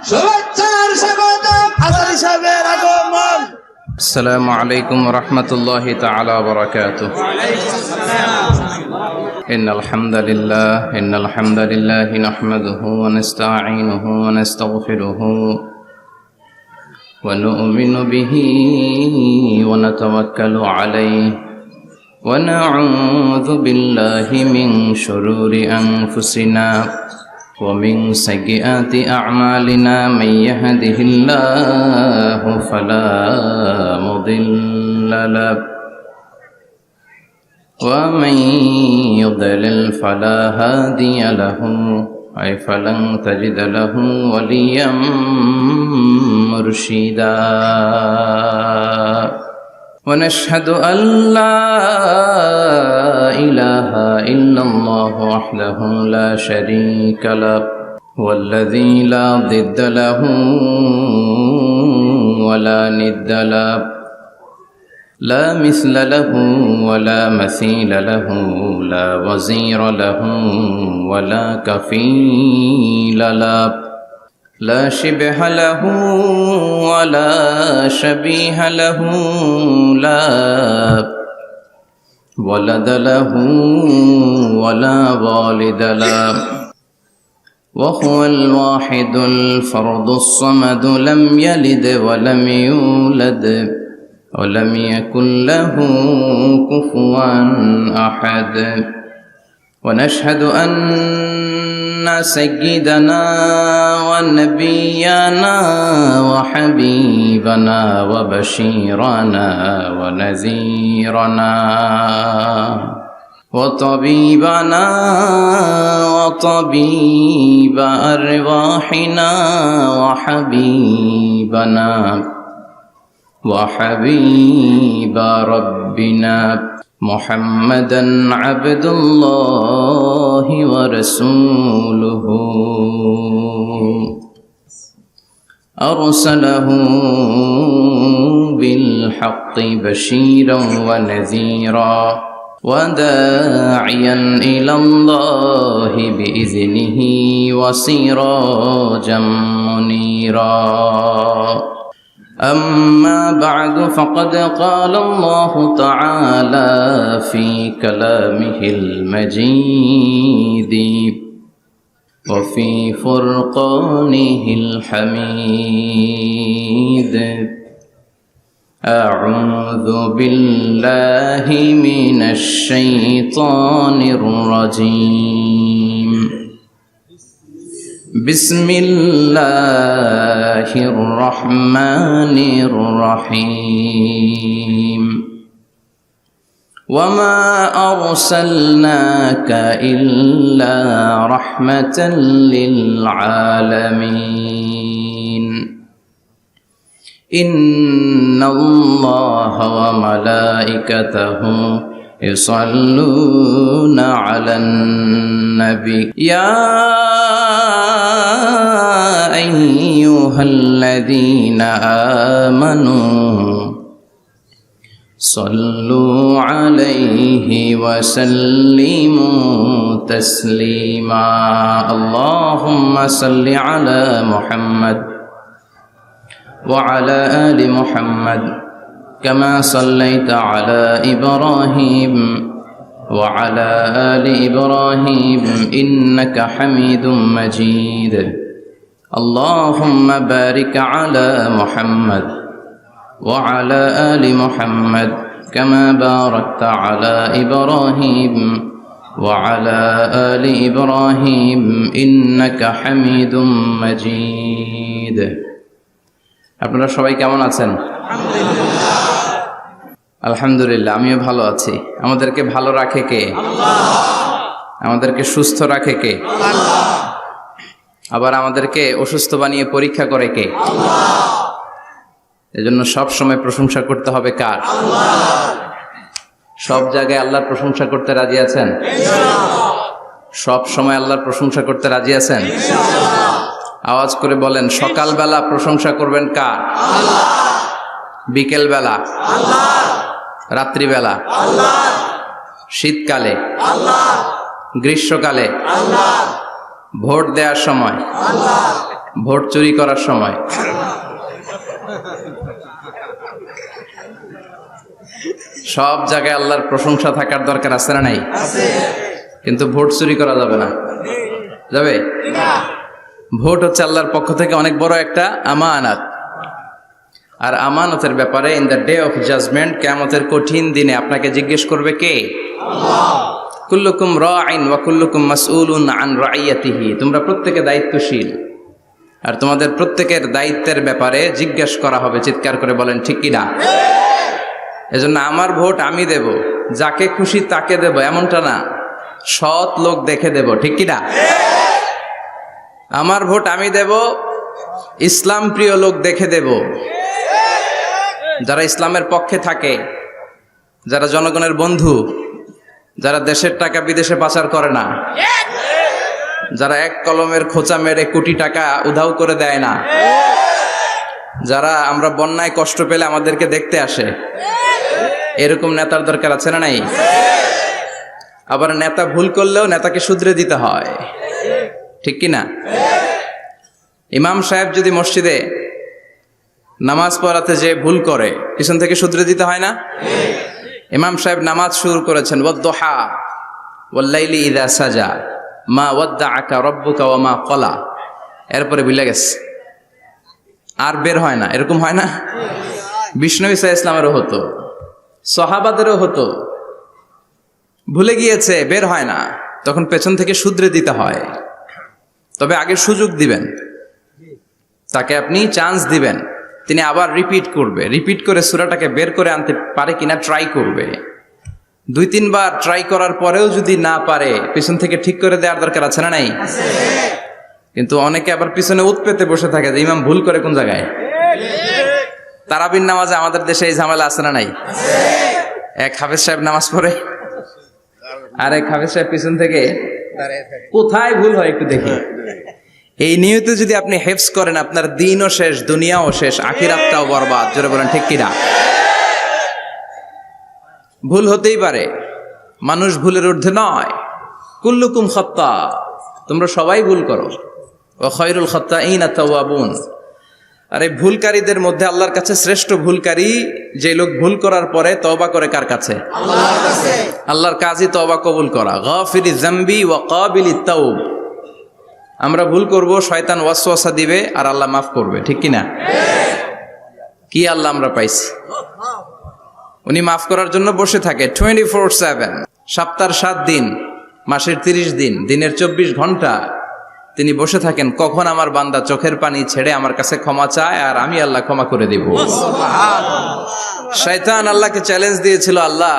শুভেচ্ছার স্বাগতম হাসান সাহেবের আগমন। আসসালামু আলাইকুম ওয়া রাহমাতুল্লাহি তাআলা ওয়া বারাকাতুহু। ইন্নাল হামদালিল্লাহি নাহমাদুহু ওয়া নাস্তাঈনুহু ওয়া নাস্তাগফিরুহু ওয়া নু'মিনু বিহি ওয়া নাতাওয়াক্কালু আলাইহি ওয়া না'উযু বিল্লাহি মিন শুরুরি আনফুসিনা ومن سيئات أعمالنا من يهده الله فلا مضل له ومن يضلل فلا هادي له أي فلن تجد له وليا مرشدا ونشهد أن لا إله إلا الله وحده لا شريك له والذي لا ضد له ولا ند له لا مثل له ولا مثيل له لا وزير له ولا كفيل له لا شبه له ولا شبيه له لا ولد له ولا والد له وهو الواحد الفرد الصمد لم يلد ولم يولد ولم يكن له كفوا أحد ونشهد أن سيدنا ونبينا وحبيبنا وبشيرنا ونذيرنا وطبيبنا وطبيب أرواحنا وحبيبنا وحبيب ربنا محمدا عبد الله ورسوله أرسله بالحق بشيرا ونذيرا وداعيا إلى الله بإذنه وسراجا منيرا أما بعد فقد قال الله تعالى في كلامه المجيد وفي فرقانه الحميد أعوذ بالله من الشيطان الرجيم بسم الله الرحمن الرحيم وما أرسلناك إلا رحمة للعالمين إن الله وملائكته يصلون على النبي يا أيها الذين آمنوا صلوا عليه وسلموا تسليما اللهم صل على محمد وعلى آل محمد كما صليت على إبراهيم وعلى آل إبراهيم إنك حميد مجيد اللهم بارك على محمد وعلى آل محمد كما باركت على إبراهيم وعلى آل إبراهيم إنك حميد مجيد আপনারা সবাই কেমন আছেন? আলহামদুলিল্লাহ, আমিও ভালো আছি। আমাদেরকে ভালো রাখে কে? আমাদেরকে সুস্থ রাখে কে? আবার আমাদেরকে অসুস্থ বানিয়ে পরীক্ষা করে কে? এজন্য সব সময় প্রশংসা করতে হবে কার? সব জায়গায় আল্লাহর প্রশংসা করতে রাজি আছেন? সব সময় আল্লাহর প্রশংসা করতে রাজি আছেন? আওয়াজ করে বলেন, সকালবেলা প্রশংসা করবেন কার? বিকেল বেলা, রাত্রিবেলা, শীতকালে, গ্রীষ্মকালে, ভোট দেওয়ার সময়, ভোট চুরি করার সময়। সব জায়গায় আল্লাহর প্রশংসা থাকার দরকার আছে না নাই? কিন্তু ভোট চুরি করা যাবে না। যাবে? ভোট হচ্ছে আল্লাহর পক্ষ থেকে অনেক বড় একটা আমানত। আর আমানতের ব্যাপারে in the day of judgment, কিয়ামতের কঠিন দিনে আপনাকে জিজ্ঞেস করবে কে? আল্লাহ। কুল্লুকুম রাঈন ওয়া কুল্লুকুম মাসউলুন আন রাইয়াতিহি। তোমরা প্রত্যেকে দায়িত্বশীল, আর তোমাদের প্রত্যেকের দায়িত্বের ব্যাপারে জিজ্ঞেস করা হবে। চিৎকার করে বলেন ঠিক কি না? এজন্য আমার ভোট আমি দেব, যাকে খুশি তাকে দেব এমনটা না, সৎ লোক দেখে দেব। ঠিক কি না? আমার ভোট আমি দেব, ইসলাম প্রিয় লোক দেখে দেব, যারা ইসলামের পক্ষে থাকে, যারা জনগণের বন্ধু, যারা দেশের টাকা বিদেশে পাচার করে না, যারা এক কলমের খোঁচা মেরে কোটি টাকা উধাও করে দেয় না, যারা আমরা বন্যায় কষ্ট পেলে আমাদেরকে দেখতে আসে, এরকম নেতার দরকার আছে না নাই? আবার নেতা ভুল করলেও নেতাকে শুধরে দিতে হয়। ঠিক কি না? ইমাম সাহেব যদি মসজিদে নামাজ পড়াতে যে ভুল করে, পিছন থেকে শুধরে দিতে হয় না? ইমাম সাহেব নামাজ শুরু করেছেন, ওয়াদ-দুহা ওয়াল-লাইলি ইযা সাজা মা ওয়াদ্দাআকা রাব্বুকা ওয়া মা ক্বালা, এরপরে ভুলে গেছে, আর বের হয় না। এরকম হয় না? বিষ্ণু ঈসা ইসলামেরও হতো, সাহাবাদেরও হতো। ভুলে গিয়েছে, বের হয় না, তখন পেছন থেকে শুধরে দিতে হয়। তবে আগে সুযোগ দিবেন, তাকে আপনি চান্স দিবেন, তিনি আবার রিপিট করবে, রিপিট করে সূরাটাকে বের করে আনতে পারে কিনা ট্রাই করবে। 2-3 বার ট্রাই করার পরেও যদি না পারে, পিছন থেকে ঠিক করে দেওয়ার দরকার আছে না নাই? কিন্তু অনেকে আবার পিছনে উৎ পেতে বসে থাকে যে ইমাম ভুল করে কোন জায়গায়। তারাবির নামাজে আমাদের দেশে এই ঝামেলা আছে না নাই? এক হাফেজ সাহেব নামাজ পড়ে, আর এক হাফেজ সাহেব পিছন থেকে কোথায় ভুল হয় একটু দেখি। এই নিয়তে যদি আপনি হেফজ করেন, আপনার দিনও শেষ, দুনিয়াও শেষ, আখিরাতটাও বরবাদ। জোরে বলেন ঠিক কিনা? ভুল হতেই পারে, মানুষ ভুলের ঊর্ধ্বে নয়। কুল্লুকুম খাত্তা, তোমরা সবাই ভুল করো। ওয়া খায়রুল খাত্তাইনা তাওয়াবুন। আর এই ভুলকারীদের মধ্যে আল্লাহর কাছে শ্রেষ্ঠ ভুলকারী যে লোক ভুল করার পরে তওবা করে কার কাছে? আল্লাহর কাছে। আল্লাহর কাজই তওবা কবুল করা। গাফিরিজ যামবি ওয়া কাবিলিত তাওব। আমরা ভুল করব, শয়তান ওয়াসওয়াসা দিবে, আর আল্লাহ মাফ করবে। ঠিক কি না? কি আল্লাহ আমরা পাইছি, উনি মাফ করার জন্য বসে থাকে 24/7। সপ্তাহের 7 দিন, মাসের 30 দিন, দিনের 24 ঘন্টা তিনি বসে থাকেন, কখন আমার বান্দা চোখের পানি ছেড়ে আমার কাছে ক্ষমা চায়, আর আমি আল্লাহ ক্ষমা করে দিব। শয়তান আল্লাহকে চ্যালেঞ্জ দিয়েছিল, আল্লাহ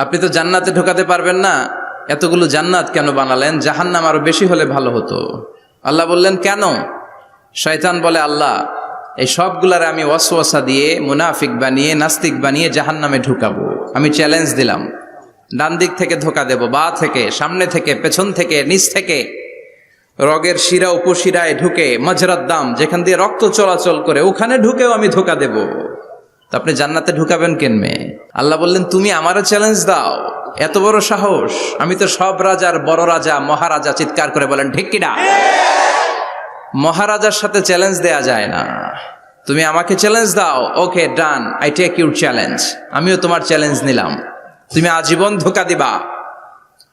আপনি তো জান্নাতে ঢোকাতে পারবেন না, এতগুলো জান্নাত কেন বানালেন? জাহান্নাম আরো বেশি হলে ভালো হতো। আল্লাহ বললেন কেন? শয়তান বলে, আল্লাহ এই সবগুলারে আমি ওয়াসওয়াসা দিয়ে, মুনাফিক বানিয়ে, নাস্তিক বানিয়ে জাহান্নামে ঢুকাবো। আমি চ্যালেঞ্জ দিলাম, ডান দিক থেকে ধোকা দেব, বা থেকে, সামনে থেকে, পেছন থেকে, নিচ থেকে, রগের শিরা উপশিরায় ঢুকে, মাজরাত দাম যেখান দিয়ে রক্ত চলাচল করে, ওখানে ঢুকেও আমি ধোকা দেব। তো আপনি জান্নাতে ঢুকাবেন কেনমে? আল্লাহ বললেন তুমি আমারও চ্যালেঞ্জ দাও, এত বড় সাহস? আমি তো সব রাজার বড় রাজা, মহারাজা। চিৎকার করে বলেন ঠিক কিনা? মহারাজার সাথে চ্যালেঞ্জ দেয়া যায় না। তুমি আমাকে চ্যালেঞ্জ দাও, ওকে ডান, আই টেক ইউর চ্যালেঞ্জ। আমিও তোমার চ্যালেঞ্জ নিলাম। তুমি আজীবন ধোকা দিবা,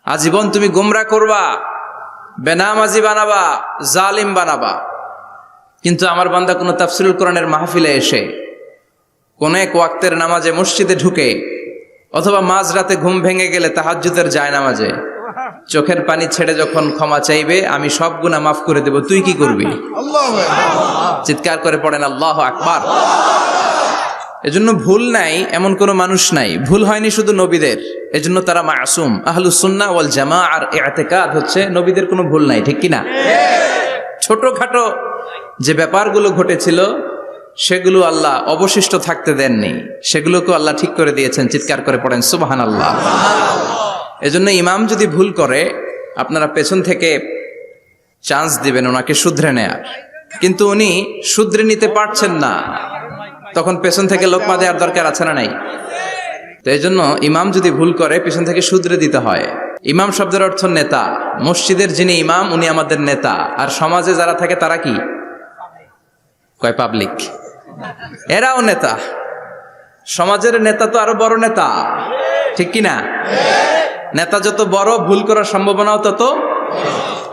আজীবন তুমি গোমরা করবা, বেনামাজি বানাবা, জালিম বানাবা। কিন্তু আমার বান্দা কোনো তাফসীরুল কোরআনের মাহফিলে এসে, কোন এক ওয়াক্তের নামাজে মসজিদে ঢুকে, অথবা মাঝরাতে ঘুম ভেঙে গেলে তাহাজ্জুদের জায়নামাজে চোখের পানি ছেড়ে যখন ক্ষমা চাইবে, আমি সব গুনাহ মাফ করে দেব, তুই কি করবি? চিৎকার করে পড়েন আল্লাহু আকবার। এজন্য ভুল নাই এমন কোন মানুষ নাই, ভুল হয়নি শুধু নবীদের, এজন্য তারা মাসুম। আহলুস সুন্নাহ ওয়াল জামাআর ইতিকাদ হচ্ছে নবীদের কোনো ভুল নাই। ঠিক কিনা? ছোটখাটো যে ব্যাপারগুলো ঘটেছিল সেগুলো আল্লাহ অবশিষ্ট থাকতে দেননি, সেগুলোকে আল্লাহ ঠিক করে দিয়েছেন। চিৎকার করে পড়েন সুবহানাল্লাহ। এজন্য ইমাম যদি ভুল করে, আপনারা পেছন থেকে চান্স দিবেন ওনাকে শুধরে নেয়ার, কিন্তু উনি শুধরে নিতে পারছেন না, তখন পেছন থেকে লোকমা দেওয়ার দরকার আছে না নাই? তো এই জন্য ইমাম যদি ভুল করে, পেছন থেকে শুধরে দিতে হয়। ইমাম শব্দের অর্থ নেতা। মসজিদের যিনি ইমাম উনি আমাদের নেতা, আর সমাজে যারা থাকে তারা কি কয় পাবলিক, এরাও নেতা। সমাজের নেতা তো আরো বড় নেতা, ঠিক কি না? নেতা যত বড় ভুল করার সম্ভাবনাও তত।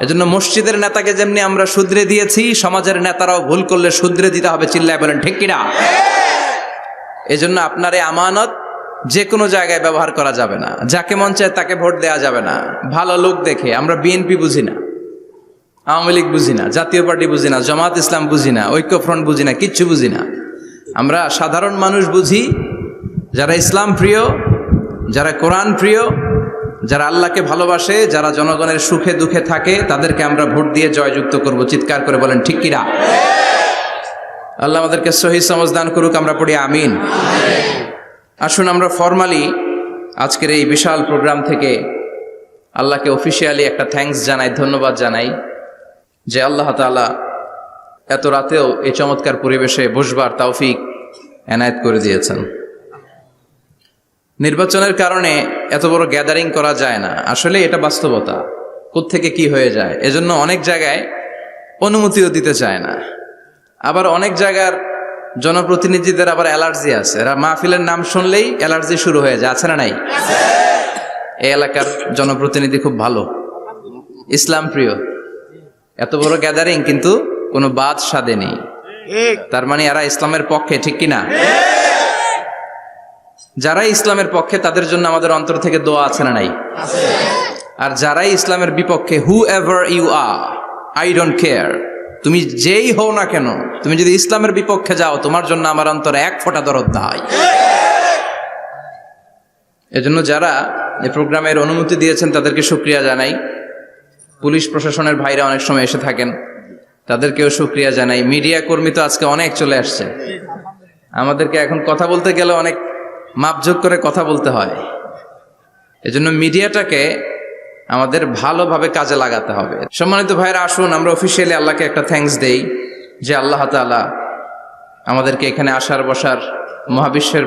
এজন্য মসজিদের নেতাকে যেমনি আমরা শুধরে দিয়েছি, সমাজের নেতারাও ভুল করলে শুধরে দিতে হবে। চিল্লায় বলেন ঠিক কিনা? এজন্য আপনার এই আমানত যে কোনো জায়গায় ব্যবহার করা যাবে না, যাকে মন চায় তাকে ভোট দেওয়া যাবে না। ভালো লোক দেখে, আমরা বিএনপি বুঝি না, আওয়ামী লীগ বুঝি না, জাতীয় পার্টি বুঝি না, জামাত ইসলাম বুঝি না, ঐক্যফ্রন্ট বুঝি না, কিচ্ছু বুঝি না। আমরা সাধারণ মানুষ বুঝি, যারা ইসলাম প্রিয়, যারা কোরআন প্রিয়, যারা আল্লাহকে ভালোবাসে, যারা জনগণের সুখে দুঃখে থাকে, তাদেরকে আমরা ভোট দিয়ে জয়যুক্ত করব। চিৎকার করে বলেন ঠিক কিনা? আল্লাহ আমাদেরকে সহি সমঝ দান করুক, আমরা পড়ি আমিন। আসুন আমরা ফরমালি আজকের এই বিশাল প্রোগ্রাম থেকে আল্লাহকে অফিসিয়ালি একটা থ্যাঙ্কস জানাই, ধন্যবাদ জানাই যে আল্লাহ তাআলা এত রাতেও এই চমৎকার পরিবেশে বসবার তৌফিক এনায়েত করে দিয়েছেন। নির্বাচনের কারণে এত বড় গ্যাদারিং করা যায় না, আসলে এটা বাস্তবতা। কোত্থেকে কি হয়ে যায়, এজন্য অনেক জায়গায় অনুমতিও দিতে চায় না। আবার অনেক জায়গার জনপ্রতিনিধিদের আবার অ্যালার্জি আছে, এরা মাহফিলের নাম শুনলেই অ্যালার্জি শুরু হয়ে যায়, আছে না নাই? এই এলাকার জনপ্রতিনিধি খুব ভালো, ইসলাম প্রিয়, এত বড় গ্যাদারিং কিন্তু কোনো বাদ সাধে নেই, তার মানে এরা ইসলামের পক্ষে, ঠিক কিনা? যারাই ইসলামের পক্ষে তাদের জন্য আমাদের অন্তর থেকে দোয়া আছে না নাই? আর যারাই ইসলামের বিপক্ষে, whoever you are, I don't care, তুমি যেই হও না কেন, তুমি যদি ইসলামের বিপক্ষে যাও, তোমার জন্য আমার অন্তরে এক ফোঁটা দরদ নাই। এজন্য যারা এই প্রোগ্রামের অনুমতি দিয়েছেন তাদেরকে শুকরিয়া জানাই। পুলিশ প্রশাসনের ভাইরা অনেক সময় এসে থাকেন, তাদেরকেও শুকরিয়া জানাই। মিডিয়া কর্মী তো আজকে অনেক চলে আসছে, আমাদেরকে এখন কথা বলতে গেলে অনেক মাপযোগ করে কথা বলতে হয়। এজন্য মিডিয়াটাকে আমাদের ভালোভাবে কাজে লাগাতে হবে। সম্মানিত ভাইরা, আসুন আমরা অফিসিয়ালি আল্লাহকে একটা থ্যাঙ্কস দেই যে আল্লাহ তাআলা আমাদেরকে এখানে আসার বসার,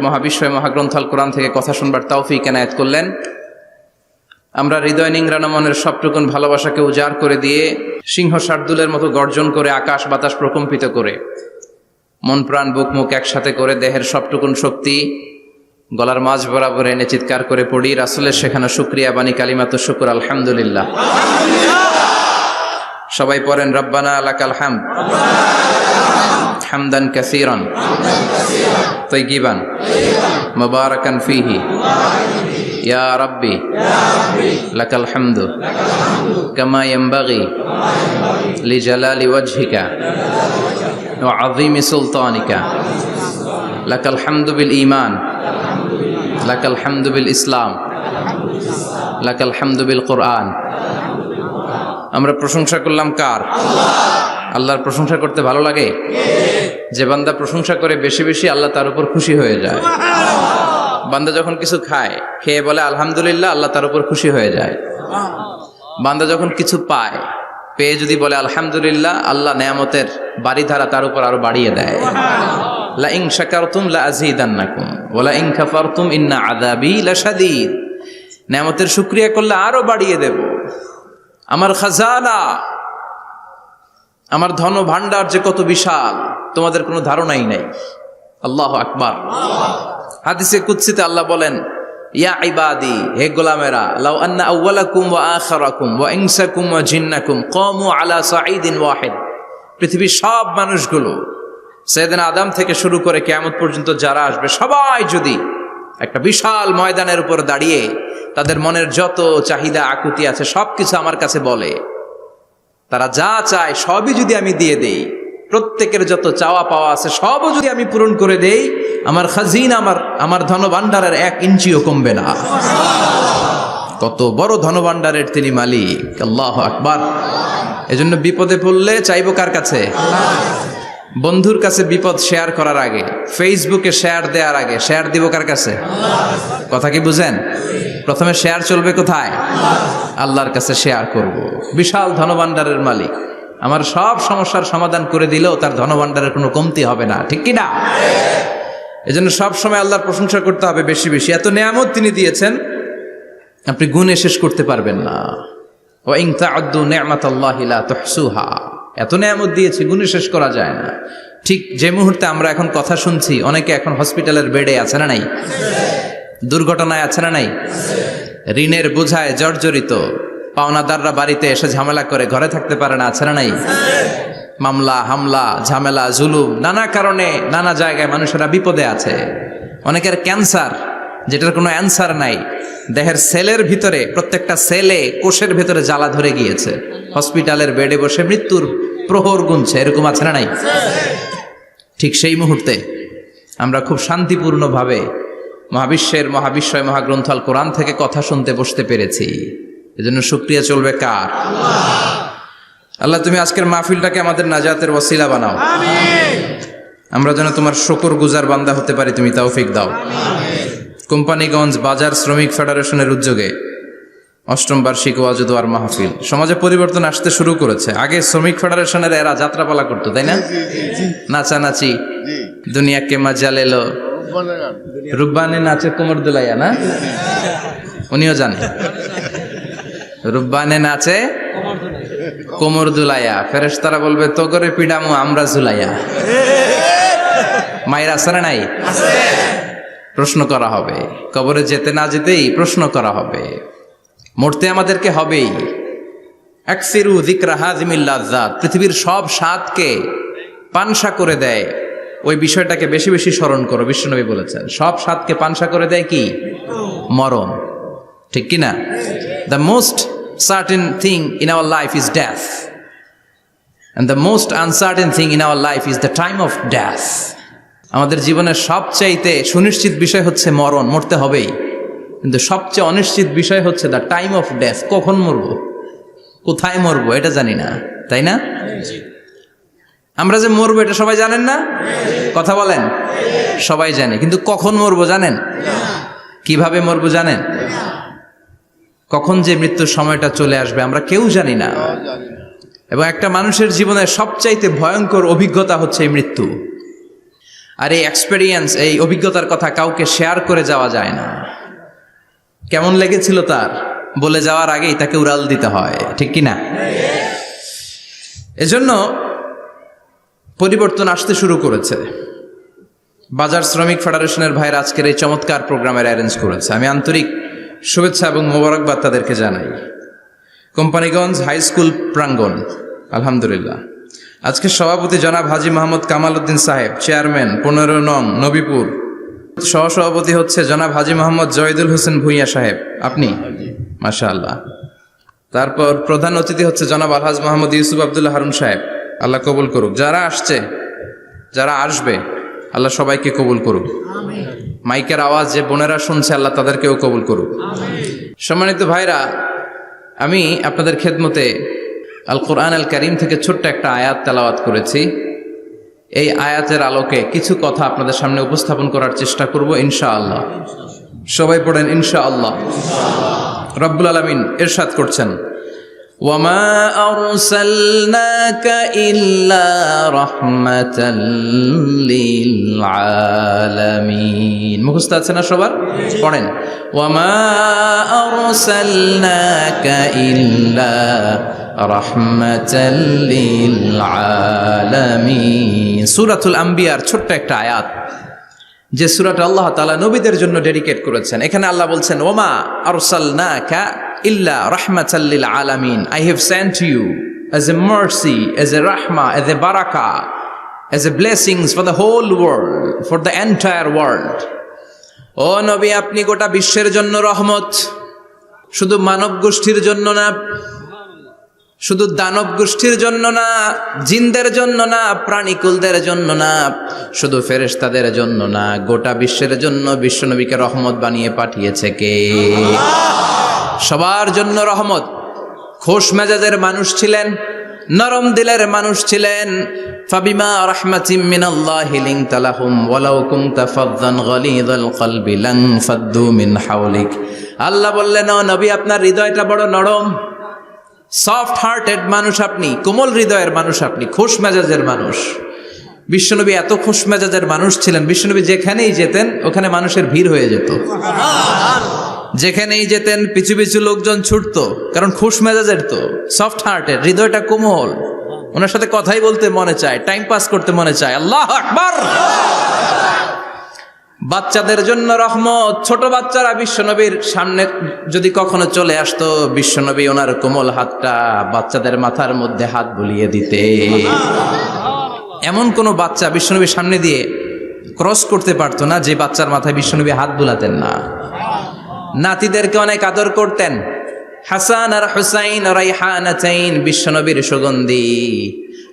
মহাবিশ্বয় মহাগ্রন্থ আল কোরআন থেকে কথা শুনবার তৌফিক এনায়েত করলেন। আমরা হৃদয় নিংড়ানো মনের সবটুকুন ভালোবাসাকে উজাড় করে দিয়ে, সিংহ শার্দুলের মতো গর্জন করে, আকাশ বাতাস প্রকম্পিত করে, মন প্রাণ বুক মুখ একসাথে করে, দেহের সবটুকুন শক্তি গলার মাঝ বরাবর এনে চিৎকার করে পড়ি রাসূলের শেখানো শুকরিয়া বাণী কালিমাতু শুকর, আলহামদুলিল্লাহ। সবাই পড়েন রব্বানা লাকাল হামদ হামদান কাসীরান তাইয়িবান মুবারাকান ফীহি ইয়া রাব্বি লাকাল হামদু কামা ইয়ানবাগি লিজালালি ওয়াজহিকা ওয়া আযীমি সুলতানিকা লাকাল হামদু বিল ঈমান লাকাল হামদু বিল ইসলাম লাকাল হামদু বিল কোরআন। আমরা প্রশংসা করলাম কার? আল্লাহর প্রশংসা করতে ভালো লাগে? যে বান্দা প্রশংসা করে বেশি বেশি, আল্লাহ তার উপর খুশি হয়ে যায়। বান্দা যখন কিছু খায়, খেয়ে বলে আলহামদুলিল্লাহ, আল্লাহ তার উপর খুশি হয়ে যায়। বান্দা যখন কিছু পায়, পেয়ে যদি বলে আলহামদুলিল্লাহ, আল্লাহ নেয়ামতের বাড়িধারা তার উপর আরো বাড়িয়ে দেয়। লা ইন শাকারতুম লা আযীদান্নাকুম ওয়া লা ইন কাফারতুম ইন্না আযাবি লাশাদীদ। নেয়ামতের শুকরিয়া করলে আরো বাড়িয়ে দেব। আমার খাজানা, আমার ধন ভান্ডার যে কত বিশাল, তোমাদের কোনো ধারণাই নাই। আল্লাহু আকবার। হাদিসে কুদসিতে আল্লাহ বলেন, ইয়া ইবাদি, হে গোলামেরা, লাউ আন্না আউওয়ালাকুম ওয়া আখিরাকুম ওয়া ইনসাকুম ওয়া জিন্নাকুম কামু আলা সাঈদিন ওয়াহিদ। পৃথিবীর সব মানুষগুলো, সাইয়েদনা আদম থেকে শুরু করে কিয়ামত পর্যন্ত যারা আসবে, সবাই যদি একটা বিশাল ময়দানের উপর দাঁড়িয়ে তাদের মনের যত চাহিদা আকুতি আছে সবকিছু আমার কাছে বলে, তারা যা চায় সবই যদি আমি দিয়ে দেই, প্রত্যেকের যত চাওয়া পাওয়া আছে সবও যদি আমি পূরণ করে দেই, আমার খাজিনা, আমার ধনভাণ্ডারের 1 ইঞ্চিও কমবে না। কত বড় ধনভাণ্ডারের তিনি মালিক। আল্লাহু আকবার। এজন্য বিপদে পড়লে চাইবো কার কাছে? বন্ধুর কাছে বিপদ শেয়ার করার আগে, ফেসবুকে শেয়ার দেওয়ার আগে শেয়ার দিব কার কাছে? কথা কি বুঝেন? প্রথমে শেয়ার চলবে কোথায়? আল্লাহর কাছে শেয়ার করব। বিশাল ধনভাণ্ডারের মালিক আমার সব সমস্যার সমাধান করে দিলেও তার ধনভাণ্ডারের কোনো কমতি হবে না, ঠিক কি না? এজন্য সব সময় আল্লাহর প্রশংসা করতে হবে বেশি বেশি। এত নেয়ামত তিনি দিয়েছেন, আপনি গুণে শেষ করতে পারবেন না। ওয়া ইন তা'উদ্দু নি'মাতাল্লাহি লা তুহসুহা, এত নেয়ামত দিয়েছি গুণে শেষ করা যায় না। ঠিক যে মুহূর্তে আমরা এখন কথা শুনছি, অনেকে এখন হসপিটালের বেডে আছে না নাই? দুর্ঘটনায় আছে না নাই? ঋণের বোঝায় জর্জরিত, পাওনাদাররা বাড়িতে এসে ঝামেলা করে ঘরে থাকতে পারে না, আছে না নাই? মামলা হামলা ঝামেলা জুলুম, নানা কারণে নানা জায়গায় মানুষেরা বিপদে আছে। অনেকের ক্যান্সার, যেটার কোনো অ্যান্সার নাই, দেহের সেলের ভিতরে, প্রত্যেকটা সেলে কোষের ভেতরে জ্বালা ধরে গিয়েছে, হসপিটালের বেডে বসে মৃত্যুর প্রহর গুনছে, এরকম আছে না নাই? ঠিক সেই মুহূর্তে আমরা খুব শান্তিপূর্ণভাবে মহাবিশ্বয় মহাগ্রন্থ আল কোরআন থেকে কথা শুনতে বসতে পেরেছি। এজন্য শুকরিয়া চলবে কার? আল্লাহ, তুমি আজকের মাহফিলটাকে আমাদের নাজাতের ওসিলা বানাও, আমরা যেন তোমার শুকর গুজার বান্দা হতে পারি, তুমি তৌফিক দাও। কোম্পানিগঞ্জ বাজার শ্রমিক ফেডারেশনের উদ্যোগে ৮ম বার্ষিক ওয়াজ ও দোয়ার মাহফিল। সমাজে পরিবর্তন আসতে শুরু করেছে। আগে শ্রমিক ফেডারেশনের এরা যাত্রাপালা করতো, তাই না? নাচানাচি, দুনিয়া কে মজা লেলো, রুব্বানে নাচে কোমর দুলাইয়া, না? উনিও জানে রুব্বানে নাচে কোমর দুলাইয়া, ফেরেশতারা বলবে তো করে পিডামু আমরা জুলাইয়া। মায়ের আছে না নাই? প্রশ্ন করা হবে, কবরে যেতে না যেতেই প্রশ্ন করা হবে। মরতে আমাদেরকে হবেই। আকসিরু যিকরা হাযিমিল লাযযাত, পৃথিবীর সব স্বাদকে পানসা করে দেয়, ওই বিষয়টাকে বেশি বেশি স্মরণ করো। বিশ্বনবী বলেছেন সব স্বাদকে পানসা করে দেয় কি? মরণ, ঠিক কি না? The most certain thing in our life is death, and the most uncertain thing in our life is the time of death. আমাদের জীবনের সবচাইতে সুনিশ্চিত বিষয় হচ্ছে মরণ, মরতে হবেই। কিন্তু সবচেয়ে অনিশ্চিত বিষয় হচ্ছে দ্য টাইম অফ ডেথ, কখন মরবো, কোথায় মরবো এটা জানি না, তাই না? আমরা যে মরবো এটা সবাই জানেন না? কথা বলেন। সবাই জানে, কিন্তু কখন মরবো জানেন? কিভাবে মরবো জানেন? কখন যে মৃত্যুর সময়টা চলে আসবে আমরা কেউ জানি না। এবং একটা মানুষের জীবনের সবচাইতে ভয়ঙ্কর অভিজ্ঞতা হচ্ছে এই মৃত্যু। আর এই এক্সপেরিয়েন্স, এই অভিজ্ঞতার কথা কাউকে শেয়ার করে যাওয়া যায় না। কেমন লেগেছিল তার বলে যাওয়ার আগেই তাকে উড়াল দিতে হয়, ঠিক কি না? এজন্য পরিবর্তন আসতে শুরু করেছে। বাজার শ্রমিক ফেডারেশনের ভাইয়ের আজকের এই চমৎকার প্রোগ্রামের অ্যারেঞ্জ করেছে। আমি আন্তরিক শুভেচ্ছা এবং মোবারকবাদ তাদেরকে জানাই। কোম্পানিগঞ্জ হাই স্কুল প্রাঙ্গণ, আলহামদুলিল্লাহ। আজকে সভাপতি জনাব হাজী মোহাম্মদ কামাল উদ্দিন সাহেব, চেয়ারম্যান 15 নং নবীপুর। সহসভাপতি হচ্ছে জনাব হাজী মোহাম্মদ জয়দুল হোসেন ভুঁইয়া সাহেব, আপনি? মাশাআল্লাহ। তারপর প্রধান অতিথি হচ্ছে জনাব আলহাজ মোহাম্মদ ইউসুফ আব্দুল্লাহ হারুন সাহেব, আল্লাহ কবুল করুক। যারা আসছে, যারা আসবে, আল্লাহ সবাইকে কবুল করুক। মাইকের আওয়াজ যে বোনেরা শুনছে, আল্লাহ তাদেরকেও কবুল করুক। সম্মানিত ভাইরা, আমি আপনাদের খেদমতে আল কোরআন আল কারীম থেকে ছোট্ট একটা আয়াত তেলাওয়াত করেছি। এই আয়াতের আলোকে কিছু কথা আপনাদের সামনে উপস্থাপন করার চেষ্টা করব ইনশাআল্লাহ। সবাই পড়েন ইনশাআল্লাহ। রব্বুল আলামিন ইরশাদ করছেন, ওয়ামা আরসালনাকা ইল্লা রাহমাতাল লিল আলামিন। মুখস্থ আছে না সবার? পড়েন, ওয়ামা আরসালনাকা ইল্লা রাহমাতাল লিল আলামিন। সূরাতুল আম্বিয়ার ছোট্ট একটা আয়াত, যে সূরাটা আল্লাহ তাআলা নবীদের জন্য ডেডিকেট করেছেন। এখানে আল্লাহ বলছেন, ওমা আরসালনাকা ইল্লা রাহমাতাল লিল আলামিন, I have sent you as a mercy, as a rahmah, as a barakah, as a blessings for the whole world, for the entire world. ও নবী, আপনি গোটা বিশ্বের জন্য রহমত, শুধু মানব গোষ্ঠীর জন্য না, শুধু দানব গোষ্ঠীর জন্য না, জিনদের জন্য না, প্রাণীকুলদের জন্য না, শুধু ফেরেশতাদের জন্য না, গোটা বিশ্বের জন্য বিশ্বনবীকে রহমত বানিয়ে পাঠিয়েছে কে? সবার জন্য রহমত। খোশ মেজাজের মানুষ ছিলেন, নরম দিলের মানুষ ছিলেন। ফাবিমা রাহমাতিম মিনাল্লাহি লিনতা লাহুম ওয়ালাউ কুনতা ফাযযান গালিযাল কলবি লান ফাদ্দু মিন হাওলিক। আল্লাহ বললেন, ও নবী, আপনার হৃদয়টা বড় নরম, সফট হার্টেড মানুষ আপনি, কোমল হৃদয়ের মানুষ আপনি, খোশ মেজাজের মানুষ। বিশ্বনবী এত খোশ মেজাজের মানুষ ছিলেন, বিশ্বনবী যেখানেই যেতেন ওখানে মানুষের ভিড় হয়ে যেত। যেখানেই যেতেন পিছু পিছু লোকজন ছুটতো, কারণ খুশ মেজাজের তো, সফট হার্টের, হৃদয়টা কোমল, ওনার সাথে কথাই বলতে মনে চায়, টাইম পাস করতে মনে চায়। আল্লাহু আকবার। বাচ্চাদের জন্য রহমত। ছোট বাচ্চারা বিশ্বনবীর সামনে যদি কখনো চলে আসতো, বিশ্বনবী ওনার কোমল হাতটা বাচ্চাদের মাথার মধ্যে হাত বুলিয়ে দিতে। এমন কোনো বাচ্চা বিশ্বনবীর সামনে দিয়ে ক্রস করতে পারতো না যে বাচ্চার মাথায় বিশ্বনবী হাত বুলাতেন না। নাতিদেরকে অনেক আদর করতেন। হাসান আর হুসাইন রাইহানাতাইন, বিশ্বনবীর সুগন্ধি।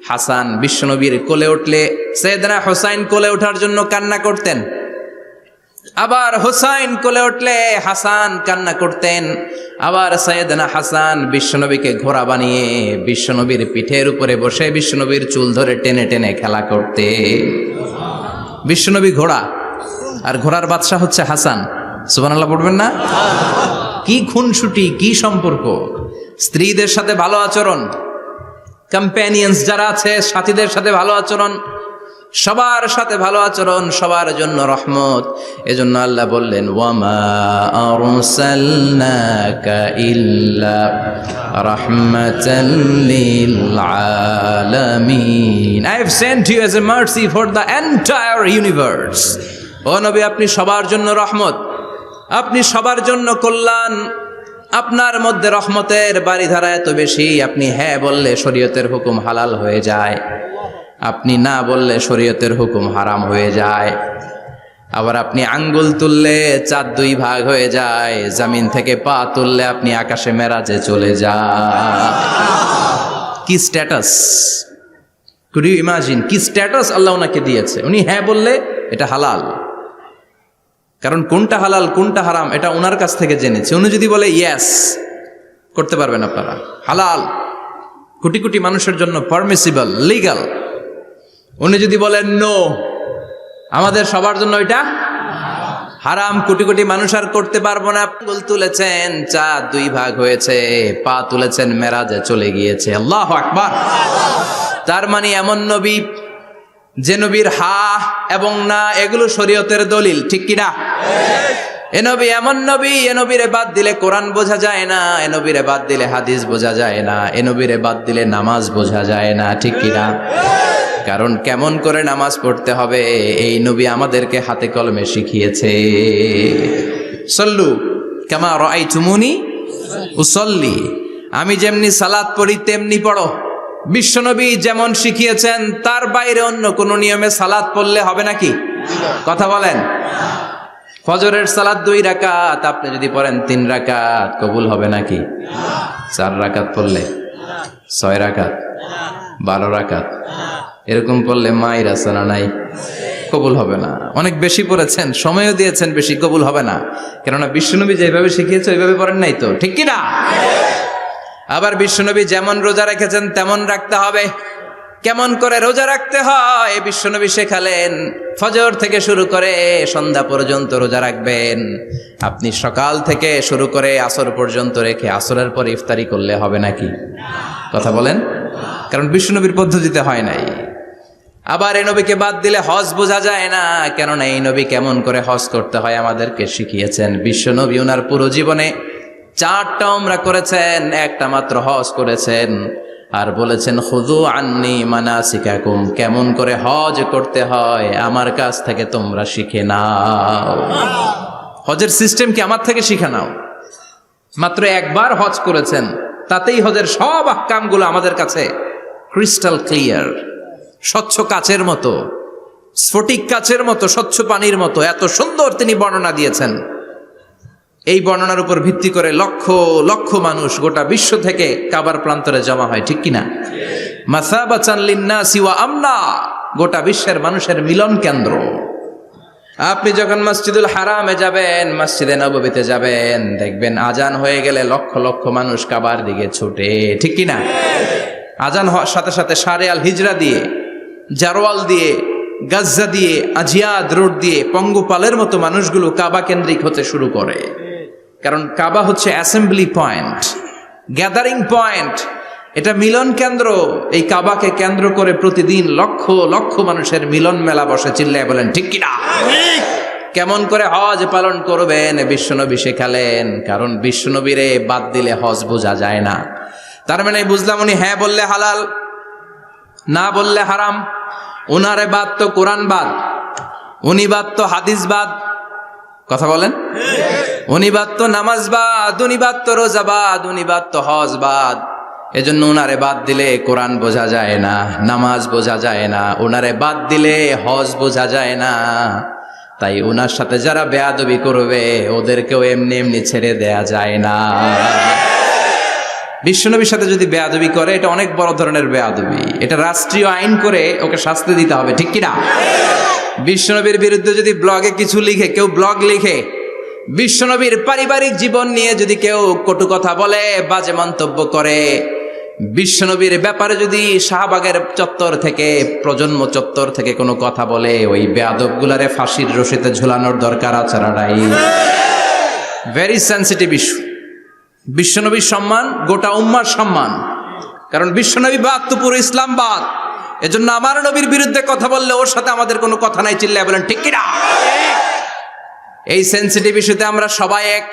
হাসান বিশ্বনবীর কোলে উঠলে সাইয়েদনা হুসাইন কোলে ওঠার জন্য কান্না করতেন, আবার হুসাইন কোলে উঠলে হাসান কান্না করতেন। আবার সাইয়েদনা হাসান বিশ্বনবীকে ঘোড়া বানিয়ে বিশ্বনবীর পিঠের উপরে বসে বিশ্বনবীর চুল ধরে টেনে টেনে খেলা করতে। বিশ্বনবী ঘোড়া, আর ঘোড়ার বাদশা হচ্ছে হাসান। সুবহানাল্লাহ পড়বেন না? কি খুনসুটি, কি সম্পর্ক! স্ত্রীদের সাথে ভালো আচরণ, কম্প্যানিয়ন্স যারা আছে সাথীদের সাথে ভালো আচরণ, সবার সাথে ভালো আচরণ, সবার জন্য রহমত। এজন্য আল্লাহ বললেন, ওয়ামা আরসালনাকা ইল্লা রাহমাতাল লিল আলামিন। I have sent you as a mercy for the entire universe. ও নবী, আপনি সবার জন্য রহমত, আপনি সবার জন্য কল্যাণ। আপনার মধ্যে রহমতের বাড়িধারা এত বেশি, আপনি হ্যাঁ বললে শরীয়তের হুকুম হালাল হয়ে যায়, আপনি না বললে শরীয়তের হুকুম হারাম হয়ে যায়। আবার আপনি আঙ্গুল তুললে চাঁদ দুই ভাগ হয়ে যায়, জমিন থেকে পা তুললে আপনি আকাশে মেরাজে চলে যান। কি স্ট্যাটাস! কুড ইউ ইমাজিন কি স্ট্যাটাস আল্লাহ ওনাকে দিয়েছে। উনি হ্যাঁ বললে এটা হালাল, কারণ কোনটা হালাল কোনটা হারাম এটা ওনার কাছ থেকে জেনেছে। উনি যদি বলে ইয়েস, করতে পারবেন আপনারা, হালাল, কোটি কোটি মানুষের জন্য পারমিসিবল, লিগ্যাল। উনি যদি বলেন নো, আমাদের সবার জন্য এটা হারাম, কোটি কোটি মানুষ আর করতে পারবো না। আঙ্গুল তুলেছেন চাঁদ দুই ভাগ হয়েছে, পা তুলেছেন মেরাজে চলে গিয়েছে। আল্লাহু আকবার। তার মানে এমন নবী যে নবীর হা এবং না এগুলো শরীয়তের দলিল, ঠিক কিনা? এ নবী এমন নবী, এ নবীরে বাদ দিলে কোরআন বোঝা যায় না, এ নবীরে বাদ দিলে হাদিস বোঝা যায় না, এ নবীরে বাদ দিলে নামাজ বোঝা যায় না, ঠিক কিনা? কারণ কেমন করে নামাজ পড়তে হবে এই নবী আমাদেরকে হাতে কলমে শিখিয়েছে। সল্লু কামা রাআইতুমুনি উসাল্লি, আমি যেমনি সালাত পড়ি তেমনি পড়ো। বিশ্বনবী যেমন শিখিয়েছেন তার বাইরে অন্য কোন নিয়মে সালাত পড়লে হবে নাকি? কথা বলেন। ফজরের সালাত 2 রাকাত, আপনি যদি পড়েন 3 রাকাত, কবুল হবে নাকি? 4 রাকাত পড়লে, 6 রাকাত, 12 রাকাত এরকম পড়লে মায়ের আসানা নাই, কবুল হবে না। অনেক বেশি পড়েছেন, সময়ও দিয়েছেন বেশি, কবুল হবে না। কেননা বিশ্বনবী যেভাবে শিখিয়েছে ওইভাবে পড়েন নাই তো, ঠিক কিনা? আবার বিশ্বনবী যেমন রোজা রেখেছেন তেমন রাখতে হবে। কেমন করে রোজা রাখতে হয় বিশ্বনবী শেখালেন। ফজর থেকে শুরু করে সন্ধ্যা পর্যন্ত রোজা রাখবেন। আপনি সকাল থেকে শুরু করে আসর পর্যন্ত রেখে আসরের পর ইফতারি করলে হবে নাকি? কথা বলেন। কারণ বিশ্বনবীর পদ্ধতিতে হয় নাই। আবার এই নবীকে বাদ দিলে হজ বোঝা যায় না, কেননা এই নবী কেমন করে হজ করতে হয় আমাদেরকে শিখিয়েছেন। বিশ্বনবী ওনার পুরো জীবনে 4টা উমরা করেছেন, একটা মাত্র হজ করেছেন। আর বলেছেন খুযু আন্নী মানাসিকাকুম, কেমন করে হজ করতে হয় আমার কাছ থেকে তোমরা শিখে নাও। হজের সিস্টেম কি আমার থেকে শিখে নাও। মাত্র একবার হজ করেছেন, তাতেই হজের সব আহকামগুলো আমাদের কাছে ক্রিস্টাল ক্লিয়ার, স্বচ্ছ কাচের মতো, স্ফটিক কাচের মতো, স্বচ্ছ পানির মতো এত সুন্দর তিনি বর্ণনা দিয়েছেন। এই বর্ণনার উপর ভিত্তি করে লক্ষ লক্ষ মানুষ গোটা বিশ্ব থেকে কাবার প্রান্তরে জমা হয়, ঠিক কিনা? মাসাবাতান লিন্নাসি ওয়া আমনা, গোটা বিশ্বের মানুষের মিলন কেন্দ্র। আপনি যখন মসজিদুল হারামে যাবেন, মসজিদে নববীতে যাবেন, দেখবেন আজান হয়ে গেলে লক্ষ লক্ষ মানুষ কাবার দিকে ছুটে, ঠিক কিনা? আজান হওয়ার সাথে সাথে সারে আল হিজরা দিয়ে, জারওয়াল দিয়ে, গাজ্জা দিয়ে, আজিয়াদ রোড দিয়ে পঙ্গপালের মতো মানুষগুলো কাবা কেন্দ্রিক হতে শুরু করে। কারণ কাবা হচ্ছে অ্যাসেম্বলি পয়েন্ট, গ্যাদারিং পয়েন্ট, এটা মিলন কেন্দ্র। এই কাবাকে কেন্দ্র করে প্রতিদিন লক্ষ লক্ষ মানুষের মিলন মেলা বসে। চিল্লায় বলেন ঠিক কিনা? কেমন করে হজ পালন করবেন বিশ্বনবী শেখালেন, কারণ বিশ্বনবীরে বাদ দিলে হজ বোঝা যায় না। তার মানে বুঝলাম উনি হ্যাঁ বললে হালাল, না বললে হারাম। উনারে বাদ তো কোরআন বাদ, উনি বাদ তো হাদিস বাদ, কথা বলেন। উনি বাদ তো নামাজ বাদ, উনি বাদ তো রোজা বাদ, উনি বাদ তো হজ বাদ। এজন্য উনারে বাদ দিলে কোরআন বোঝা যায় না, নামাজ বোঝা যায় না, উনারে বাদ দিলে হজ বোঝা যায় না। তাই উনার সাথে যারা বেয়াদবি করবে ওদেরকেও এমনি এমনি ছেড়ে দেয়া যায় না। বিশ্বনবীর সাথে যদি বেয়াদবি করে এটা অনেক বড় ধরনের বেয়াদবি, এটা রাষ্ট্রীয় আইন করে ওকে শাস্তি দিতে হবে, ঠিক কিনা? বিশ্বনবীর বিরুদ্ধে যদি ব্লগে কিছু লিখে, কেউ ব্লগ লিখে, বিশ্বনবীর পারিবারিক জীবন নিয়ে যদি কেউ কটু কথা বলে, বাজে মন্তব্য করে, বিশ্বনবীর ব্যাপারে যদি শাহবাগের চত্বর থেকে, প্রজন্ম চত্বর থেকে কোনো কথা বলে, ওই বেয়াদবগুলারে ফাঁসির রশিতে ঝুলানোর দরকার আছে না নাই? Very sensitive issue. বিশ্বনবীর সম্মান গোটা উম্মার সম্মান, কারণ বিশ্বনবী বাদ তো পুরো ইসলাম বাদ। এজন্য আমার নবীর বিরুদ্ধে কথা বললে ওর সাথে আমাদের কোনো কথা নাই, চিল্লায় বলেন ঠিক কিনা? এই সেন্সিটিভ ইস্যুতে আমরা সবাই এক।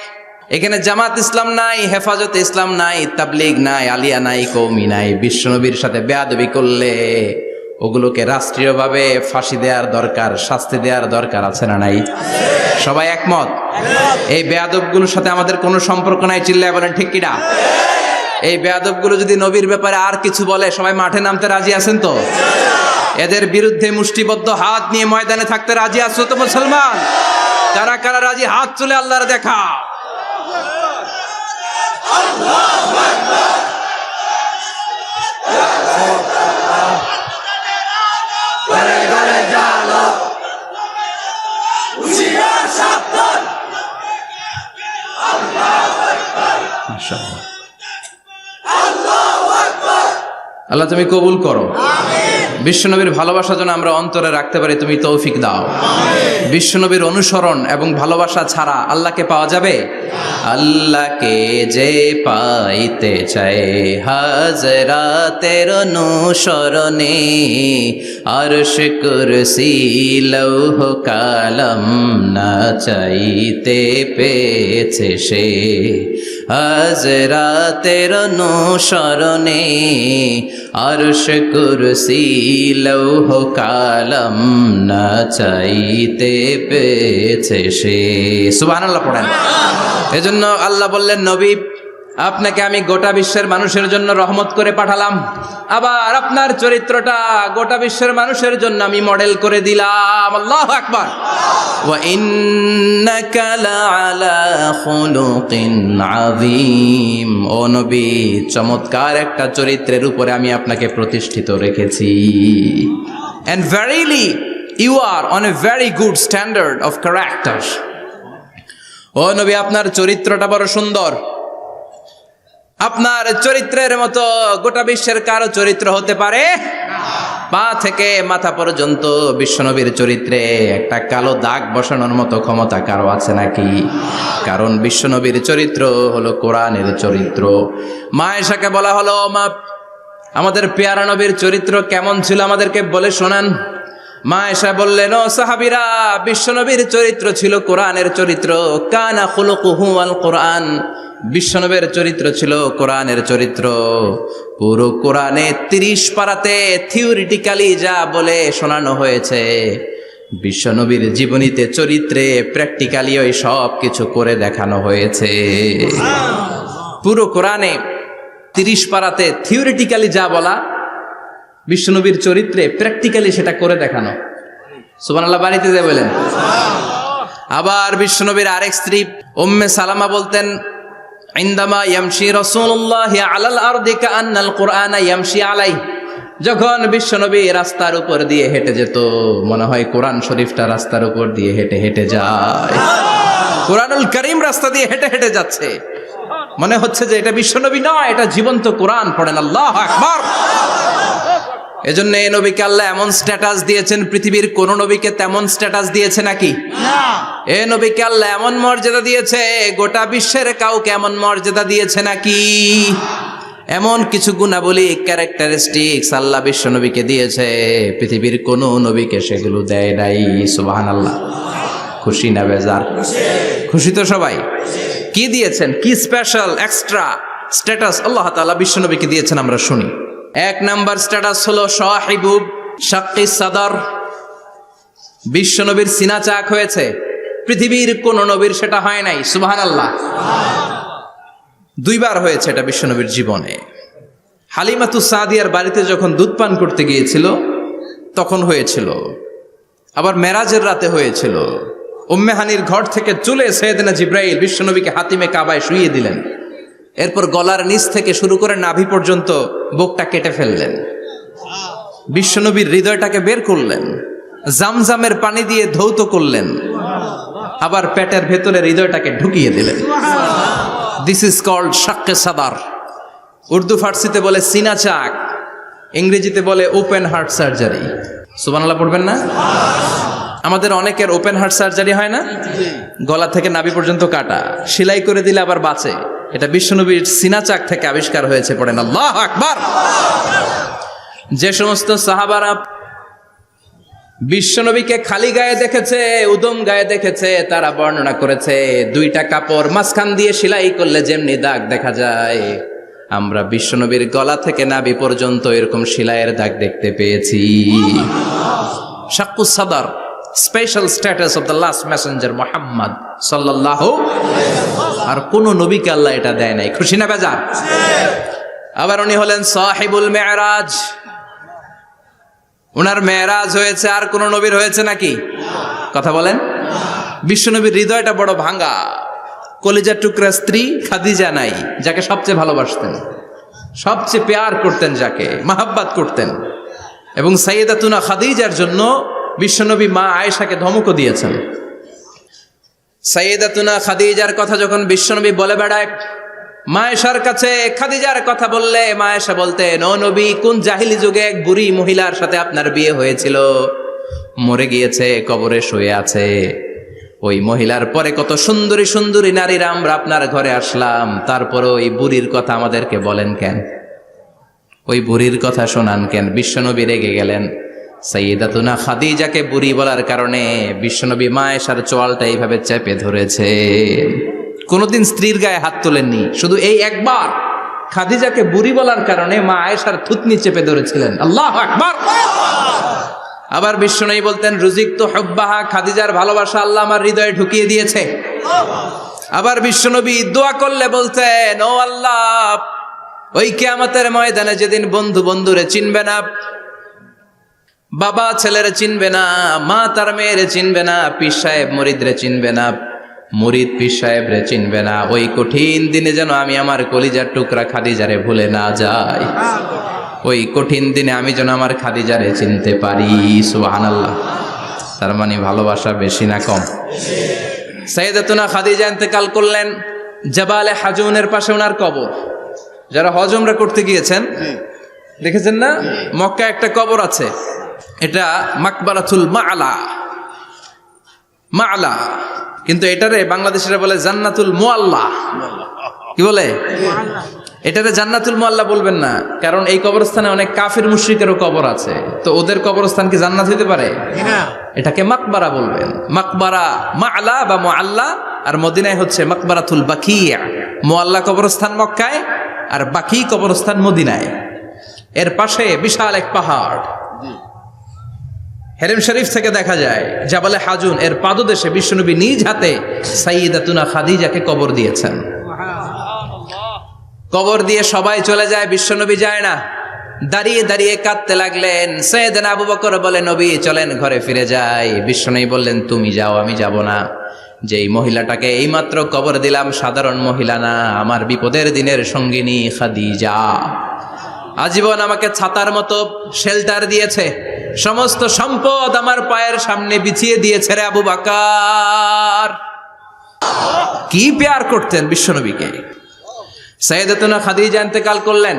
এখানে জামাত ইসলাম নাই, হেফাজতে ইসলাম নাই, তাবলীগ নাই, আলিয়া নাই, কওমি নাই। বিশ্বনবীর সাথে বেয়াদবি করলে ওগুলোকে রাষ্ট্রীয়ভাবে ফাঁসি দেওয়ার দরকার, শাস্তি দেওয়ার দরকার আছে না নাই? সবাই একমত? এই বেয়াদবগুলোর সাথে আমাদের কোনো সম্পর্ক নাই, চিল্লায় বলেন ঠিক কিনা? এই বেয়াদবগুলো যদি নবীর ব্যাপারে আর কিছু বলে সবাই মাঠে নামতে রাজি আছেন তো? এদের বিরুদ্ধে মুষ্টিবদ্ধ হাত নিয়ে ময়দানে থাকতে রাজি আছো তো মুসলমান? কারা কারা রাজি হাত তুলে আল্লাহর দেখা। আল্লাহ তুমি কবুল করো। বিশ্বনবীর ভালোবাসা যেন আমরা অন্তরে রাখতে পারি, তুমি তৌফিক দাও। বিশ্বনবীর অনুসরণ এবং ভালোবাসা ছাড়া আল্লাহকে পাওয়া যাবে? আল্লাহকে যে পাইতে চায় হাজরাতের অনুসরণে, আরশ কুরসি লৌহ কালাম না চাইতে পেয়েছে সে। হাজরাতের অনুসরণে আরশ কুরসি লৌহ কালাম না চাইতে পেয়েছে সে। সুবহানাল্লাহ পড়েন। এজন্য আল্লাহ বললেন, নবী আপনাকে আমি গোটা বিশ্বের মানুষের জন্য রহমত করে পাঠালাম, আবার আপনার চরিত্রটা গোটা বিশ্বের মানুষের জন্য আমি মডেল করে দিলাম। আল্লাহু আকবার। ওয়া ইন্নাকা লাআলা খুলুকিন আযীম। ও নবী, চমৎকার একটা চরিত্রের উপরে আমি আপনাকে প্রতিষ্ঠিত রেখেছি। And verily you are on a very good standard of character. ও নবী, আপনার চরিত্রটা বড় সুন্দর। আপনার চরিত্রের মতো গোটা বিশ্বের কারো চরিত্র হতে পারে পা থেকে মাথা পর্যন্ত বিশ্বনবীর চরিত্রে একটা কালো দাগ বসানোর মতো ক্ষমতা কারো আছে নাকি? কারণ বিশ্বনবীর চরিত্র হলো কোরআনের চরিত্র। মা আয়েশাকে বলা হলো, মা আমাদের পেয়ারা নবীর চরিত্র কেমন ছিল আমাদেরকে বলে শোনান। মা আয়েশা বললেন, ও সাহাবীরা, বিশ্বনবীর চরিত্র ছিল কোরআনের চরিত্র। কানা খুলুকুহু আল কোরআন। বিশ্বনবীর চরিত্র ছিল কোরআনের চরিত্র। পুরো কোরআনে 30 পারাতে থিওরিটিক্যালি যা বলে শোনানো হয়েছে, বিশ্বনবীর জীবনীতে চরিত্রে প্র্যাকটিক্যালি ওই সব কিছু করে দেখানো হয়েছে। পুরো কোরআনে 30 পারাতে থিওরিটিক্যালি যা বলা, বিশ্বনবীর চরিত্রে প্র্যাকটিক্যালি সেটা করে দেখানো। সুবহানাল্লাহ বাড়িতে যে বলেন। আবার বিশ্বনবীর আরেক স্ত্রী উম্মে সালামা বলতেন, ইনদামা ইয়ামশি রাসূলুল্লাহি আলাল আরদি কাআন্নাল কুরআনা ইয়ামশি আলাইহি। যখন বিশ্বনবী রাস্তার উপর দিয়ে হেঁটে যেত, মনে হয় কোরআন শরীফটা রাস্তার উপর দিয়ে হেঁটে হেঁটে যায়। কোরআনুল কারীম রাস্তা দিয়ে হেঁটে হেঁটে যাচ্ছে, মনে হচ্ছে যে এটা বিশ্বনবী নয়, এটা জীবন্ত কোরআন। পড়েন আল্লাহু আকবার। এজন্য এই নবীকে আল্লাহ এমন স্ট্যাটাস দিয়েছেন, পৃথিবীর কোন নবীকে তেমন স্ট্যাটাস দিয়েছে নাকি? এই নবীকে আল্লাহ এমন মর্যাদা দিয়েছে, গোটা বিশ্বের কাউকে এমন মর্যাদা দিয়েছে নাকি? এমন কিছু গুণাবলী, ক্যারেক্টারিস্টিক্স আল্লাহ বিশ্ব নবীকে দিয়েছে, পৃথিবীর কোন নবীকে সেগুলো দেয় নাই। সুবহানাল্লাহ। খুশি না বেজার? খুশি তো সবাই? কি দিয়েছেন, কি স্পেশাল এক্সট্রা স্ট্যাটাস আল্লাহ তাআলা বিশ্বনবীকে দিয়েছেন আমরা শুনি। এক নাম্বার স্ট্যাটাস হলো সাহিবু শাক্কি সাদর। বিশ্বনবীর সিনা চাক হয়েছে, পৃথিবীর কোন নবীর সেটা হয় নাই। সুবহানাল্লাহ। দুইবার হয়েছে এটা বিশ্বনবীর জীবনে। হালিমাতু সাদিয়ার বাড়িতে যখন দুধ পান করতে গিয়েছিল তখন হয়েছিল, আবার মেরাজের রাতে হয়েছিল। উম্মে হানির ঘর থেকে চলে সাইয়েদনা জিব্রাইল বিশ্বনবীকে হাতিমে কাবায় শুইয়ে দিলেন। এরপর গলার নিচ থেকে শুরু করে নাভি পর্যন্ত বুকটা কেটে ফেললেন, বিশ্বনবীর হৃদয়টাকে বের করলেন, জামজামের পানি দিয়ে ধৌত করলেন, আবার পেটের ভেতরে হৃদয়টাকে ঢুকিয়ে দিলেন। দিস ইজ কল্ড শাক্কে সাদার। উর্দু ফার্সিতে বলে সিনা চাক, ইংরেজিতে বলে ওপেন হার্ট সার্জারি। সুবহানাল্লাহ পড়বেন না? আমাদের অনেকের ওপেন হার্ট সার্জারি হয় না, গলা থেকে নাভি পর্যন্ত কাটা, সেলাই করে দিলে আবার বাঁচে। এটা বিশ্বনবীর সিনা চাক থেকে আবিষ্কার হয়েছে। পড়েন আল্লাহু আকবার। যে সমস্ত সাহাবারা বিশ্বনবীকে খালি গায়ে দেখেছে, উদম গায়ে দেখেছে, তারা বর্ণনা করেছে দুইটা কাপড় মাঝখান দিয়ে সেলাই করলে যেমনি দাগ দেখা যায়, আমরা বিশ্বনবীর গলা থেকে নাভি পর্যন্ত এরকম সেলাইয়ের দাগ দেখতে পেয়েছি। শাক্কুস সাদর, special status of the last Messenger Muhammad সাল্লাল্লাহু। আর কোন নবীকে আল্লাহ এটা দেয় নাই। খুশি না বেজার? আবার উনি হলেন সাহিবুল মেরাজ। উনার মেরাজ হয়েছে, আর কোন নবীর হয়েছে নাকি? কথা বলেন। বিশ্বনবীর হৃদয়টা বড় ভাঙা, কলিজার টুকরা স্ত্রী খাদিজা নাই, যাকে সবচেয়ে ভালোবাসতেন, সবচেয়ে প্যার করতেন, যাকে মাহাব্বাত করতেন। এবং সাইয়েদাতুনা খাদিজার জন্য বিশ্বনবী মা আয়েশাকে ধমকও দিয়েছেন। সাইয়েদাতুনা খাদিজার কথা যখন বিশ্বনবী বলে বেড়ায় মা আয়েশার কাছে, খাদিজার কথা বললে মা আয়েশা বলতেন, ও নবী, কোন জাহিলি যুগে এক বুড়ি মহিলার সাথে আপনার বিয়ে হয়েছিল, মরে গিয়েছে, কবরে শুয়ে আছে। ওই মহিলার পরে কত সুন্দরী সুন্দরী নারীরা আমরা আপনার ঘরে আসলাম, তারপরে ওই বুড়ির কথা আমাদেরকে বলেন কেন? ওই বুড়ির কথা শোনান কেন? বিশ্বনবী রেগে গেলেন। সাইয়েদাতুনা খাদিজাকে বুড়ি বলার কারণে বিশ্বনবী মা আয়েশার চোয়ালটা এইভাবে চেপে ধরেছে। কোনোদিন স্ত্রীর গায়ে হাত তোলেননি, শুধু এই একবার খাদিজাকে বুড়ি বলার কারণে মা আয়েশার থুতনি চেপে ধরেছিলেন। আল্লাহু আকবার। আবার বিশ্বনবী বলতেন, রুজিকতু হুব্বাহা, খাদিজার ভালোবাসা আল্লাহ আমার হৃদয়ে ঢুকিয়ে দিয়েছে। আবার বিশ্বনবী দোয়া করলে বলতেন, ও আল্লাহ, ওই কিয়ামতের ময়দানে যেদিন বন্ধু বন্ধুরে চিনবে না, বাবা ছেলেরে চিনবে না, মা তার মেয়েরে চিনবে না, পীর সাহেব মুরিদরে চিনবে না, মুরিদ পীর সাহেবরে চিনবে না, ওই কঠিন দিনে যেন আমি আমার কলিজার টুকরা খাদিজারে ভুলে না যাই। ওই কঠিন দিনে আমি যেন আমার খাদিজারে চিনতে পারি। সুবহানাল্লাহ। তার মানে ভালোবাসা বেশি না কম? সাইয়েদাতুনা খাদিজা ইন্তেকাল করলেন, জাবালে হাজুনের পাশে ওনার কবর। যারা হজ উমরা করতে গিয়েছেন দেখেছেন না, মক্কা একটা কবর আছে, এটা মাকবারাতুল মাআলা। মাআলা, কিন্তু এটারে বাংলাদেশিরা বলে জান্নাতুল মুআল্লা। কি বলে? এটারে জান্নাতুল মুআল্লা বলবেন না, কারণ এই কবরস্থানে অনেক কাফির মুশরিকেরও কবর আছে, তো ওদের কবরস্থান কি জান্নাত হইতে পারে? এটাকে মাকবারা বলবেন। মাকবারা মাআলা বা মুআল্লা, আর মদিনায় হচ্ছে মাকবারাতুল বাকিয়া। মুআল্লা কবরস্থান মক্কায়, আর বাকি কবরস্থান মদিনায়। এর পাশে বিশাল এক পাহাড়, হেরেম শরীফ থেকে দেখা যায় জাবালে হাজুন, এর পাদদেশে বিশ্বনবী নিজ হাতে সাইয়েদাতুনা খাদিজাকে কবর দিয়েছেন। কবর দিয়ে সবাই চলে যায়, বিশ্বনবী যায় না। দাঁড়িয়ে দাঁড়িয়ে কাঁদতে লাগলেন। সাইয়েদনা আবু বকর বলে, নবী চলেন ঘরে ফিরে যাই। বিশ্বনবী বললেন, তুমি যাও, আমি যাব না। যেই মহিলাটাকে এইমাত্র কবর দিলাম সাধারণ মহিলা না, আমার বিপদের দিনের সঙ্গিনী খাদিজা। আজীবন আমাকে ছাতার মতো শেল্টার দিয়েছে, সমস্ত সম্পদ আমার পায়ের সামনে বিছিয়ে দিয়েছে রে আবু বকর। কি প্যার করতেন বিশ্বনবীকে। সাইয়েদাতুনা খাদিজা ইন্তেকাল করলেন,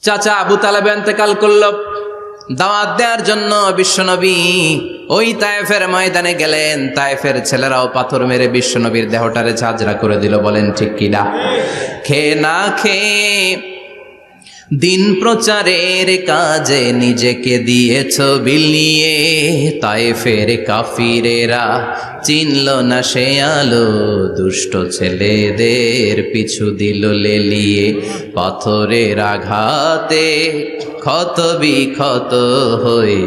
চাচা আবু তালেব ইন্তেকাল করলো। দাওয়াত দেওয়ার জন্য বিশ্বনবী ওই তায়েফের ময়দানে গেলেন। তায়েফের ছেলেরাও পাথর মেরে বিশ্বনবীর দেহটারে ঝাঁঝরা করে দিল। বলেন ঠিক কিনা? খেয়ে না খেয়ে দিন প্রচারের কাজে নিজেকে দিয়েছ বিলিয়ে, তায়েফের কাফিরেরা চিনল না সে আলো, দুষ্ট ছেলেদের পিছু দিল লেলিয়ে। পাথরের আঘাতে ক্ষত বিক্ষত হয়ে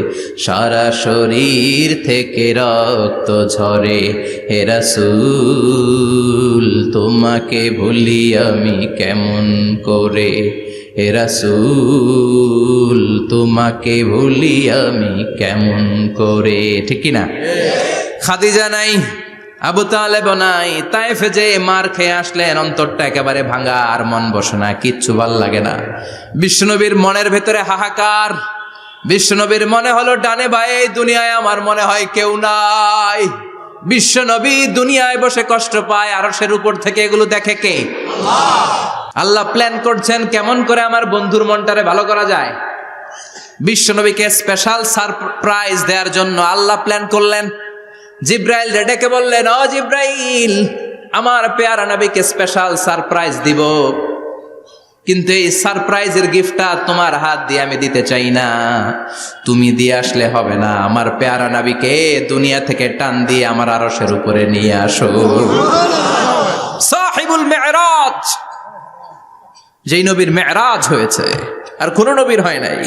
সারা শরীর থেকে রক্ত ঝরে। হে রাসূল তোমাকে ভুলি আমি কেমন করে, হে রাসূল তোমাকে ভুলি আমি কেমন করে। ঠিক কি না? খাদিজা নাই, আবু তালেব নাই, তায়েফে যে মার খেয়ে আসলেন, অন্তরটা একেবারে ভাঙা, আর মন বসে না, কিচ্ছু ভাল লাগে না। বিশ্বনবীর মনের ভেতরে হাহাকার। বিশ্বনবীর মনে হলো ডানে বায়ে দুনিয়ায় আমার মনে হয় কেউ নাই। বিশ্বনবী দুনিয়ায় বসে কষ্ট পায়, আরশের উপর থেকে এগুলো দেখে কে? আল্লাহ প্ল্যান করছেন কেমন করে আমার বন্ধুর মনটারে ভালো করা যায়। বিশ্বনবীকে স্পেশাল সারপ্রাইজ দেওয়ার জন্য আল্লাহ প্ল্যান করলেন। জিব্রাইল ডেকে বললেন, ও জিব্রাইল, আমার পেয়ারা নবীকে স্পেশাল সারপ্রাইজ দিব, কিন্তু এই সারপ্রাইজের গিফটটা তোমার হাত দিয়ে আমি দিতে চাই না, তুমি দিয়ে আসলে হবে না। আমার পেয়ারা নবীকে দুনিয়া থেকে টান দিয়ে আমার আরশের উপরে নিয়ে আসো। সাহিবুল মেরাজ, যেই নবীর মেরাজ হয়েছে আর কোন নবীর হয় নাই।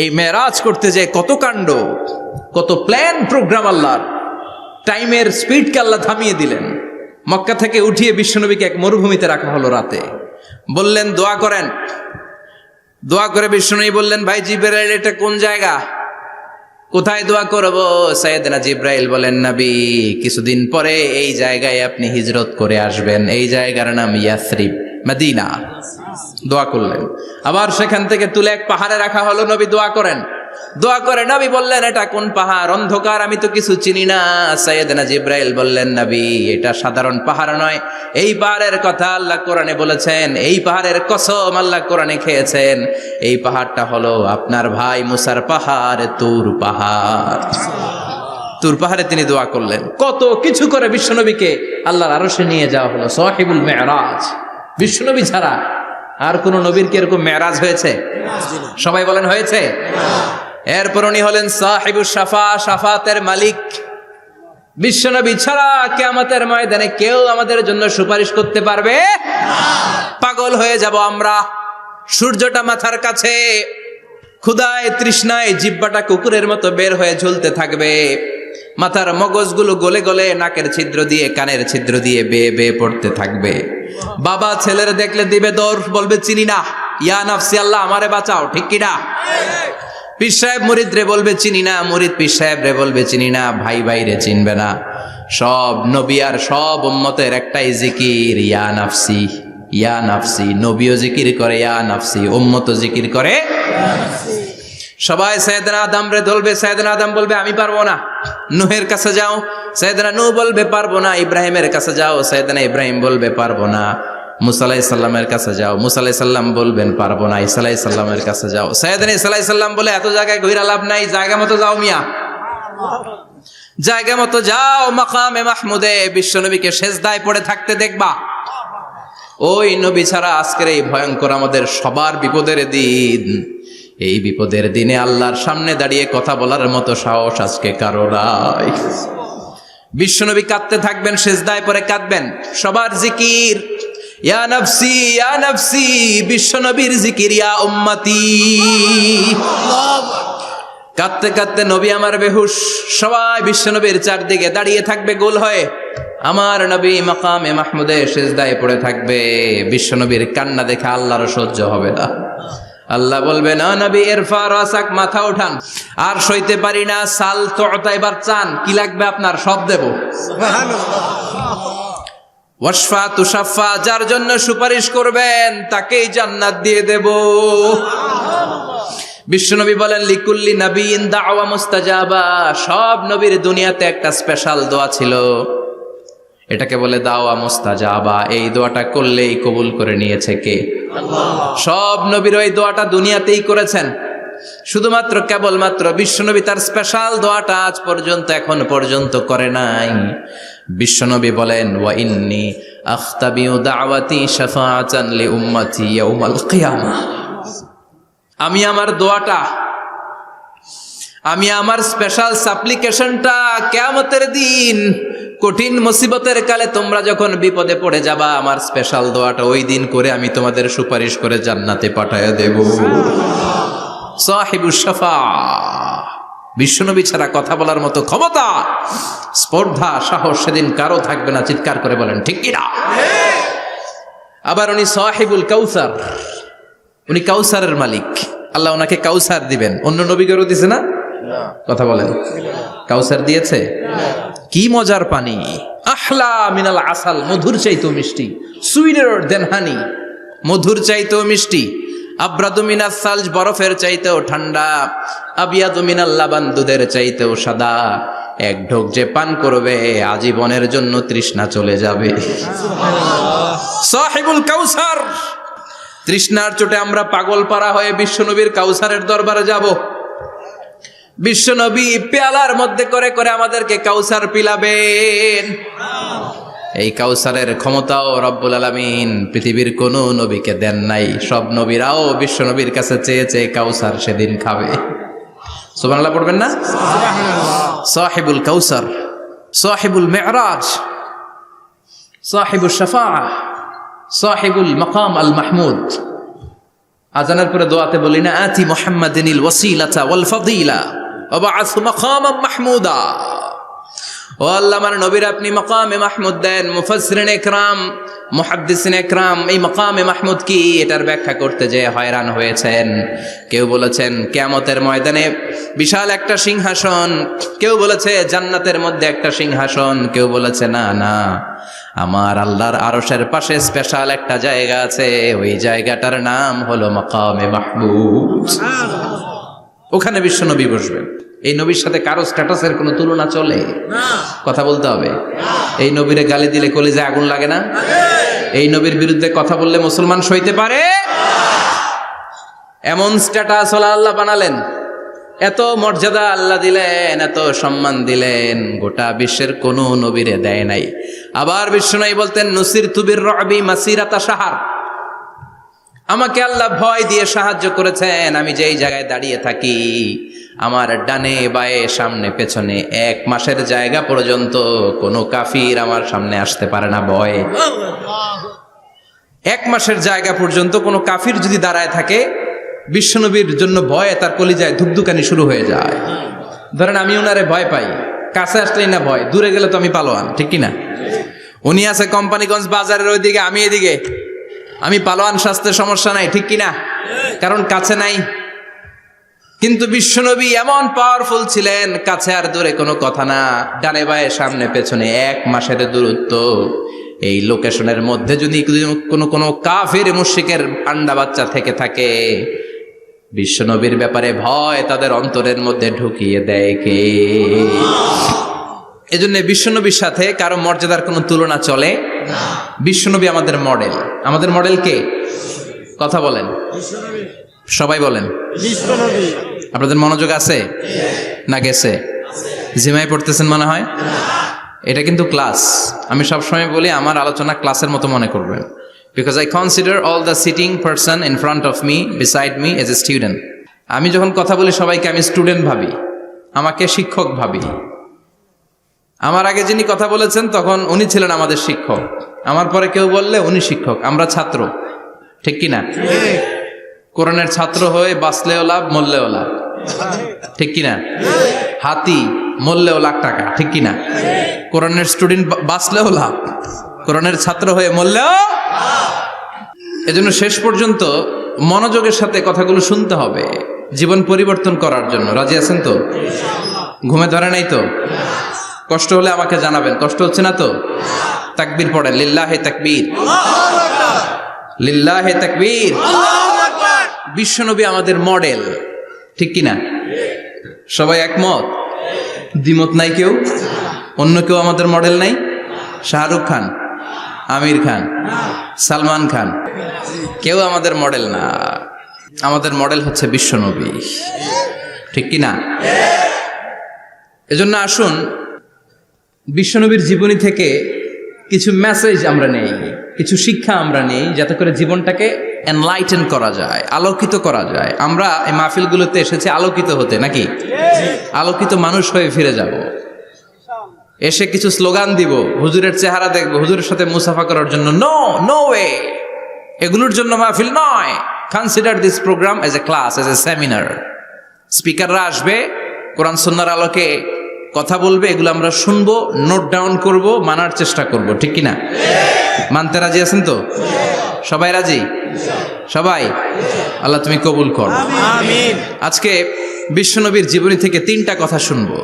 এই মেরাজ করতে যে কত কাণ্ড, কত প্ল্যান প্রোগ্রাম আল্লাহর। টাইমের স্পিডকে আল্লাহ থামিয়ে দিলেন। মক্কা থেকে উঠিয়ে বিশ্বনবীকে এক মরুভূমিতে রাখা হলো রাতে। বললেন দোয়া করেন। দোয়া করে বিশ্বনবী বললেন, ভাই জিবরাইল, এটা কোন জায়গা, কোথায় দোয়া করব? সাইয়েদনা জিবরাইল বলেন, নবী, কিছুদিন পরে এই জায়গায় আপনি হিজরত করে আসবেন, এই জায়গার নাম ইয়াসরিব, মদিনা। দোয়া করলেন। আবার সেখান থেকে তুলে এক পাহাড়ে রাখা হলো, নবী দোয়া করেন। দোয়া করে নবী বললেন, এটা কোন পাহাড়? অন্ধকার, আমি তো কিছু চিনি না। সাইয়েদনা জিবরাইল বললেন, নবী, এটা সাধারণ পাহাড় নয়, এই পাহাড়ের কথা আল্লাহ কোরআনে বলেছেন, এই পাহাড়ের কসম আল্লাহ কোরআনে খেয়েছেন। এই পাহাড়টা হলো আপনার ভাই মুসার পাহাড়, তুর পাহাড়। তুর পাহাড়ে তিনি দোয়া করলেন। কত কিছু করে বিশ্বনবীকে আল্লাহর আরশে নিয়ে যাওয়া হলো। সাহিবুল মেরাজ। বিশ্বনবী ছাড়া আর কোন নবীর কি এরকম মেরাজ হয়েছে? সবাই বলেন হয়েছে। এরপর উনি হলেন সাহিবুস শাফা, শাফাতের মালিক। বিশ্বনবী ছাড়া কিয়ামতের ময়দানে কেউ আমাদের জন্য সুপারিশ করতে পারবে না। পাগল হয়ে যাব আমরা। সূর্যটা মাথার কাছে, ক্ষুধায় তৃষ্ণায় জিহ্বাটা কুকুরের মতো বের হয়ে ঝুলতে থাকবে। মাথার মগজগুলো গলে গলে নাকের ছিদ্র দিয়ে, কানের ছিদ্র দিয়ে বেয়ে বেয়ে পড়তে থাকবে। বাবা ছেলের দেখলে দিবে দৌড়, বলবে চিনি না, ইয়া নাফসি, আল্লাহ আমারে বাঁচাও। ঠিক কিনা? পীর সাহেব মুরিদ রে বলবে চিনি না, মুরিদ পীর সাহেব রে বলবে চিনি না, ভাই ভাই রে চিনবে না। সব নবী আর সব উম্মতের একটাই জিকির, ইয়া নাফসি, ইয়া নাফসি। নবীও জিকির করে ইয়া নাফসি, উম্মতও জিকির করে। সবাই সাইয়েদনা আদম রে ধরবে, সাইয়েদনা আদম বলবে আমি পারবো না। নূহের কাছে যাও, সাইয়েদনা নূহ বলবে পারবো না। ইব্রাহিমের কাছে যাও, সাইয়েদনা ইব্রাহিম বলবে পারবো না। মুসা আলাইহিস সালামের কাছে যাও, মুসা আলাইহিস সালাম বলবেন পারবো না। ঈসা আলাইহিস সালামের কাছে যাও, সাইয়েদনা ঈসা আলাইহিস সালাম বলে এত জায়গায় ঘুরে লাভ নাই, জায়গা মতো যাও মিয়া, জায়গা মতো যাও। মাকামে মাহমুদে বিশ্বনবীকে সেজদায় পড়ে থাকতে দেখবা। ওই নবী ছাড়া আজকের এই ভয়ঙ্কর আমাদের সবার বিপদের দিন। এই বিপদের দিনে আল্লাহর সামনে দাঁড়িয়ে কথা বলার মতো সাহস আজকে কারো নাই। বিশ্বনবী কাঁদতে থাকবেন, সেজদায় পড়ে কাঁদবেন। সবার জিকির ইয়া নাফসি, ইয়া নাফসি। বিশ্বনবীর জিকির ইয়া উম্মতি। কাঁদতে কাঁদতে নবী আমার বেহুশ। সবাই বিশ্বনবীর চারদিকে দাঁড়িয়ে থাকবে গোল হয়ে। আমার নবী মাকামে মাহমুদে সেজদায় পড়ে থাকবে। বিশ্বনবীর কান্না দেখে আল্লাহর সহ্য হবে না। আল্লাহ বলবে, না নবী, ইরফা রাসাক, মাথা উঠান, আর সইতে পারি না। সাল তুতা, এবার চান, কি লাগবে আপনার, সব দেব। ওয়াশফা তুশাফা, যার জন্য সুপারিশ করবেন তাকেই জান্নাত দিয়ে দেব। বিশ্বনবী বলেন, লিকুল্লি নবিয়্যিন দাওয়া মুস্তাজাবা। সব নবীর দুনিয়াতে একটা স্পেশাল দোয়া ছিল, এটাকে বলে দাওয়া মুস্তাজাবা। এই দোয়াটা করলেই কবুল করে নিয়েছে কে? আল্লাহ। সব নবীর ওই দোয়াটা দুনিয়াতেই করেছেন, শুধুমাত্র কেবলমাত্র বিশ্বনবী তার স্পেশাল দোয়াটা আজ পর্যন্ত, এখন পর্যন্ত করে নাই। বিশ্বনবী বলেন, ওয়া ইন্নী আখতাবিউ দাওয়াতি শাফাআতান লি উম্মতি ইয়াউমাল কিয়ামাহ। আমি আমার দোয়াটা, আমি আমার স্পেশাল সাপ্লিকেশনটা কিয়ামতের দিন কঠিন মুসিবতের কালে তোমরা যখন বিপদে পড়ে যাবা, আমার স্পেশাল দোয়াটা ওই দিন করে আমি তোমাদের সুপারিশ করে জান্নাতে পাঠায়া দেব। সাহিবুশ শাফাআহ, বিশ্বনবী ছাড়া কথা বলার মতো ক্ষমতা, স্পর্ধা, সাহস সেদিন কারো থাকবে না। চিৎকার করে বলেন ঠিক কিনা? আবার উনি সাহিবুল কাউসার, উনি কাউসারের মালিক। আল্লাহ ওনাকে কাউসার দিবেন। অন্য নবীদেরও দিছে না? কথা বলেন, কাউসার দিয়েছে? কি মজার পানি, আহলা মিনাল আসাল, মধুর চাইতেও মিষ্টি, সুইটার দেন হানি, মধুর চাইতেও মিষ্টি, আব্রাদু মিনাস সালজ, বরফের চাইতেও ঠান্ডা, আবিয়াদু মিনাল লাবান, দুধের চাইতেও সাদা। এক ঢোক যে পান করবে আজীবনের জন্য তৃষ্ণা চলে যাবে। সাহিবুল কাউসার। তৃষ্ণার চোটে আমরা পাগল পারা হয়ে বিশ্বনবীর কাউসারের দরবারে যাব। বিশ্বনবী পেয়ালার মধ্যে করে করে আমাদেরকে কাউসার পিলাবেন। এই কাউসারের ক্ষমতাও রব্বুল আলামিন পৃথিবীর কোন নবীকে দেন নাই। সব নবীরাও বিশ্বনবীর কাছে চেয়ে চেয়ে কাউসার সেদিন খাবে। সুবহানাল্লাহ পড়বেন না? সাহিবুল কাউসার, সাহিবুল মিরাজ, সাহিবুশ শাফাআহ, সাহিবুল মাকাম আল মাহমুদ। আজানের পরে দোয়াতে বলি না, আতি মুহাম্মাদিনিল ওয়াসিলাতা ওয়াল ফাদিলা ওয়া বা'আথ মাকামান মাহমুদা। ও আল্লাহ, আমার নবীর আপনি মাকামে মাহমুদ দেন। মুফাসসিরিন ইকরাম, মুহাদ্দিসিন ইকরাম এই মাকামে মাহমুদ কি এটার ব্যাখ্যা করতে যে হয়রান হয়েছেন। কেউ বলেছেন কিয়ামতের ময়দানে বিশাল একটা সিংহাসন, কেউ বলেছে জান্নাতের মধ্যে একটা সিংহাসন, কেউ বলেছে না না, আমার আল্লাহর আরশের পাশে স্পেশাল একটা জায়গা আছে, ওই জায়গাটার নাম হলো মাকামে মাহমুদ। ওখানে বিশ্বনবী বসবেন। এই নবীর সাথে কারো স্ট্যাটাসের কোনো তুলনা চলে? কথা বলতে হবে। এই নবীরে গালি দিলে কলিজায় আগুন লাগে না? এই নবীর বিরুদ্ধে কথা বললে মুসলমান সইতে পারে? এমন স্ট্যাটাস হলো আল্লাহ বানালেন, এত মর্যাদা আল্লাহ দিলেন, এত সম্মান দিলেন, গোটা বিশ্বের কোন নবীরে দেয় নাই। আবার বিশ্বনবী বলতেন, নুসিরতু বির-রু'বি মাসিরাতা শাহর, আমাকে আল্লাহ ভয় দিয়ে সাহায্য করেছেন। আমি যেই জায়গায় দাঁড়িয়ে থাকি, আমার ডানে বায়ে সামনে পেছনে 1 মাসের জায়গা পর্যন্ত কোনো কাফির আমার সামনে আসতে পারে না ভয়ে। 1 মাসের জায়গা পর্যন্ত কোনো কাফির যদি দাঁড়ায় থাকে, বিশ্বনবীর জন্য ভয়ে তার কলিজায় ধুকধুকানি শুরু হয়ে যায়। ধরেন আমি ওনারে ভয় পাই, কাছে আসলেই না ভয়, দূরে গেলে তো আমি পালোয়ান, ঠিক কিনা? উনি আছে কোম্পানিগঞ্জ বাজারের ওইদিকে, আমি এদিকে, আমি পালোয়ান, স্বাস্থ্যের সমস্যা নাই, ঠিক কিনা? কারণ কাছে নাই। কিন্তু বিশ্বনবী এমন পাওয়ারফুল ছিলেন, কাছে আর দূরে কোনো কথা না, ডানে বায়ে সামনে পেছনে 1 মাসের দূরত্ব। এই লোকেশনের মধ্যে যদি কোনো কাফির মুশরিকের আন্ডা বাচ্চা থেকে থাকে, বিশ্বনবীর ব্যাপারে ভয় তাদের অন্তরের মধ্যে ঢুকিয়ে দেয় কে? এজন্য বিশ্বনবীর সাথে কারো মর্যাদার কোনো তুলনা চলে? বিশ্বনবী আমাদের মডেল। আমাদের মডেল কে? কথা বলেন, সবাই বলেন। আপনাদের মনোযোগ আছে না গেছে? জিমাই পড়তেছেন মনে হয়। এটা কিন্তু ক্লাস। আমি সবসময় বলি আমার আলোচনা ক্লাসের মতো মনে করবেন, because I consider all the sitting person in front of me, beside me as a student. আমি যখন কথা বলি সবাইকে আমি স্টুডেন্ট ভাবি, আমাকে শিক্ষক ভাবি। আমার আগে যিনি কথা বলেছেন তখন উনি ছিলেন আমাদের শিক্ষক, আমার পরে কেউ বললে উনি শিক্ষক, আমরা ছাত্র, ঠিক কিনা? কোরআনের ছাত্র হয়ে বাঁচলেও লাভ, মরলেও লাভ, ঠিক কিনা? হাতি মরলেও লাখ টাকা, ঠিক কিনা? কোরআনের স্টুডেন্ট বাঁচলেও লাভ, কোরআনের ছাত্র হয়ে মরলেও। এজন্য শেষ পর্যন্ত মনোযোগের সাথে কথাগুলো শুনতে হবে জীবন পরিবর্তন করার জন্য। রাজি আছেন তো? ঘুমে ধরে নাই তো? কষ্ট হলে আমাকে জানাবেন। কষ্ট হচ্ছে না তো? তাকবীর পড়েন, লিল্লাহে তাকবীর, লিল্লাহে তাকবীর। বিশ্বনবী আমাদের মডেল, ঠিক কিনা? সবাই একমত? দ্বিমত নাই কেউ? অন্য কেউ আমাদের মডেল নাই? শাহরুখ খান, আমির খান, সালমান খান, কেউ আমাদের মডেল না। আমাদের মডেল হচ্ছে বিশ্বনবী, ঠিক কিনা? এজন্য আসুন বিশ্বনবীর জীবনী থেকে কিছু মেসেজ আমরা নেই, কিছু শিক্ষা আমরা নেই, যাতে করে জীবনটাকে এনলাইটেন করা যায়, আলোকিত করা যায়। আমরা এই মাহফিলগুলোতে এসেছি আলোকিত হতে, নাকি আলোকিত মানুষ হয়ে ফিরে যাব। এসে কিছু স্লোগান দিব, হুজুরের চেহারা দেখবো, হুজুরের সাথে মুসাফা করার জন্য, নো নো ওয়ে, এগুলোর জন্য মাহফিল নয়। Consider this program as a class, as a seminar. স্পিকাররা আসবে, কোরআন সুন্নাহর আলোকে কথা বলবে, এগুলো আমরা শুনবো, নোট ডাউন করব, মানার চেষ্টা করব, ঠিক কিনা? মানতে রাজি আছেন তো? সবাই রাজি? সবাই? আল্লাহ তুমি কবুল করো, আমিন। আজকে বিশ্বনবীর জীবনী থেকে 3টা কথা শুনবো।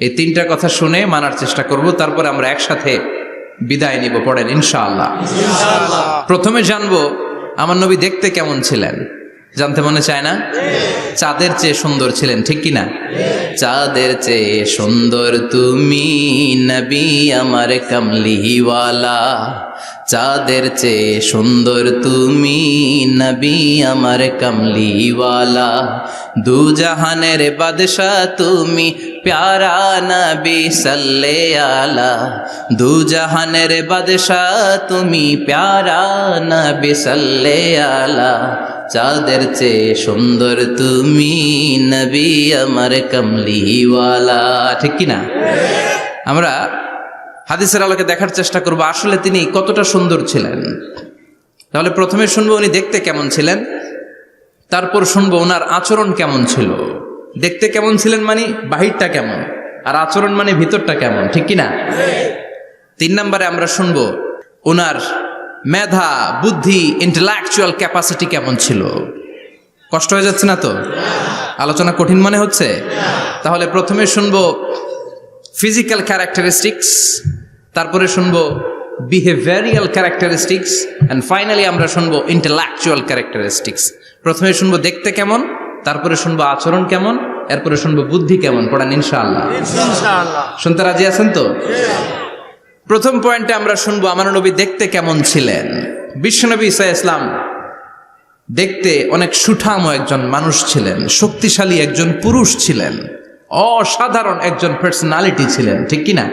এই 3টা কথা শুনে মানার চেষ্টা করব, তারপরে আমরা একসাথে বিদায় নিব। পড়েন ইনশাআল্লাহ। ইনশাআল্লাহ। প্রথমে জানবো আমার নবী দেখতে কেমন ছিলেন। জানতে মনে চায় না? চাঁদের চেয়ে সুন্দর ছিলেন, ঠিক কিনা? চাঁদের চেয়ে সুন্দর তুমি নবী আমার কামলিওয়ালা, চাঁদের চেয়ে সুন্দর তুমি নবী আমার কামলিওয়ালা, দু জাহানের বাদশা তুমি প্যারা নবী সাল্লে আলা, দু জাহানের বাদশা তুমি প্যারা নবী সাল্লে আলা, চাঁদের চেয়ে সুন্দর তুমি নবী আমার কামলিওয়ালা, ঠিক কিনা? আমরা হাদিসের আলোকে দেখার চেষ্টা করব আসলে তিনি কতটা সুন্দর ছিলেন। তাহলে প্রথমে শুনবো উনি দেখতে কেমন ছিলেন, তারপর শুনবো ওনার আচরণ কেমন ছিল। দেখতে কেমন ছিলেন মানে বাহিরটা কেমন, আর আচরণ মানে ভিতরটা কেমন, ঠিক কিনা? 3 নম্বরে আমরা শুনবো ওনার মেধা, বুদ্ধি, ইন্টেলেকচুয়াল ক্যাপাসিটি কেমন ছিল। কষ্ট হয়ে যাচ্ছে না তো? আলোচনা কঠিন মনে হচ্ছে? তাহলে প্রথমে শুনবো ফিজিক্যাল ক্যারেক্টারিস্টিক্স, তারপরে শুনবো বিহেভিয়ারিয়াল ক্যারেক্টারিস্টিক্স, এন্ড ফাইনালি আমরা শুনবো ইন্টেলেকচুয়াল ক্যারেক্টারিস্টিক্স। প্রথমে শুনবো দেখতে কেমন, তারপরে শুনবো আচরণ কেমন, এরপরে শুনবো বুদ্ধি কেমন। পড়েন ইনশাআল্লাহ। ইনশাআল্লাহ। শুনতে রাজি আছেন তো? প্রথম পয়েন্টে আমরা শুনবো আমার নবী দেখতে কেমন ছিলেন। বিশ্বনবী ঈসা ইসলাম দেখতে অনেক সুঠাম একজন মানুষ ছিলেন, শক্তিশালী একজন পুরুষ ছিলেন, অসাধারণ একজন পার্সোনালিটি ছিলেন, ঠিক কিনা?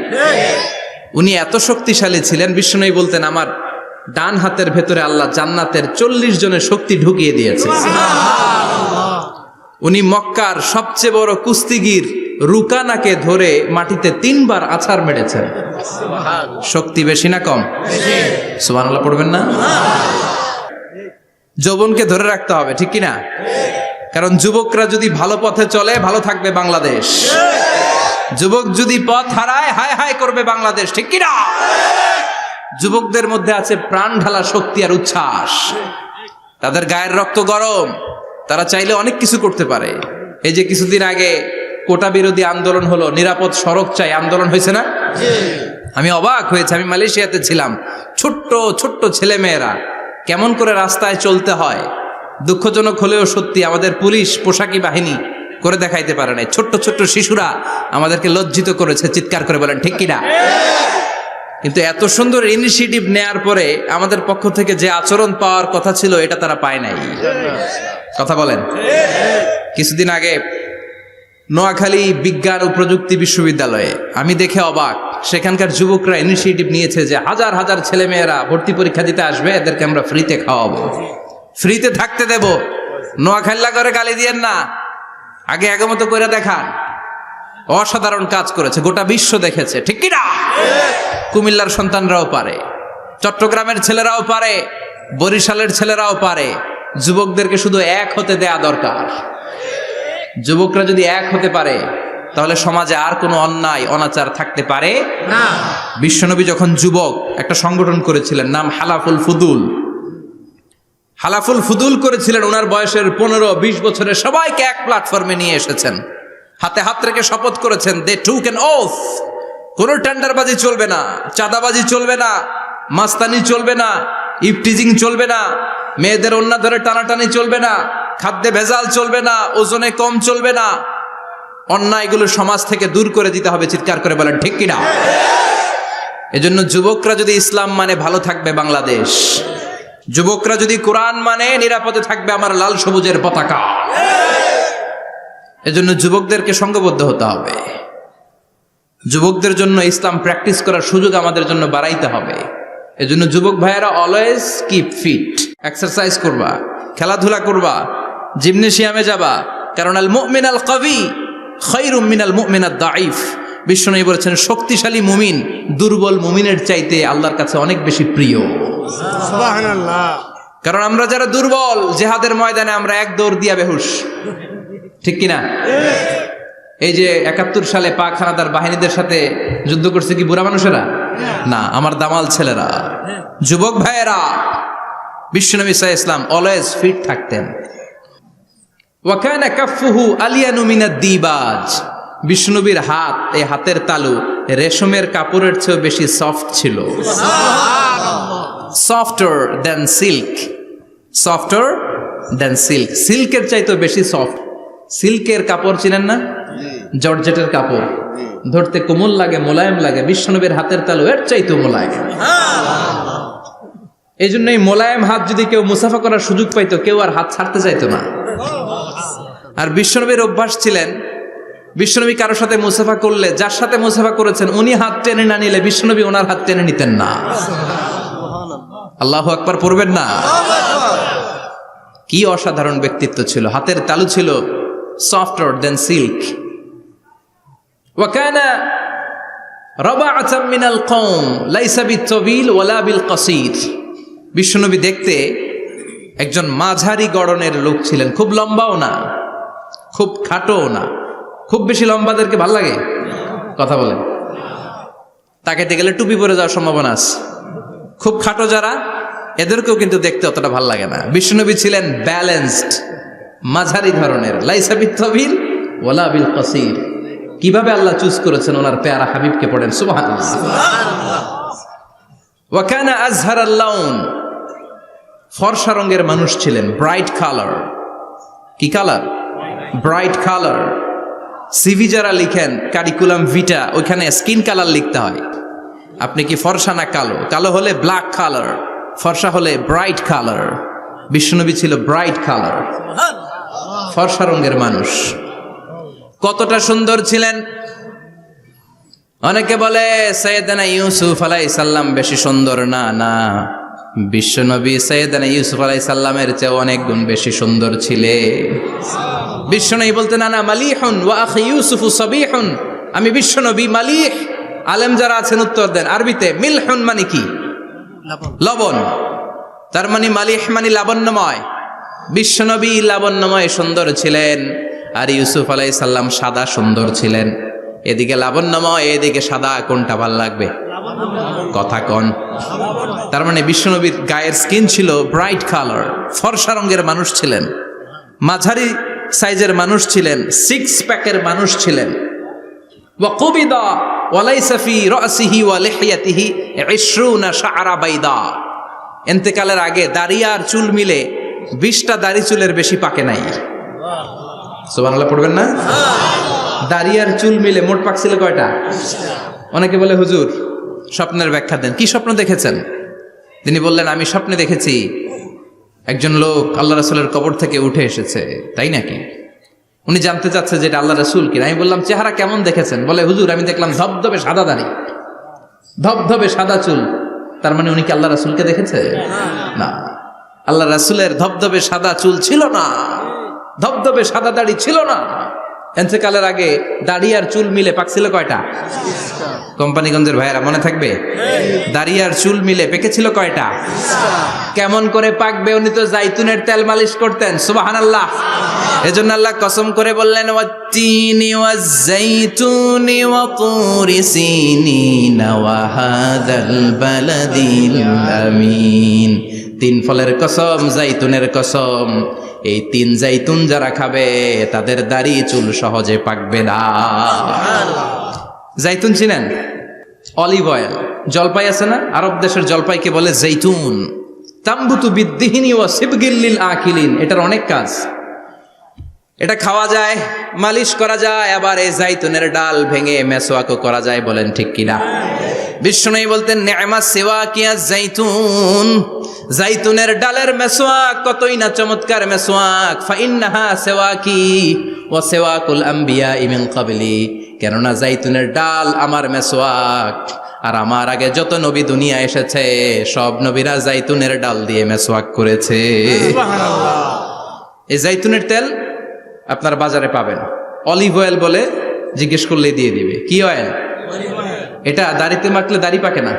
উনি এত শক্তিশালী ছিলেন, বিশ্বনবী বলতেন আমার ডান হাতের ভেতরে আল্লাহ জান্নাতের 40 জনের শক্তি ঢুকিয়ে দিয়েছে। উনি মক্কার সবচেয়ে বড় কুস্তিগির রুকানাকে ধরে মাটিতে 3 বার আছাড় মেরেছেন। শক্তি বেশি না কম? সুবহানাল্লাহ পড়বেন না? যৌবনকে ধরে রাখতে হবে, ঠিক কিনা? কারণ যুবকরা যদি ভালো পথে চলে ভালো থাকবে বাংলাদেশ, যুবক যদি পথ হারায় হায় হায় করবে বাংলাদেশ, ঠিক কিনা? যুবকদের মধ্যে আছে প্রাণ ঢালা শক্তি আর উচ্ছ্বাস, তাদের গায়ের রক্ত গরম, তারা চাইলে অনেক কিছু করতে পারে। এই যে কিছুদিন আগে কোটা বিরোধী আন্দোলন হলো, নিরাপদ সড়ক চাই আন্দোলন হয়েছে না? আমি অবাক হয়েছে, আমি মালয়েশিয়াতে ছিলাম, ছোট্ট ছোট্ট ছেলে মেয়েরা কেমন করে রাস্তায় চলতে হয়, দুঃখজনক হলেও সত্যি আমাদের পুলিশ পোশাকি বাহিনী করে দেখাইতে পারে নাই। ছোট্ট ছোট্ট শিশুরা আমাদেরকে লজ্জিত করেছে, চিৎকার করে বলেন ঠিক কিনা? কিন্তু এত সুন্দর ইনিশিয়েটিভ নেয়ার পরে আমাদের পক্ষ থেকে যে আচরণ পাওয়ার কথা ছিল এটা তারা পায় নাই। কথা বলেন। কিছুদিন আগে নোয়াখালী বিজ্ঞান ও প্রযুক্তি বিশ্ববিদ্যালয়ে আমি দেখে অবাক, সেখানকার যুবকরা ইনিশিয়েটিভ নিয়েছে যে হাজার হাজার ছেলে মেয়েরা ভর্তি পরীক্ষা দিতে আসবে, এদেরকে আমরা ফ্রিতে খাওয়াবো, ফ্রিতে থাকতে দেব। নোয়াখাল্লা করে গালি দিয়েন না, আগে আগমত করে দেখান। অসাধারণ কাজ করেছে, গোটা বিশ্ব দেখেছে, ঠিক কিনা? কুমিল্লার সন্তানরাও পারে, চট্টগ্রামের ছেলেরাও পারে, বরিশালের ছেলেরাও পারে। যুবকদেরকে শুধু এক হতে দেয়া দরকার। যুবকরা যদি এক হতে পারে তাহলে সমাজে আর কোনো অন্যায় অনাচার থাকতে পারে না। বিশ্বনবী যখন যুবক একটা সংগঠন করেছিলেন, নাম হালাফুল ফুদুল। হালাফুল ফুদুল করেছিলেন, ওনার বয়সের 15-20 বছরের সবাইকে এক প্ল্যাটফর্মে নিয়ে এসেছেন, হাতে হাত রেখে শপথ করেছেন, দে টুক অ্যান ওথ, কোনো টেন্ডারবাজি চলবে না, চাঁদাবাজি চলবে না, মাস্তানি চলবে না, ইফটিজিং চলবে না, মেয়েদের ওন্না ধরে টানাটানি চলবে না, খাদ্যে ভেজাল চলবে না, ওজনে কম চলবে না, অন্যায়গুলো সমাজ থেকে দূর করে দিতে হবে। চিৎকার করে বলেন ঠিক কিনা? এজন্য যুবকরা যদি ইসলাম মানে ভালো থাকবে বাংলাদেশ, যুবকরা যদি কোরআন মানে নিরাপদে থাকবে আমার লাল সবুজের পতাকা। এজন্য যুবকদেরকে সংঘবদ্ধ হতে হবে, যুবকদের জন্য ইসলাম প্র্যাকটিস করার সুযোগ আমাদের জন্য বাড়াইতে হবে। এজন্য যুবক ভাইয়েরা অলওয়েজ কিপ ফিট, এক্সারসাইজ করবা, খেলাধুলা করবা, জিমনেশিয়ামে যাবা, কারণ আল মুমিন আল কবি খায়রুম মিনাল মুমিন আদ দাঈফ। বিশ্বনবী বলেছেন শক্তিশালী মুমিন দুর্বল মুমিনের চাইতে আল্লাহর কাছে অনেক বেশি প্রিয়। সুবহানাল্লাহ। কারণ আমরা যারা দুর্বল জিহাদের ময়দানে আমরা এক দৌড় দিয়া বেহুশ, ঠিক কিনা? এই যে 71 সালে পাক হানাদার বাহিনীদের সাথে যুদ্ধ করছে কি বুড়া মানুষেরা? না, আমার দামাল ছেলেরা, যুবক ভাইয়েরা। বিশ্বনবী সাল্লাল্লাহু আলাইহি ওয়াসাল্লাম অলওয়েজ ফিট থাকতেন। ওয়া কানা কাফফুহু আলিয়ানু মিনাদ দিবাজ। বিশ্বনবীর হাত, এই হাতের তালু রেশমের কাপড়ের চেয়ে বেশি সফট ছিল। সফটার দেন সিল্ক, সফটার দেন সিল্ক, সিল্কের চাইতে বেশি সফট। সিল্কের কাপড় চিনেন না? জর্জেটের কাপড় ধরতে কোমল লাগে, মোলায়েম লাগে। বিশ্বনবীর হাতের তালু এর চাইতেও মোলায়েম। এই জন্য এই মোলায়েম হাত যদি কেউ মুসাফা করার সুযোগ পাইতো, কেউ আর হাত ছাড়তে চাইতো না। আর বিশ্বনবীর অভ্যাস ছিলেন, বিশ্বনবী কারোর সাথে মুসাফা করলে, যার সাথে মুসাফা করেছেন উনি হাত টেনে না নিলে বিশ্বনবী ওনার হাত টেনে নিতেন না। আল্লাহু আকবার পড়বেন না? কি অসাধারণ ব্যক্তিত্ব ছিল। হাতের তালু ছিল সফটার দেন সিল্ক। ওয়া কানা রাবাআতাম মিনাল কওম লাইসা বিত-তাবিল ওয়ালা বিল কাসীর। বিশ্বনবী দেখতে একজন মাঝারি গড়নের লোক ছিলেন, খুব লম্বাও না, খুব খাটোও না। খুব বেশি লম্বাদেরকে ভাল লাগে? কথা বলেন। তাকাইতে গেলে টুপি পরে যাওয়ার সম্ভাবনা আছে। খুব খাটো যারা, এদেরকেও কিন্তু দেখতে অতটা ভাল লাগে না। বিশ্বনবী ছিলেন ব্যালেন্সড, মাঝারি ধরনের। লাইসা বিত-তাবিল ওয়ালা বিল কাসীর। কিভাবে আল্লাহ চুজ করেছেন ওনার পেয়ারা হাবিবকে, পড়েন সুবহানাল্লাহ। ওয়া কানা আযহারাল লাউন। ফর্সা রঙের মানুষ ছিলেন, ব্রাইট কালার। কি কালার? Bright colour. সিভি যারা লিখেন কারিকুলাম ভিটা, ওইখানে স্কিন কালার লিখতে হয়। আপনি কি ফর্সা না কালো? কালো হলে ব্ল্যাক কালার, ফর্সা হলে ব্রাইট কালার। বিশ্বনবী ছিল ব্রাইট কালার, ফর্সা রঙের মানুষ। কতটা সুন্দর ছিলেন! অনেকে বলে সাইয়েদনা ইউসুফ আলাইহিস সালাম বেশি সুন্দর। না না, বিশ্বনবী সাইয়েদনা ইউসুফ আলাইহিস সালামের চেয়ে অনেক গুণ বেশি সুন্দর ছিলেন। বিশ্বনবী বলতেন আনা মালিহুন ওয়া আখি ইউসুফ সাবিহুন। আমি বিশ্বনবী মালিহ। আলেম যারা আছেন উত্তর দেন আরবিতে। মিলহুন মানে কি? লবণ। তার মানে মালিহ মানে লাবণ্যময়। বিশ্বনবী লাবণ্যময় সুন্দর ছিলেন, আর ইউসুফ আলাইহিস সালাম সাদা সুন্দর ছিলেন। এদিকে লাবণ্যময়, এদিকে সাদা, কোনটা ভাল লাগবে? কথা কন। তার মানে বিশ্বনবীর গায়ের স্কিন ছিল ব্রাইট কালার, ফর্সা রঙের মানুষ ছিলেন, মাঝারি সাইজের মানুষ ছিলেন, সিক্স প্যাকের মানুষ ছিলেন। ওয়া কুবিদা ওয়া লাইসা ফি রাসিহি ওয়া লিহিয়াতিহি 20 শাআরা বাইদা। ইন্তেকালের আগে দাড়ি আর চুল মিলে 20টা দাড়ি চুলের বেশি পাকে নাই। সুবহানাল্লাহ পড়বেন না? দাড়ি আর চুল মিলে মোট পাকছিল কয়টা? অনেকে বলে হুজুর স্বপ্নের ব্যাখ্যা দেন। কি স্বপ্ন দেখেছেন? তিনি বললেন আমি স্বপ্নে দেখেছি একজন লোক আল্লাহ রাসূলের কবর থেকে উঠে এসেছে। তাই নাকি? উনি জানতে চাচ্ছে যে এটা আল্লাহ রাসূল কিনা। আমি বললাম চেহারা কেমন দেখেছেন? বলে হুজুর আমি দেখলাম ধবধবে সাদা দাড়ি, ধবধবে সাদা চুল। তার মানে উনি কি আল্লাহ রাসূলকে দেখেছে? না, আল্লাহ রাসূলের ধবধবে সাদা চুল ছিল না, ধবধবে সাদা দাড়ি ছিল না। ইন্তেকালের আগে দাড়ি আর চুল মিলে পাকছিল কয়টা? কোম্পানিগঞ্জের ভাইয়েরা মনে থাকবে? দাড়ি আর চুল মিলে পেকেছিল কয়টা? কেমন করে পাকবে? উনি তো জাইতুনের তেল মালিশ করতেন। সুবহানাল্লাহ। এজন্য আল্লাহ কসম করে বললেন ওয়াত্তিনি ওয়াজ-জাইতুনি ওয়া তুরি সিনিনা ওয়া হাযাল বালাদিল আমিন। তিন ফলের কসম, জাইতুনের কসম। এই তিন জাইতুন যারা খাবে তাদের দাড়ি চুল সহজে পাকবে না। জাইতুন চিনেন? Olive oil. জলপাই আছে না? আরব দেশের জলপাইকে বলে জাইতুন। তাম্বুতু বিদ্দিহিনি ওয়া সিবগিল লিল আকিলিন। এটার অনেক কাজ। এটা খাওয়া যায়, মালিশ করা যায়, আবার এই জাইতুনের ডাল ভেঙে মেসওয়াকও করা যায়। বলেন ঠিক কিনা? বিষ্ণু বলতেন নি'মা সিওয়াকিয়া জাইতুন। জাইতুনের ডালের মেসওয়াক কতই না চমৎকার মেসওয়াক। ফাইন্নাহা সিওয়াকি ওয়া সিওয়াকুল আম্বিয়া মিন ক্বাবলি। কেননা জাইতুনের ডাল আমার মেসওয়াক, আর আমার আগে যত নবী দুনিয়া এসেছে সব নবীরা জাইতুনের ডাল দিয়ে মেসওয়াক করেছে। এই জাইতুনের তেল আপনার বাজারে পাবেন, অলিভ অয়েল বলে জিজ্ঞেস করলে দিয়ে দিবে। কি অয়েল? এটা দাড়িতে মাখলে দাড়ি পাকে না,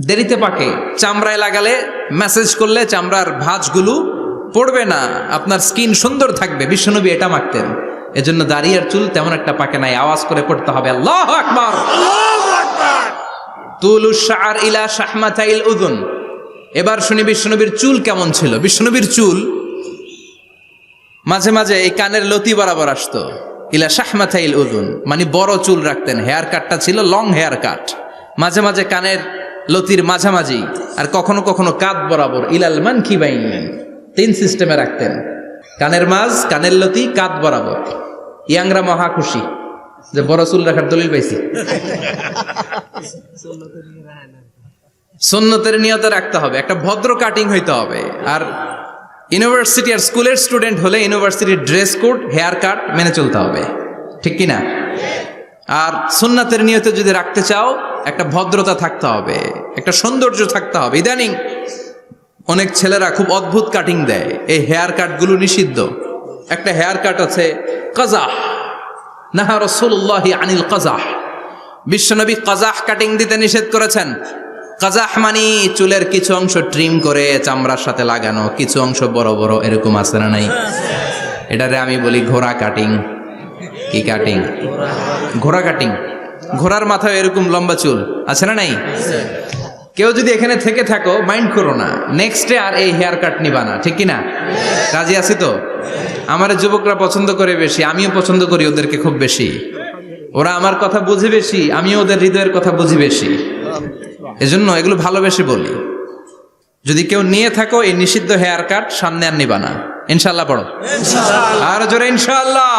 দেরিতে পাকে। চামড়ায় লাগালে ম্যাসেজ করলে চামড়ার ভাঁজগুলো পড়বে না, আপনার স্কিন সুন্দর থাকবে। বিশ্বনবী এটা মাখতেন, এজন্য দাড়ি আর চুল তেমন একটা পাকে নাই। আওয়াজ করে পড়তে হবে আল্লাহু আকবার। তুলুশ শাআর ইলা শাহমাতাইল উযুন। এবার শুনি বিশ্বনবীর চুল কেমন ছিল। বিশ্বনবীর চুল মাঝে মাঝে এই কানের লতি বরাবর আসতো। ইলা শাহমাতাইল উযুন মানে বড় চুল রাখতেন। হেয়ার কাটটা ছিল লং হেয়ার কাট, মাঝে মাঝে কানের লতির মাঝামাঝি, আর কখনো কখনো কাঁধ বরাবর। ইলাল মানকিবাইন, 3 সিস্টেমে রাখতেন। কানের মাঝ, কানের লতি, কাঁধ বরাবর। ইয়াংরা মহা খুশি যে বড় চুল রাখার দলিল পাইছি। সুন্নতের নিয়তে রাখতে হবে, একটা ভদ্র কাটিং হইতে হবে। আর ইউনিভার্সিটি আর স্কুলের স্টুডেন্ট হলে ইউনিভার্সিটির ড্রেস কোড, হেয়ার কাট মেনে চলতে হবে, ঠিক কি না? আর সুন্নাতের নিয়তে যদি রাখতে চাও একটা ভদ্রতা থাকতে হবে, একটা সৌন্দর্য থাকতে হবে। ইদানিং অনেক ছেলেরা খুব অদ্ভুত কাটিং দেয়, এই হেয়ার কাটগুলো নিষিদ্ধ। একটা হেয়ার কাট আছে কাজাহ, নাহা রাসূলুল্লাহি আনিল কাজাহ। বিশ্বনবী কাজাহ কাটিং দিতে নিষেধ করেছেন। কাজাহ মানে চুলের কিছু অংশ ট্রিম করে চামড়ার সাথে লাগানো, কিছু অংশ বড় বড়, এরকম আছে না নাই? এটারে আমি বলি ঘোড়া কাটিং। কি কাটিং? ঘোড়া কাটিং। ঘোড়ার মাথায় এরকম লম্বা চুল আছে না নাই? কেউ যদি এখানে থেকে থাকো মাইন্ড করো না, নেক্সটে আর এই হেয়ার কাট নিবা না, ঠিক কি না? রাজি আছি তো? আমার যুবকরা পছন্দ করে বেশি, আমিও পছন্দ করি ওদেরকে খুব বেশি। ওরা আমার কথা বুঝে বেশি, আমিও ওদের হৃদয়ের কথা বুঝি বেশি, এজন্য এগুলো ভালোবেসে বলি। যদি কেউ নিয়ে থাকো এই নিষিদ্ধ হেয়ার কাট, সামনে আর নিবা না। ইনশাআল্লাহ পড়ো, আর জোরে ইনশাআল্লাহ।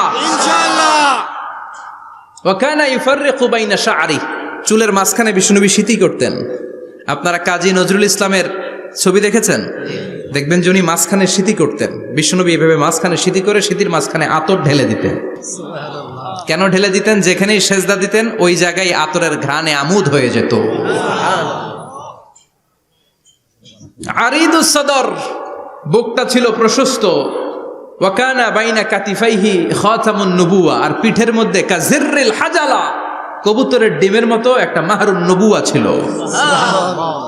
ওয়া কানা ইউফাররিকু বাইনা শা'রি। চুলের মাঝখানে বিশ্বনবী সিঁথি করতেন। আপনারা কাজী নজরুল ইসলামের ছবি দেখেছেন? দেখবেন যে উনি মাঝখানে সিঁথি করতেন। বিশ্বনবী এভাবে মাঝখানে সিঁথি করে সিঁথির মাঝখানে আতর ঢেলে দিতেন। কেন ঢেলে দিতেন? যেখানেই সেজদা দিতেন ওই জায়গায় আতরের ঘ্রাণে আমোদ হয়ে যেত। আরিদুস সদর, বুকটা ছিল প্রশস্ত। ওয়া কানা বাইনা কাতিফাইহি খাতামুন নবুওয়া, আর পিঠের মধ্যে কাজিররিল হাজালা, কবুতরের ডিমের মতো একটা মাহরুন নবুয়া ছিল।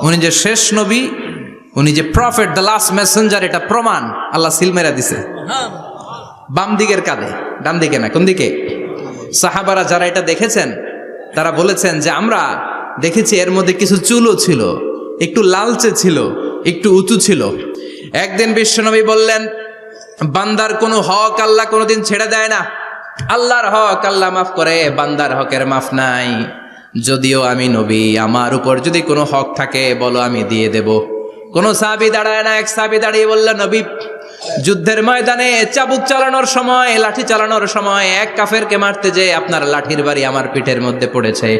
উনি যে শেষ নবী, উনি যে প্রফেট, দ্য লাস্ট মেসেঞ্জার, এটা প্রমাণ আল্লাহ সিল মেরা দিছে। বাম দিকের কাঁধে, ডান দিকে না। কোন দিকে? সাহাবারা যারা এটা দেখেছেন তারা বলেছেন যে আমরা দেখেছি এর মধ্যে কিছু চুলও ছিল, একটু লালচে ছিল, একটু উঁচু ছিল। একদিন বিশ্বনবী বললেন, বান্দার কোনো হক আল্লাহ কোনোদিন ছেড়ে দেয় না। আল্লাহর হক আল্লাহ মাফ করে, বান্দার হকের মাফ নাই। যদিও আমি নবী, আমার উপর যদি কোনো হক থাকে বলো, আমি দিয়ে দেব। কোন সাহাবী দাঁড়ায় না। এক সাহাবী দাঁড়িয়ে বলল, নবী, যুদ্ধের ময়দানে চাবুক চালানোর সময়, লাঠি চালানোর সময় এক কাফেরকে মারতে যে আপনার লাঠির বাড়ি আমার পিঠের মধ্যে পড়েছে।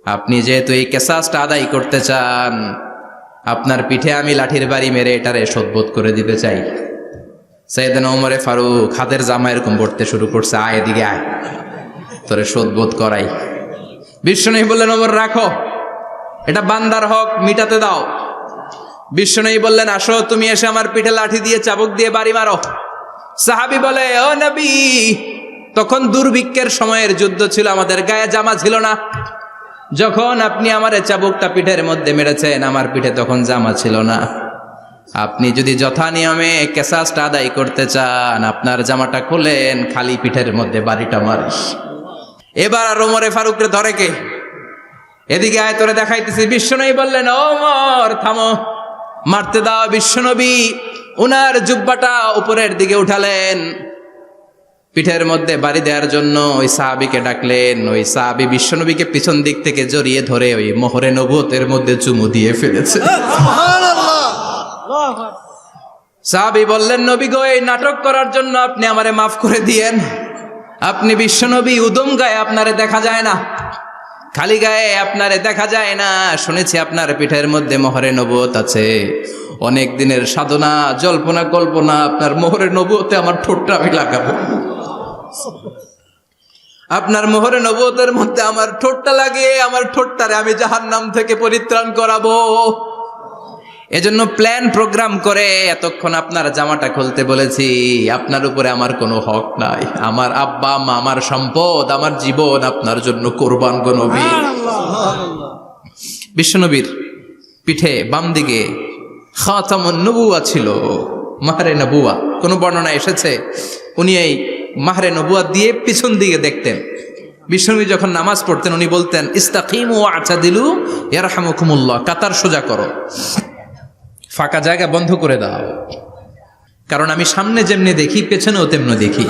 আপনি যেহেতু এই কেসাসটা আদায় করতে চান, আপনার পিঠে আমি লাঠির বাড়ি মেরে এটারে শোধবোধ করে দিতে চাই। সাইয়েদনা ওমরে ফারুক হাতের জামা এরকম পড়তে শুরু করছে, আয় এদিকে আয়, তোরে শোধবোধ করাই। বিশ্বনবী বললেন, ওমর রাখো, এটা বান্দার হক, মিটাতে দাও। বিশ্বনবী বললেন, আসো তুমি এসে আমার পিঠে লাঠি দিয়ে চাবুক দিয়ে বাড়ি মারো। সাহাবী বলে, ও নবী, তখন দুর্ভিক্ষের সময়ের যুদ্ধ ছিল, আমাদের গায়ে জামা ছিল না। যখন আপনি আমার চাবুকটা পিঠের মধ্যে মেরেছেন, আমার পিঠে তখন জামা ছিল না। আপনি যদি যথা নিয়মে কেসাসটা আদায় করতে চান, আপনার জামাটা খুলেন, খালি পিঠের মধ্যে বাড়িটা মারিস। এবার আর ওমরে ফারুকরে ধরে কে? এদিকে আয়, তোরে দেখাইতেছি। বিশ্বনবী বললেন, ওমর থামো, মারতে দাও। বিশ্বনবী উনার জুব্বাটা উপরের দিকে উঠালেন, পিঠের মধ্যে বাড়ি দেওয়ার জন্য ওই সাহাবীকে ডাকলেন। ওই সাহাবী বিশ্বনবীকে পিছন দিক থেকে জড়িয়ে ধরে ওই মোহরে নবুয়তের মধ্যে চুমু দিয়ে ফেলেছে। সাহাবী বললেন, নবী গো, এই নাটক করার জন্য আপনি আমারে মাফ করে দিয়েন। আপনি বিশ্বনবী, উদম গায়ে আপনারে দেখা যায় না, খালি গায়ে আপনারে দেখা যায় না। শুনেছি আপনার পিঠের মধ্যে মোহরে নবুয়ত আছে। অনেক দিনের সাধনা, জল্পনা কল্পনা, আপনার মোহরে নবুয়তে আমার ঠোঁটটা আমি লাগাবো। আপনার মোহরে নবুয়তের মধ্যে আমার ঠোঁটটা লাগিয়ে আমার ঠোঁটটারে আমি জাহান্নাম থেকে পরিত্রাণ করাবো। এজন্য প্ল্যান প্রোগ্রাম করে এতক্ষণ আপনার জামাটা খুলতে বলেছি। আপনার উপরে আমার কোনো হক নাই। আমার আব্বা আম্মা, আমার সম্পদ, আমার জীবন আপনার জন্য কোরবান গো নবী। বিশ্বনবীর পিঠে বাম দিকে খাতামুন নবুয়া ছিল, মাহরে নবুয়া। কোন বর্ণনা এসেছে উনি এই মাহরে নবুয়া দিয়ে পিছন দিকে দেখতেন। বিশ্বনবী যখন নামাজ পড়তেন উনি বলতেন ইস্তাকিমু ওয়া'তাদিলু ইয়ারহামুকুমুল্লাহ, কাতার সোজা করো, ফাঁকা জায়গা বন্ধ করে দাও, কারণ আমি সামনে যেমনি দেখি পেছনেও তেমনি দেখি।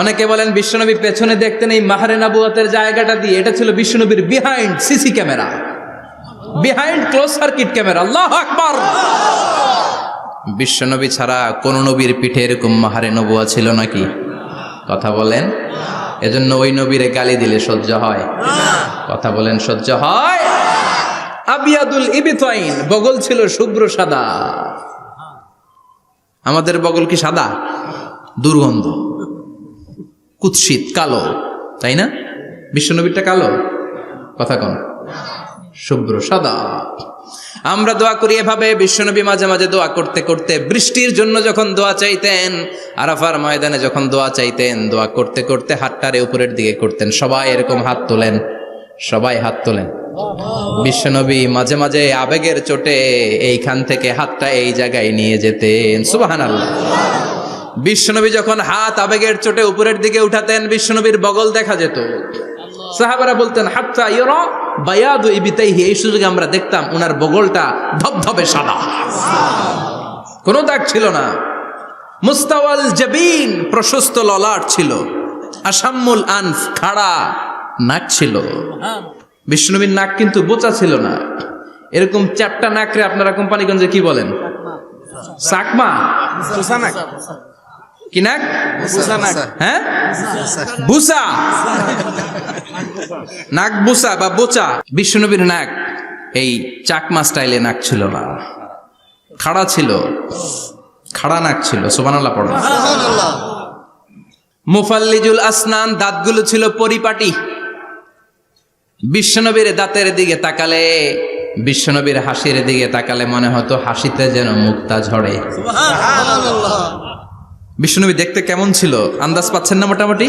অনেকে বলেন বিশ্বনবী পেছনে দেখতেন এই মাহরে নবুয়াতের জায়গাটা দিয়ে। এটা ছিল বিশ্বনবীর behind CC camera, behind close circuit camera. আল্লাহু আকবার। বিশ্বনবী ছাড়া কোন নবীর পিঠে এরকম মাহরে নবুয়া ছিল নাকি? কথা বলেন। এজন্য ওই নবীরে গালি দিলে সহ্য হয়? কথা বলেন, সহ্য হয়? আবিয়াদুল ইবতাইন, বগল ছিল শুভ্র সাদা। আমাদের বগল কি সাদা? দুর্গন্ধ, কুৎসিত, কালো, তাই না? বিশ্বনবীরটা কালো? কথা কন, শুভ্র সাদা। আমরা দোয়া করি এভাবে। বিশ্বনবী মাঝে মাঝে দোয়া করতে করতে বৃষ্টির জন্য যখন দোয়া চাইতেন, আরাফার ময়দানে যখন দোয়া চাইতেন, দোয়া করতে করতে হাতটারে উপরের দিকে করতেন। সবাই এরকম হাত তোলেন, সবাই হাত তোলেন। বিশ্বনবী মাঝে মাঝে আবেগের চোটে এইখান থেকে হাতটা এই জায়গায় নিয়ে যেতেন। সুবহানাল্লাহ। বিশ্বনবী যখন হাত আবেগের চোটে উপরের দিকে উঠাতেন, বিশ্বনবীর বগল দেখা যেত। সাহাবারা বলতেন হাত্তা ইরা বায়াদু ইবতাইহি, এই সুযোগে আমরা দেখতাম ওনার বগলটা ধবধবে সাদা, কোনো দাগ ছিল না। মুস্তাওয়াল জাবিন, প্রশস্ত ললাট ছিল। আসাম্মুল আনফ, খাড়া নাক ছিল। বিষ্ণুবীর নাক কিন্তু বোচা ছিল না। এরকম চারটা নাকরে আপনারা কোম্পানিগঞ্জে কি বলেন? চাকমা? কি নাক? হ্যাঁ, বুসা। নাক বুসা বা বোচা। বিষ্ণুবীর নাক এই চাকমা স্টাইলে নাক ছিল না, খাড়া ছিল, খাড়া নাক ছিল। সুবহানাল্লাহ পড়ো। মুফাল্লিজুল আসনান, দাঁতগুলো ছিল পরিপাটি। বিশ্বনবীর দাঁতের দিকে তাকালে, বিশ্বনবীর হাসির দিকে তাকালে মনে হতো হাসিতে যেন মুক্তা ঝরে। বিশ্বনবী দেখতে কেমন ছিল আন্দাজ পাচ্ছেন না মোটামুটি?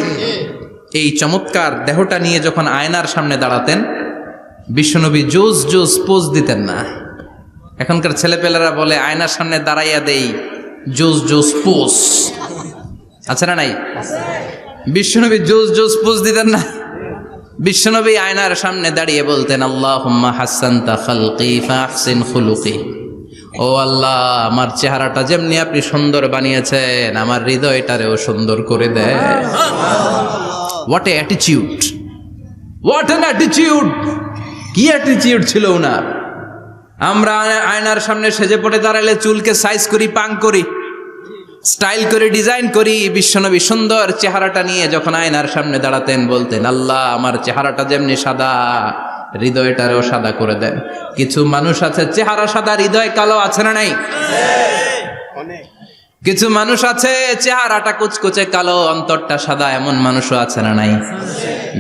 এই চমৎকার দেহটা নিয়ে যখন আয়নার সামনে দাঁড়াতেন, বিশ্বনবী জোস জোস পোজ দিতেন না। এখনকার ছেলেপেলেরা বলে আয়নার সামনে দাঁড়াইয়া দেই জোস জোস পোজ, আছে না নাই? বিশ্বনবী জোস জোস পোজ দিতেন না। বিশ্বনবী আয়নার সামনে দাঁড়িয়ে বলতেন আল্লাহুম্মা হাসানতা খালকি ফাহসিন খুলুকি, ও আল্লাহ আমার চেহারাটা যেমনি আপনি সুন্দর বানিয়েছেন আমার হৃদয়টারেও সুন্দর করে দেয়। What a attitude, what an attitude! কি অ্যাটিটিউড ছিল ওনার! আমরা আয়নার সামনে সেজে পড়ে দাঁড়ালে চুলকে সাইজ করি, পাং করি, স্টাইল করে ডিজাইন করি। বিশ্বনবী সুন্দর চেহারাটা নিয়ে যখন আয়নার সামনে দাঁড়াতেন বলতেন আল্লাহ আমার চেহারাটা যেমনি সাদা হৃদয়টারেও সাদা করে দেন। কিছু মানুষ আছে চেহারা সাদা হৃদয় কালো, আছে না নাই? কিছু মানুষ আছে চেহারাটা কুচকুচে কালো অন্তরটা সাদা, এমন মানুষও আছে না নাই?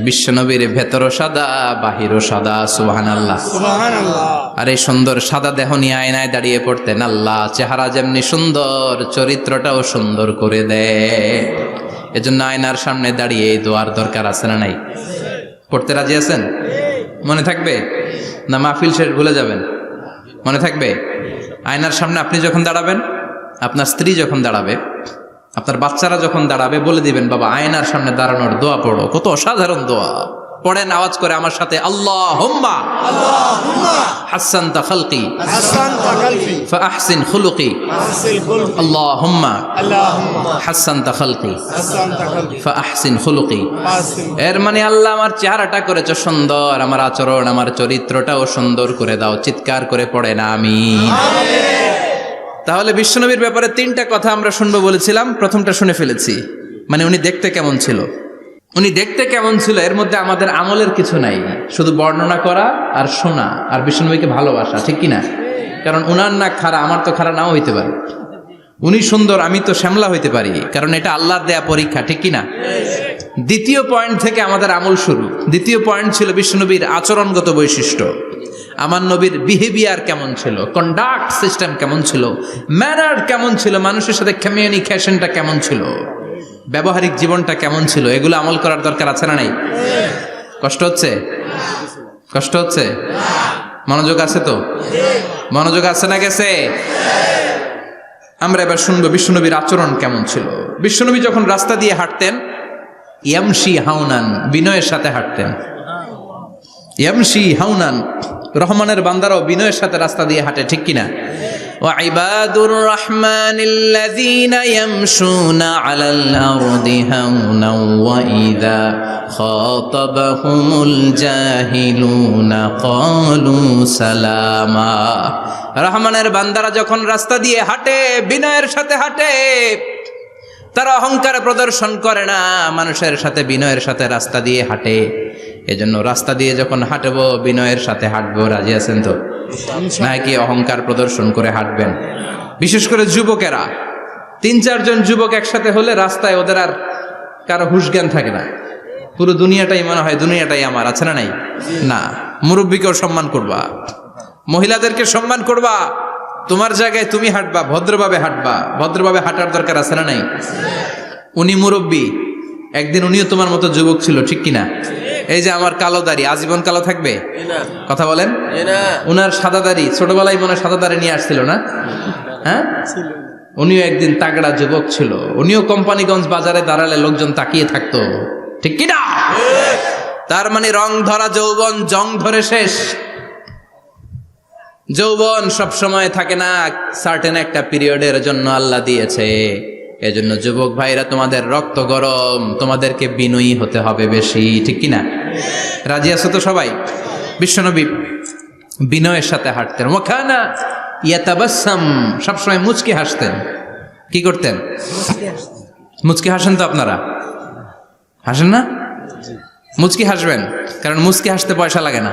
বিশ্বনবীর ভেতরও সাদা বাহিরও সাদা। সুবহানাল্লাহ। আর এই সুন্দর সাদা দেহ নিয়ে আয়নায় দাঁড়িয়ে পড়তেন আল্লাহ চেহারা যেমনি সুন্দর চরিত্রটাও সুন্দর করে দেয়। এজন্য আয়নার সামনে দাঁড়িয়ে এই দোয়ার দরকার আছে না নাই? পড়তে রাজি আছেন? মনে থাকবে না মাহফিল শেষ ভুলে যাবেন? মনে থাকবে? আয়নার সামনে আপনি যখন দাঁড়াবেন, আপনার স্ত্রী যখন দাঁড়াবে, আপনার বাচ্চারা যখন দাঁড়াবে, বলে দিবেন বাবা আয়নার সামনে দাঁড়ানোর দোয়া পড়ো। কত অসাধারণ দোয়া! পড়েন আওয়াজ করে আমার সাথে, আল্লাহুম্মা হাসানতা খালকি ফাহসিন খুলুকি, আল্লাহুম্মা হাসানতা খালকি ফাহসিন খুলুকি। এর মানে আল্লাহ আমার চেহারাটা করেছো সুন্দর, আমার আচরণ আমার চরিত্রটাও সুন্দর করে দাও। চিৎকার করে পড়েন আমিন। তাহলে বিশ্বনবীর ব্যাপারে তিনটা কথা আমরা শুনবো বলেছিলাম, প্রথমটা শুনে ফেলেছি। মানে উনি দেখতে কেমন ছিল, উনি দেখতে কেমন ছিল, এর মধ্যে আমাদের আমলের কিছু নাই, শুধু বর্ণনা করা আর শোনা আর বিশ্বনবীকে ভালোবাসা, ঠিক কিনা? কারণ উনার না খাড়া, আমার তো খাড়া নাও হইতে পারে। উনি সুন্দর, আমি তো শ্যামলা হইতে পারি, কারণ এটা আল্লাহর দেয়া পরীক্ষা, ঠিক কিনা? দ্বিতীয় পয়েন্ট থেকে আমাদের আমল শুরু। দ্বিতীয় পয়েন্ট ছিল বিশ্বনবীর আচরণগত বৈশিষ্ট্য। আমার নবীর বিহেভিয়ার কেমন ছিল, কন্ডাক্ট সিস্টেম কেমন ছিল, ম্যানার কেমন ছিল, মানুষের সাথে কমিউনিকেশনটা কেমন ছিল, ব্যবহারিক জীবনটা কেমন ছিল, এগুলো আমল করার দরকার আছে না নাই? কষ্ট হচ্ছে? কষ্ট হচ্ছে? মনোযোগ আছে তো? মনোযোগ আছে না গেছে? আমরা এবার শুনবো বিশ্বনবীর আচরণ কেমন ছিল। বিশ্বনবী যখন রাস্তা দিয়ে হাঁটতেন, ইয়ামশি হাউনান, বিনয়ের সাথে হাঁটতেন। ইয়ামশি হাউনান, রহমানের বান্দারাও বিনয়ের সাথে রাস্তা দিয়ে হাঁটে, ঠিক কিনা? ওয়া ইবাদুর রহমানিল্লাযীনা ইয়ামশুনা আলাল আরদি হাওনাও ওয়া ইযা খাতাবাহুমুল জাহিলুনা ক্বালু সালামা। রহমানের বান্দারা যখন রাস্তা দিয়ে হাঁটে, বিনয়ের সাথে হাঁটে, তারা অহংকার প্রদর্শন করে না, মানুষের সাথে বিনয়ের সাথে রাস্তা দিয়ে হাঁটে। এজন্য রাস্তা দিয়ে যখন হাঁটবো বিনয়ের সাথে হাঁটবো। রাজি আছেন তো? নাকি অহংকার প্রদর্শন করে হাঁটবেন? বিশেষ করে যুবকেরা, 3-4 জন যুবক একসাথে হলে রাস্তায় ওদের আর কারো হুঁশ জ্ঞান থাকে না, পুরো দুনিয়াটাই মনে হয় দুনিয়াটাই আমার, আছে না নাই? না, মুরব্বীকেও সম্মান করবা, মহিলাদেরকে সম্মান করবা, তোমার জায়গায় তুমি হাঁটবা, ভদ্রভাবে হাঁটবা। ভদ্রভাবে হাঁটার দরকার আছে না নাই? উনি মুরব্বী, একদিন উনিও তোমার মতো যুবক ছিল, ঠিক কিনা? এই যে আমার কালো দাড়ি আজীবন কালো থাকবে? কথা বলেন। উনার সাদা দাড়ি ছোটবেলায় মনে সাদা দাড়ি নিয়ে আসছিল না? হ্যাঁ, উনিও একদিন তাগড়া যুবক ছিল। উনিও কোম্পানিগঞ্জ বাজারে দাঁড়ালে লোকজন তাকিয়ে থাকতো, ঠিক কিনা? তার মানে রং ধরা যৌবন জং ধরে শেষ। যৌবন সব সময় থাকে না, সার্টেন একটা পিরিয়ডের জন্য আল্লাহ দিয়েছে। এজন্য যুবক ভাইরা, তোমাদের রক্ত গরম, তোমাদেরকে বিনয়ী হতে হবে বেশি, ঠিক কিনা? রাজি আছো তো সবাই? বিশ্বনবী বিনয়ের সাথে হাঁটতেন। ওয়াকানা ইয়াতাবাসসাম, সবসময় মুচকি হাসতেন। কি করতেন? মুচকি হাসেন তো আপনারা? হাসেন না? মুচকি হাসবেন, কারণ মুচকি হাসতে পয়সা লাগে না।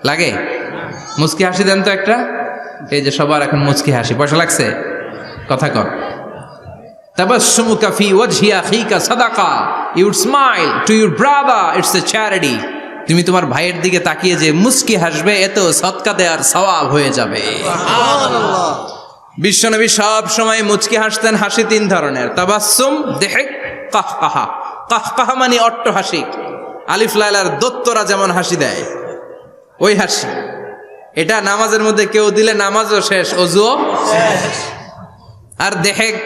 লাগে? মুচকি হাসি দেন তো একটা। এই যে সবার এখন মুচকি হাসি, পয়সা লাগছে? কথা কর। তাবাসসুমুকা ফি ওয়াজহি আখিকা সাদাকা, you would smile to your brother, it's a charity. তুমি তোমার ভাইয়ের দিকে তাকিয়ে যে মুচকি হাসবে, এত সদকা দেওয়ার সওয়াব হয়ে যাবে। বিশ্বনবী সব সময় মুচকি হাসতেন। হাসি 3 ধরনের, তাবাসসুম, দিহক, কাহকাহা। কাহকাহা মানে অট্ট হাসি, আলিফ লাইলার দত্তরা যেমন হাসি দেয় ওই হাসি। এটা নামাজের মধ্যে কেউ দিলে নামাজও শেষ, ওযুও শেষ। আর দিহক,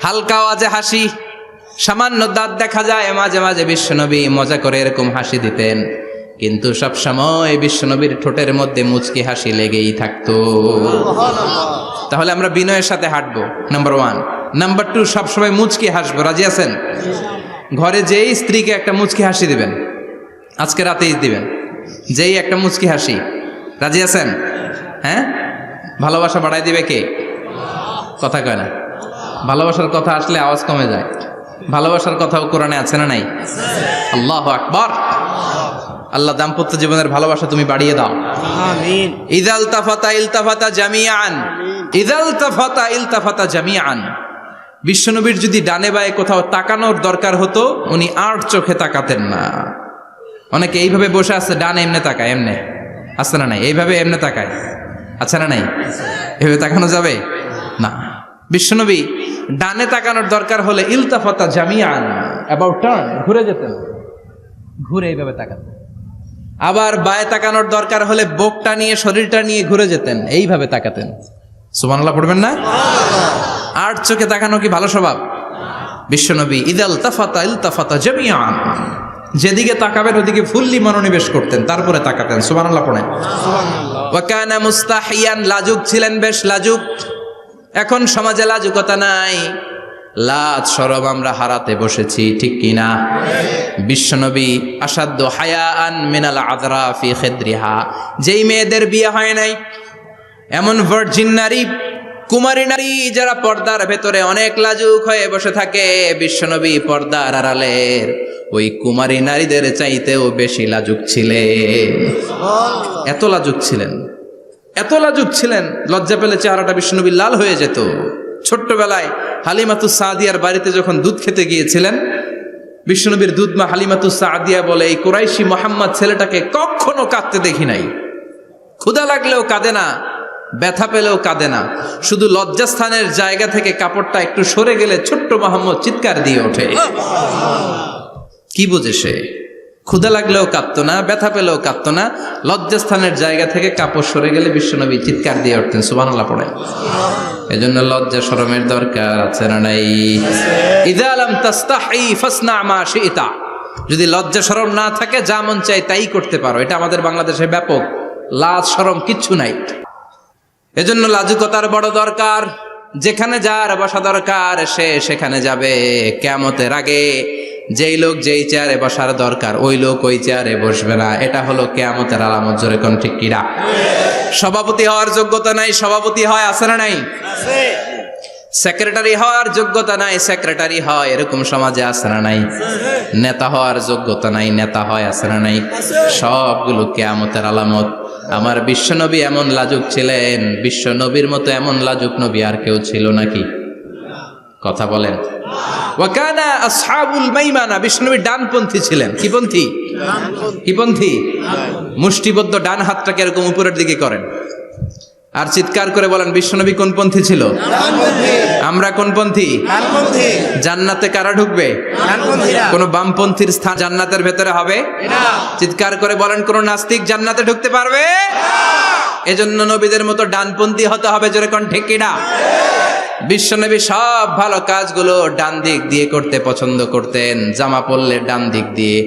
হালকা আওয়াজে হাসি, সামান্য দাঁত দেখা যায় মাঝে মাঝে। বিশ্বনবী মজা করে এরকম হাসি দিতেন, কিন্তু সব সময় বিশ্বনবীর ঠোঁটের মধ্যে মুচকি হাসি লেগেই থাকতো। তাহলে আমরা বিনয়ের সাথে হাঁটবো, নাম্বার 1। নাম্বার 2, সবসময় মুচকি হাসবো। রাজি আছেন? ঘরে যেই স্ত্রীকে একটা মুচকি হাসি দিবেন, আজকে রাতেই দিবেন, যেই একটা মুচকি হাসি। রাজি আছেন? হ্যাঁ, ভালোবাসা বাড়াই দিবে কে? কথা কয় না। ভালোবাসার কথা আসলে আওয়াজ কমে যায়। ভালোবাসার কথাও কোরআনে আছে না নাই? আল্লাহু আকবার। আল্লাহ দাম্পত্য জীবনের ভালোবাসা তুমি বাড়িয়ে দাও, আমিন। ইযাল তাফাতা ইলতাফাতা জামিআন, ইযাল তাফাতা ইলতাফাতা জামিআন। বিশ্বনবীর যদি ডানে বায়ে কোথাও তাকানোর দরকার হতো, উনি আর চোখে তাকাতেন না। অনেকে এইভাবে বসে আছে, ডানে এমনে তাকায়, এমনে আছে না নাই? এইভাবে এমনে তাকায়, আছে না নাই? এভাবে তাকানো যাবে না। বিশ্বনবী ডানে তাকানোর দরকার হলে ইলতাফাতা জামিআন, অ্যাবাউট টার্ন, ঘুরে যেতেন, ঘুরে এইভাবে তাকাতেন। আবার বায়ে তাকানোর দরকার হলে বুকটা নিয়ে, শরীরটা নিয়ে ঘুরে যেতেন, এইভাবে তাকাতেন। সুবহানাল্লাহ পড়বেন না? আর চোখে তাকানো কি ভালো স্বভাব? বিশ্বনবী ইদাল তাফাতা ইলতাফাতা জামিআন, যেদিকে তাকাবেন ওদিকে ফুল্লি মনোনিবেশ করতেন, তারপরে তাকাতেন। সুবহানাল্লাহ পড়েন। ওয়া কানা মুস্তাহিয়ান, লাজুক ছিলেন, বেশ লাজুক। এখন সমাজে লাজুকতা নাই, লাজ শরম আমরা হারাতে বসেছি, ঠিক কিনা? বিশ্বনবী আসাদ্দ হায়াআন মিনাল আযরা ফি খিদ্রিহা, যেই মেয়েদের বিয়ে হয় নাই, এমন ভার্জিন নারী, কুমারী নারী যারা পর্দার ভেতরে অনেক লাজুক হয়ে বসে থাকে, বিশ্বনবী পর্দার আড়ালের ওই কুমারী নারীদের চাইতেও বেশি লাজুক ছিলেন। এত লাজুক ছিলেন, এত লাজুক ছিলেন, লজ্জা পেলে চেহারাটা বিশ্বনবীর লাল হয়ে যেত। ছোট্টবেলায় হালিমাতুস সাদিয়ার বাড়িতে যখন দুধ খেতে গিয়েছিলেন, বিশ্বনবীর দুধমা হালিমাতুস সাদিয়া বলে, এই কুরাইশি মোহাম্মদ ছেলেটাকে কখনো কাঁদতে দেখি নাই। ক্ষুধা লাগলেও কাঁদে না, ব্যথা পেলেও কাঁদে না, শুধু লজ্জাস্থানের জায়গা থেকে কাপড়টা একটু সরে গেলে ছোট্ট মোহাম্মদ চিৎকার দিয়ে ওঠে। কি বোঝে সে? ক্ষুধা লাগলেও কাঁদতো না, ব্যথা পেলেও কাঁদতো না, লজ্জাস্থানের জায়গা থেকে কাপড় সরে গেলে বিশ্বনবী চিৎকার দিয়ে উঠতেন। সুবহানাল্লাহ পড়ে। এজন্য লজ্জা শরমের দরকার আছে না নাই? ইযা লাম তাস্তাহি ফাসনা মা শি'তা। যদি লজ্জা শরম না থাকে, যা মন চাই তাই করতে পারো। এটা আমাদের বাংলাদেশে ব্যাপক। লাজ শরম কিচ্ছু নাই। এজন্য লাজুকতার বড় দরকার। যেখানে যার বসা দরকার সে সেখানে যাবে। কিয়ামতের আগে যেই লোক যেই চেয়ারে বসার দরকার ওই লোক ওই চেয়ারে বসবে না। এটা হলো কিয়ামতের আলামত। জোরে কোন ঠিক কিনা? সভাপতি হওয়ার যোগ্যতা নাই, সভাপতি হয়, আছে না নাই? সেক্রেটারি হওয়ার যোগ্যতা নাই, সেক্রেটারি হয়, এরকম সমাজে আছে না নাই? নেতা হওয়ার যোগ্যতা নাই, নেতা হয়, আছে না নাই? সবগুলো কিয়ামতের আলামত। আমার বিশ্বনবী এমন লাজুক ছিলেন, বিশ্বনবীর মতো এমন লাজুক নবী আর কেউ ছিল নাকি? কথা বলেন। ওয়াকানা আসহাবুল মাইমানা, বিশ্বনবী ডানপন্থী ছিলেন। কি পন্থী? কি পন্থী? মুষ্টিবদ্ধ ডান হাতটাকে এরকম উপরের দিকে করেন আর চিৎকার করে বলেন, বিশ্বনবী কোন পন্থী ছিল? আমরা কোন পন্থী? জান্নাতে কারা ঢুকবে? কোন বামপন্থীর স্থান জান্নাতের ভেতরে হবে? চিৎকার করে বলেন, কোন নাস্তিক জান্নাতে ঢুকতে পারবে? এজন্য নবীদের মতো ডানপন্থী হতে হবে। জোরে কোন ঠিক কিনা? বিশ্বনবী সব ভালো কাজগুলো ডান দিক দিয়ে করতে পছন্দ করতেন। জামা পরলে ডান দিক দিয়ে,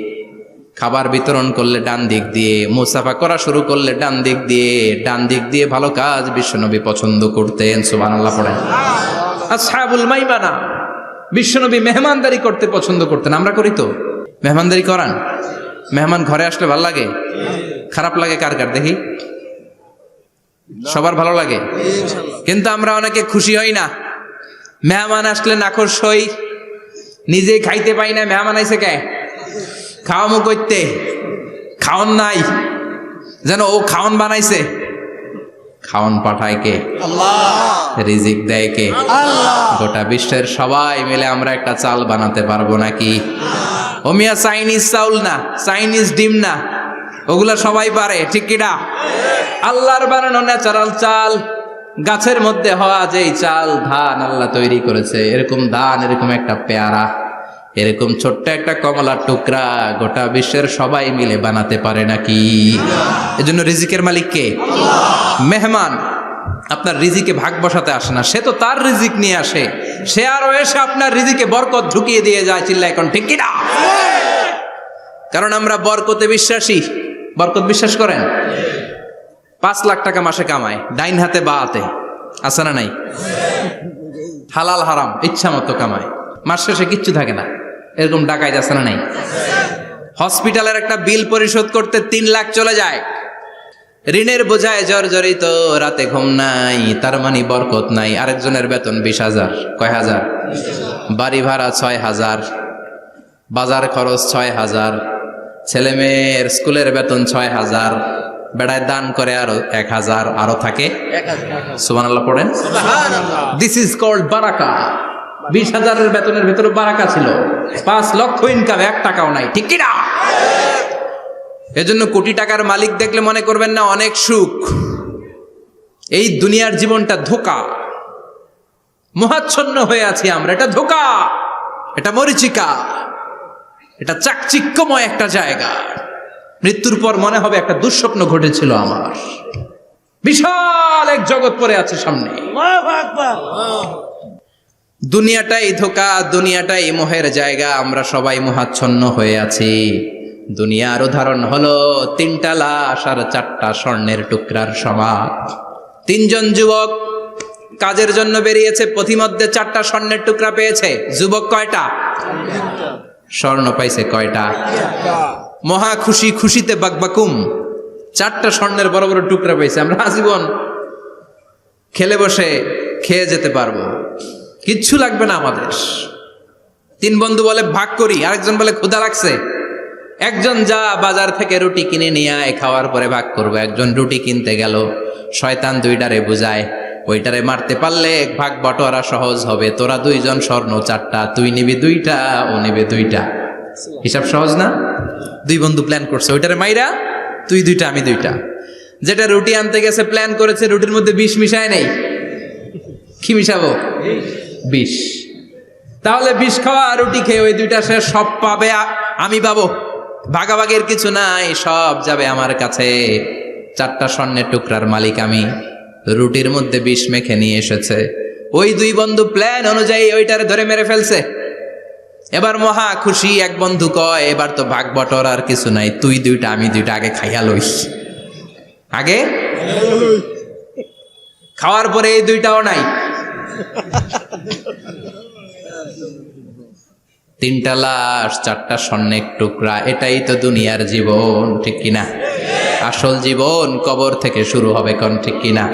খাবার বিতরণ করলে ডান দিক দিয়ে, মুসাফা করা শুরু করলে ডান দিক দিয়ে, ডান দিক দিয়ে ভালো কাজ বিশ্বনবী পছন্দ করতেন। সুবহানাল্লাহ পড়েন। আসহাবুল মাইমানা, বিশ্বনবী মেহমানদারি করতে পছন্দ করতেন। আমরা করি তো? মেহমানদারি করান? মেহমান ঘরে আসলে ভালো লাগে? খারাপ লাগে কার কার দেখি? সবার ভালো লাগে, কিন্তু আমরা অনেকে খুশি হই না। মেহমান আসলে নাখোশ হই, নিজে খাইতে পাই না। মেহমান আইছে কে? খাওয়ামু করতে, খাওন নাই, যেন ও খাওন বানাইছে। খাওন পাঠায় কে? আল্লাহ। রিজিক দেয় কে? আল্লাহ। গোটা বিশ্বের সবাই মিলে আমরা একটা চাল বানাতে পারবো নাকি? ও মিয়া চাইনিজ চাউল না, চাইনিজ ডিম না, ওগুলা সবাই পারে, ঠিক কিনা? আল্লাহর বানানো ন্যাচারাল চাল, গাছের মধ্যে হওয়া যেই চাল, ধান আল্লাহ তৈরি করেছে, এরকম ধান, এরকম একটা পেয়ারা, এরকম ছোট্ট একটা কমলার টুকরা গোটা বিশ্বের সবাই মিলে বানাতে পারে নাকি? এজন্য রিজিকের মালিক কে? মেহমান আপনার রিজিকে ভাগ বসাতে আসে না, সে তো তার রিজিক নিয়ে আসে। সে আরো এসে আপনার রিজিকে বরকত ঢুকিয়ে দিয়ে যায়। চিল্লা এখন ঠিক কিনা? কারণ আমরা বরকতে বিশ্বাসী। বরকত বিশ্বাস করেন? 5 লাখ টাকা মাসে কামায়, ডাইন হাতে বা হাতে, আছে না নাই? হালাল হারাম ইচ্ছা মতো কামায়, মাস শেষে কিচ্ছু থাকে না, এরকম ডাকাইত আছে না নাই? হসপিটালের একটা বিল পরিশোধ করতে 3 লাখ চলে যায়, ঋণের বোঝায় জর্জরিত, রাতে ঘুম নাই, তার মানে বরকত নাই। আরেকজনের বেতন 20,000, কয় হাজার? বাড়ি ভাড়া 6,000, বাজার খরচ 6,000, ছেলে মেয়ের স্কুলের বেতন 6,000, বেড়ায় দান করে আরো 1,000, আরো থাকে। সুবহানাল্লাহ পড়েন। দিস ইজ কল্ড বারাকা। 20,000-এর বেতনের ভেতরে বারাকা ছিল। 5 লক্ষ ইনকাম, 1 টাকাও নাই, ঠিক কিনা? এজন্য কোটি টাকার মালিক দেখলে মনে করবেন না অনেক সুখ। এই দুনিয়ার জীবনটা ধোঁকা, মোহাচ্ছন্ন হয়ে আছি আমরা। এটা ধোঁকা, এটা মরিচিকা, এটা চাকচিক্যময় একটা জায়গা। মৃত্যুর পর মনে হবে একটা দুঃস্বপ্ন ঘটেছিল আমার, বিশাল এক জগৎ পড়ে আছে সামনে। দুনিয়াটাই ধোঁকা, দুনিয়াটাই মোহের জায়গা। আমরা সবাই মোহাচ্ছন্ন হয়ে আছি। দুনিয়ার উদাহরণ হলো 3টা লাশ আর 4টা স্বর্ণের টুকরার সমান। 3 জন যুবক কাজের জন্য বেরিয়েছে, পথিমধ্যে 4টা স্বর্ণের টুকরা পেয়েছে। যুবক কয়টা? স্বর্ণ পাইছে কয়টা? মহা খুশি, খুশিতে বাকবাকুম। 4টা স্বর্ণের বড় বড় টুকরা পাইছে। আমরা আজীবন খেলে বসে খেয়ে যেতে পারবো, কিচ্ছু লাগবে না আমাদের। 3 বন্ধু বলে ভাগ করি, আরেকজন বলে ক্ষুধা লাগছে। একজন যা বাজার থেকে রুটি কিনে নিয়ে আয়, খাওয়ার পরে ভাগ করবো। একজন রুটি কিনতে গেল, শয়তান 2টারে বুঝায়, ওইটারে মারতে পারলে ভাগ বটোয়ারা সহজ হবে। তোরা 2 জন স্বর্ণ 4টা, তুই নিবি 2টা, ও নিবে 2টা। হিসাব সহজ না? দুই বন্ধু প্ল্যান করছে, ওইটারে মাইরা তুই দুইটা আমি দুইটা। যেটা রুটি আনতে গেছে প্ল্যান করেছে রুটির মধ্যে বিষ মিশায় নেই, কি মিশাবো? বিষ। তাহলে বিষ খাওয়া রুটি খেয়ে ওই দুইটা সে সব পাবে, আমি পাবো। ভাগাভাগির কিছু নাই, সব যাবে আমার কাছে। 4টা স্বর্ণের টুকরার মালিক আমি। রুটির মধ্যে বিষ মেখে নিয়ে এসেছে, ওই দুই বন্ধু প্ল্যান অনুযায়ী ওইটারে ধরে মেরে ফেলছে। এবার মহা খুশি। এক বন্ধু কয়, এবার তো ভাগ বটর আর কিছু নাই, তুই দুইটা আমি দুইটা আগে খাইয়া লইস। আগে খাওয়ার পরে এই দুইটাও নাই। 3টা লাশ, 4টা স্বর্ণের টুকরা, এটাই তো দুনিয়ার জীবন, ঠিক কিনা? আসল জীবন কবর থেকে শুরু হবে, কোন ঠিক কিনা?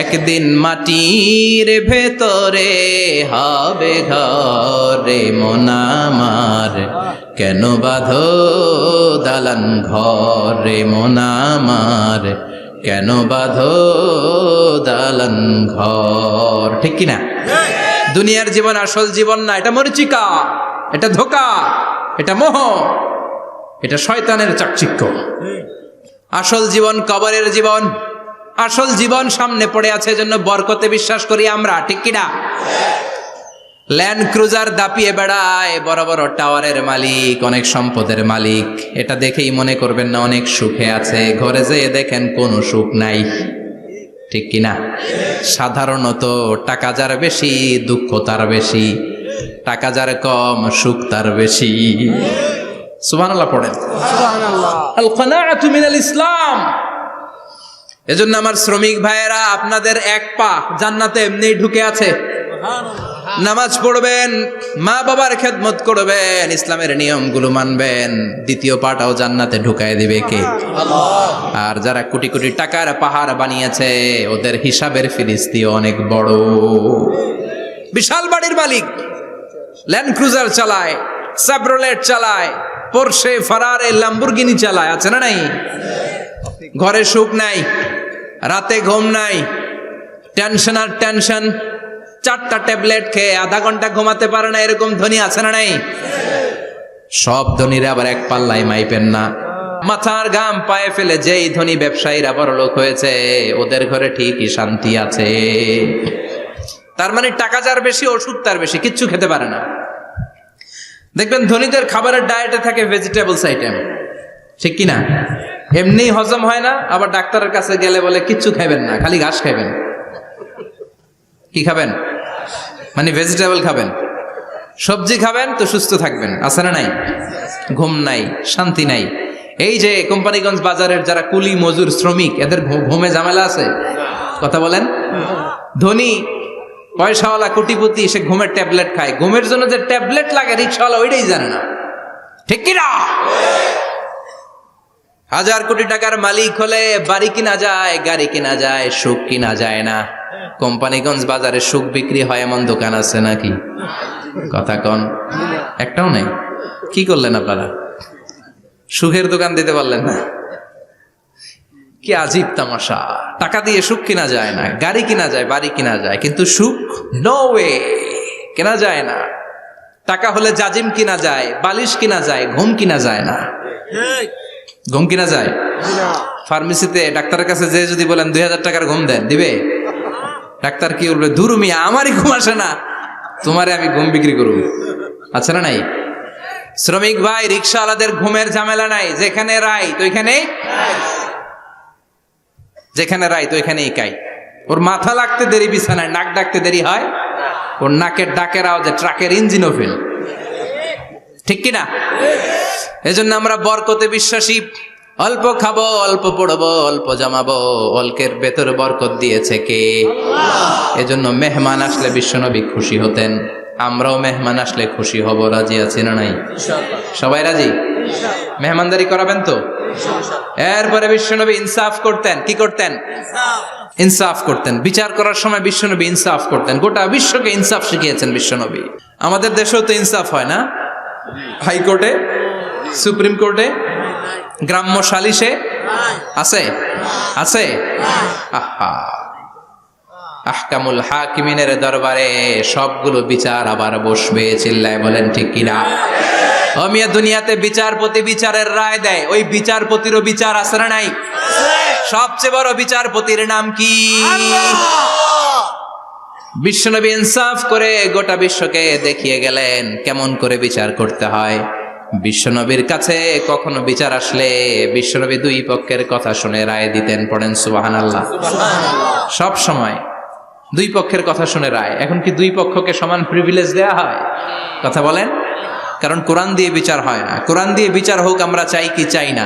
একদিন মাটির ভেতরে হবে ঘরে মন আমার, কেন বাঁধো দালান ঘরে মন আমার, কেন বাঁধো দালান ঘর, ঠিক কিনা? দুনিয়ার জীবন আসল জীবন না, এটা মরিচিকা, এটা ধোঁকা, এটা মোহ, এটা শয়তানের চাকচিক্য। আসল জীবন কবরের জীবন। আসল জীবন সামনে পড়ে আছে, জন্য বরকতে বিশ্বাস করি আমরা, ঠিক কিনা? ল্যান্ড ক্রুজার দাপিয়ে বেড়ায়, বড় বড় টাওয়ারের মালিক, অনেক সম্পদের মালিক। এটা দেখেই মনে করবেন না অনেক সুখে আছে, ঘরে যেয়ে দেখেন কোনো সুখ নাই, ঠিক কিনা? সাধারণত টাকা যার বেশি দুঃখ তার বেশি, টাকা যার কম সুখ তার বেশি। সুবহানাল্লাহ পড়েন। আল কানাআতু মিনাল ইসলাম। এজন্য আমার শ্রমিক ভাইয়েরা, আপনাদের এক পা জান্নাতে এমনিই ঢুকে আছে। নামাজ পড়বেন, মা বাবার খেদমত করবেন, ইসলামের নিয়মগুলো মানবেন, দ্বিতীয় পাটাও জান্নাতে ঢুকায় দিবে কে? আল্লাহ। আর যারা কোটি কোটি টাকার পাহাড় বানিয়েছে, ওদের হিসাবের ফিরিস্তি অনেক বড়। বিশাল বাড়ির মালিক, ল্যান্ড ক্রুজার চালায়, সাবরোলেট চালায়, পোরশে, ফারারে, ল্যাম্বরগিনি চালায়, আছে না নাই? ঘরে সুখ নাই, রাতে ঘুম নাই, টেনশন আর টেনশন। 4টা ট্যাবলেট খেয়ে আধা ঘন্টা ঘুমাতে পারে না, এরকম ধনী আছে না নাই? সব ধনীরা আবার এক পাল্লায় মাইপেন না। মাথার ঘাম পায়ে ফেলে যেই ধনী ব্যবসায়ীরা বড় লোক হয়েছে, ওদের ঘরে ঠিকই শান্তি আছে। তার মানে টাকা যার বেশি, ওষুধ তার বেশি, কিচ্ছু খেতে পারে না। দেখবেন ধনীদের খাবারের ডায়েটে থাকে ভেজিটেবলস আইটেম, ঠিক কিনা? এমনি হজম হয় না, আবার ডাক্তারের কাছে গেলে বলে কিচ্ছু খাবেন না, খালি ঘাস খাবেন। কি খাবেন? মানে ভেজিটেবল খাবেন, সবজি খাবেন তো সুস্থ থাকবেন, আছে না নাই? ঘুম নাই, শান্তি নাই। এই যে কোম্পানিগঞ্জ বাজারের যারা কুলি মজুর শ্রমিক, এদের ঘুমে ঝামেলা আছে? কথা বলেন। ধনী পয়সাওয়ালা কোটিপতি, সে ঘুমের ট্যাবলেট খায়। ঘুমের জন্য যে ট্যাবলেট লাগে রিক্সাওয়ালা ওইটাই জানে না, ঠিক কিনা? 1000 কোটি টাকার মালিক হলে বাড়ি কিনা যায়, গাড়ি কিনা যায়, সুখ কিনা যায় না। কোম্পানিগঞ্জ বাজারে সুখ বিক্রি হয় এমন দোকান আছে নাকি? কথা কন, একটাও নেই। কি করলেন আপনারা? সুখের দোকান দিতে পারলেন না? কি আজীব তামাশা। টাকা দিয়ে সুখ কিনা যায় না, গাড়ি কিনা যায়, বাড়ি কিনা যায়, কিন্তু সুখ নো ওয়ে, কেনা যায় না। টাকা হলে জাজিম কিনা যায়, বালিশ কিনা যায়, ঘুম কিনা যায় না। ঘুম কিনা যায়? ফার্মেসিতে ডাক্তারের কাছে যে যদি বলেন 2000 টাকার ঘুম দেন, দিবে? ডাক্তার কি বলবে? দূর মিয়া, আমারই ঘুম আসে না, তোমারে আমি ঘুম বিক্রি করব। আচ্ছা না নাই? শ্রমিক ভাই, রিক্সাওয়ালাদের ঘুমের ঝামেলা নাই। যেখানে রাই তো ওইখানেই, যেখানে রাই তো ওইখানেই কাই। ওর মাথা লাগতে দেরি বিছানায়, নাক ডাকতে দেরি হয়, ওর নাকের ডাকের আওয়াজে ট্রাকের ইঞ্জিনও ফেল, ঠিক কিনা? এজন্য আমরা বরকতে বিশ্বাসী। অল্প খাবো, অল্প পড়বো, অল্প জমাবো, অল্পের ভেতর বরকত দিয়েছে কে? এজন্য মেহমান আসলে বিশ্বনবী খুশি হতেন, আমরাও মেহমান আসলে খুশি হব। রাজি আছি না নাই? সবাই রাজি? মেহমানদারি করাবেন তো? এরপরে বিশ্বনবী ইনসাফ করতেন। কি করতেন? ইনসাফ করতেন। বিচার করার সময় বিশ্বনবী ইনসাফ করতেন। গোটা বিশ্বকে ইনসাফ শিখিয়েছেন বিশ্বনবী। আমাদের দেশেও তো ইনসাফ হয় না? হাইকোর্টে, সুপ্রিম কোর্টে, গ্রাম্য সালিশে আছে? আছে? আহা, আহকামুল হাকিমিনের দরবারে সবগুলো বিচার আবার বসবে। চিল্লায় বলেন ঠিক কিনা? ও মিয়া, দুনিয়াতে বিচারপতি বিচারের রায় দেয়, ওই বিচারপতিরও বিচার আছে না নাই? সবচেয়ে বড় বিচারপতির নাম কি? বিশ্বনবী ইনসাফ করে গোটা বিশ্বকে দেখিয়ে গেলেন কেমন করে বিচার করতে হয়। বিশ্বনবীর কাছে কখনো বিচার আসলে বিশ্বনবী দুই পক্ষের কথা শুনে রায় দিতেন। পড়েন সুবহানাল্লাহ। সব সময় দুই পক্ষের কথা শুনে রায়। এখন কি দুই পক্ষকে সমান প্রিভিলেজ দেয়া হয়? কথা বলেন। কারণ কোরআন দিয়ে বিচার হয় না। কোরআন দিয়ে বিচার হোক আমরা চাই কি চাই না?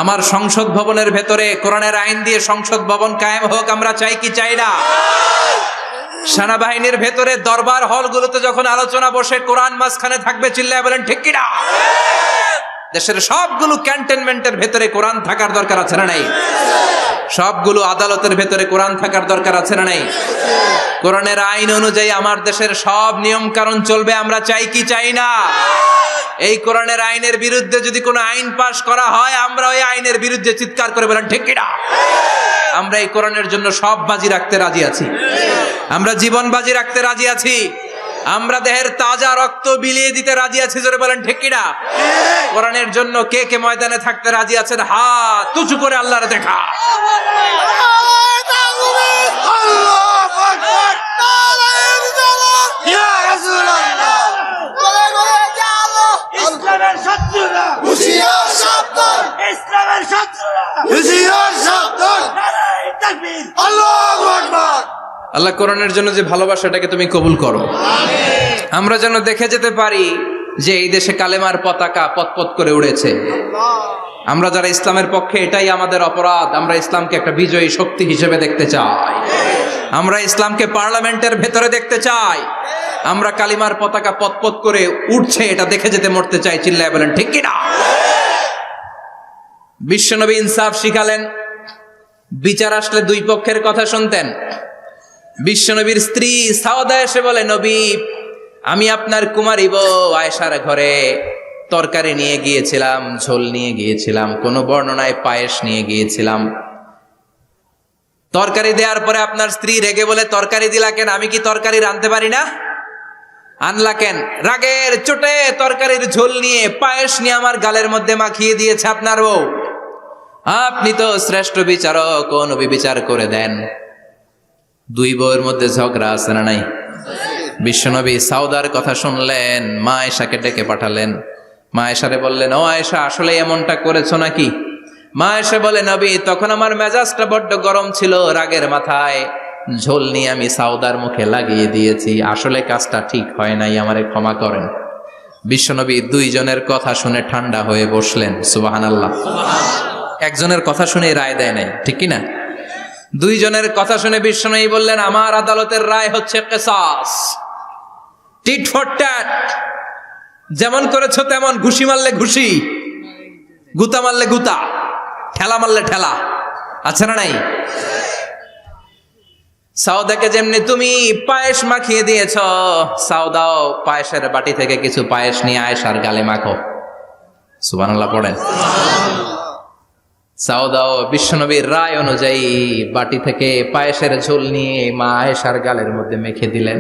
আমার সংসদ ভবনের ভেতরে কোরআনের আইন দিয়ে সংসদ ভবন কায়েম হোক আমরা চাই কি চাই না? সেনাবাহিনীর ভেতরে দরবার হলগুলোতে যখন আলোচনা বসে কোরআন মাঝখানে থাকবে, চিল্লায় বলেন ঠিক কিনা? দেশের সবগুলো ক্যান্টনমেন্টের ভেতরে কোরআন থাকার দরকার আছে না নাই? সবগুলো আদালতের ভেতরে কোরআন থাকার দরকার আছে না নাই? কোরআনের আইন অনুযায়ী আমার দেশের সব নিয়ম কানুন চলবে আমরা চাই কি চাই না? এই কোরআনের আইনের বিরুদ্ধে যদি কোনো আইন পাশ করা হয় আমরা ওই আইনের বিরুদ্ধে চিৎকার করে বলেন ঠিক কিনা? আমরা এই কোরআনের জন্য সব বাজি রাখতে রাজি আছি। আমরা জীবন বাজি রাখতে রাজি আছি। আমরা দেহের তাজা রক্ত বিলিয়ে দিতে রাজি আছি। জোরে বলেন ঠিক কিনা? কোরআনের জন্য কে কে ময়দানে থাকতে রাজি আছেন? হাত উঁচু করে আল্লাহর দেখা। ইসলামের শত্রুরা হুঁশিয়ার সাবধান, ইসলামের শত্রুরা হুঁশিয়ার সাবধান, নারায়ে তাকবীর, আল্লাহু আকবার। আল্লাহ কোরআনের জন্য যে ভালোবাসাটাকে তুমি কবুল করো। আমরা যেন দেখে যেতে পারি যে এই দেশে কালেমার পতাকা পতপত করে উড়েছে। আমরা যারা ইসলামের পক্ষে, এটাই আমাদের অপরাধ। আমরা ইসলামকে একটা বিজয়ী শক্তি হিসেবে দেখতে চাই। আমরা ইসলামকে পার্লামেন্টের ভেতরে দেখতে চাই। আমরা কালিমার পতাকা পতপত করে উঠছে এটা দেখে যেতে মরতে চাই। চিল্লায় বলেন ঠিক কিনা? বিশ্বনবী ইনসাফ শিখালেন। বিচার আসলে দুই পক্ষের কথা শুনতেন। বিশ্বনবীর স্ত্রী সাওদা এসে বলে, নবী, আমি আপনার কুমারী বউ আয়েশার ঘরে তরকারি নিয়ে গিয়েছিলাম, ঝোল নিয়ে গিয়েছিলাম, কোন বর্ণনায় পায়েস নিয়ে গিয়েছিলাম। তরকারি দেওয়ার পরে আপনার স্ত্রী রেগে বলে, তরকারি দিলা কেন? আমি কি তরকারি রাঁধতে পারি না? আনলা কেন? রাগের চোটে তরকারির ঝোল নিয়ে পায়েস নিয়ে আমার গালের মধ্যে মাখিয়ে দিয়েছে আপনার বউ। আপনি তো শ্রেষ্ঠ বিচারক, ও নবী বিচার করে দেন। দুই বউয়ের মধ্যে ঝগড়া আছে না নাই? বিশ্বনবী সাউদার কথা শুনলেন, মা আয়েশাকে ডেকে পাঠালেন। মা আয়েশারে বললেন, ও আয়েশা, আসলে এমনটা করেছো নাকি? মা আয়েশা বলে, নবী, তখন আমার মেজাজটা বড্ড গরম ছিল, রাগের মাথায় ঝোল নিয়ে আমি সাউদার মুখে লাগিয়ে দিয়েছি। আসলে কাজটা ঠিক হয় নাই, আমারে ক্ষমা করেন। বিশ্বনবী দুইজনের কথা শুনে ঠান্ডা হয়ে বসলেন। সুবহানাল্লাহ। একজনের কথা শুনে রায় দেয় নাই, ঠিক কিনা? দুইজনের কথা শুনে বিশ্বনবী বললেন, আমার আদালতের রায় হচ্ছে কিসাস, টিট ফর ট্যাট। যেমন করেছো তেমন, ঘুষি মারলে ঘুষি, গুতা মারলে গুতা, ঠেলা মারলে ঠেলা, আছে না নাই? সাউদাকে যেমনি তুমি পায়েস মাখিয়ে দিয়েছ, সাউদাও পায়েসের বাটি থেকে কিছু পায়েস নিয়ে আয়েশার গালে মাখো। সুবহানাল্লাহ পড়েন। সাউদাও বিশ্বনবীর রায় অনুযায়ী বাটি থেকে পায়েসের ঝোল নিয়ে মা আয়েশার গালের মধ্যে মেখে দিলেন।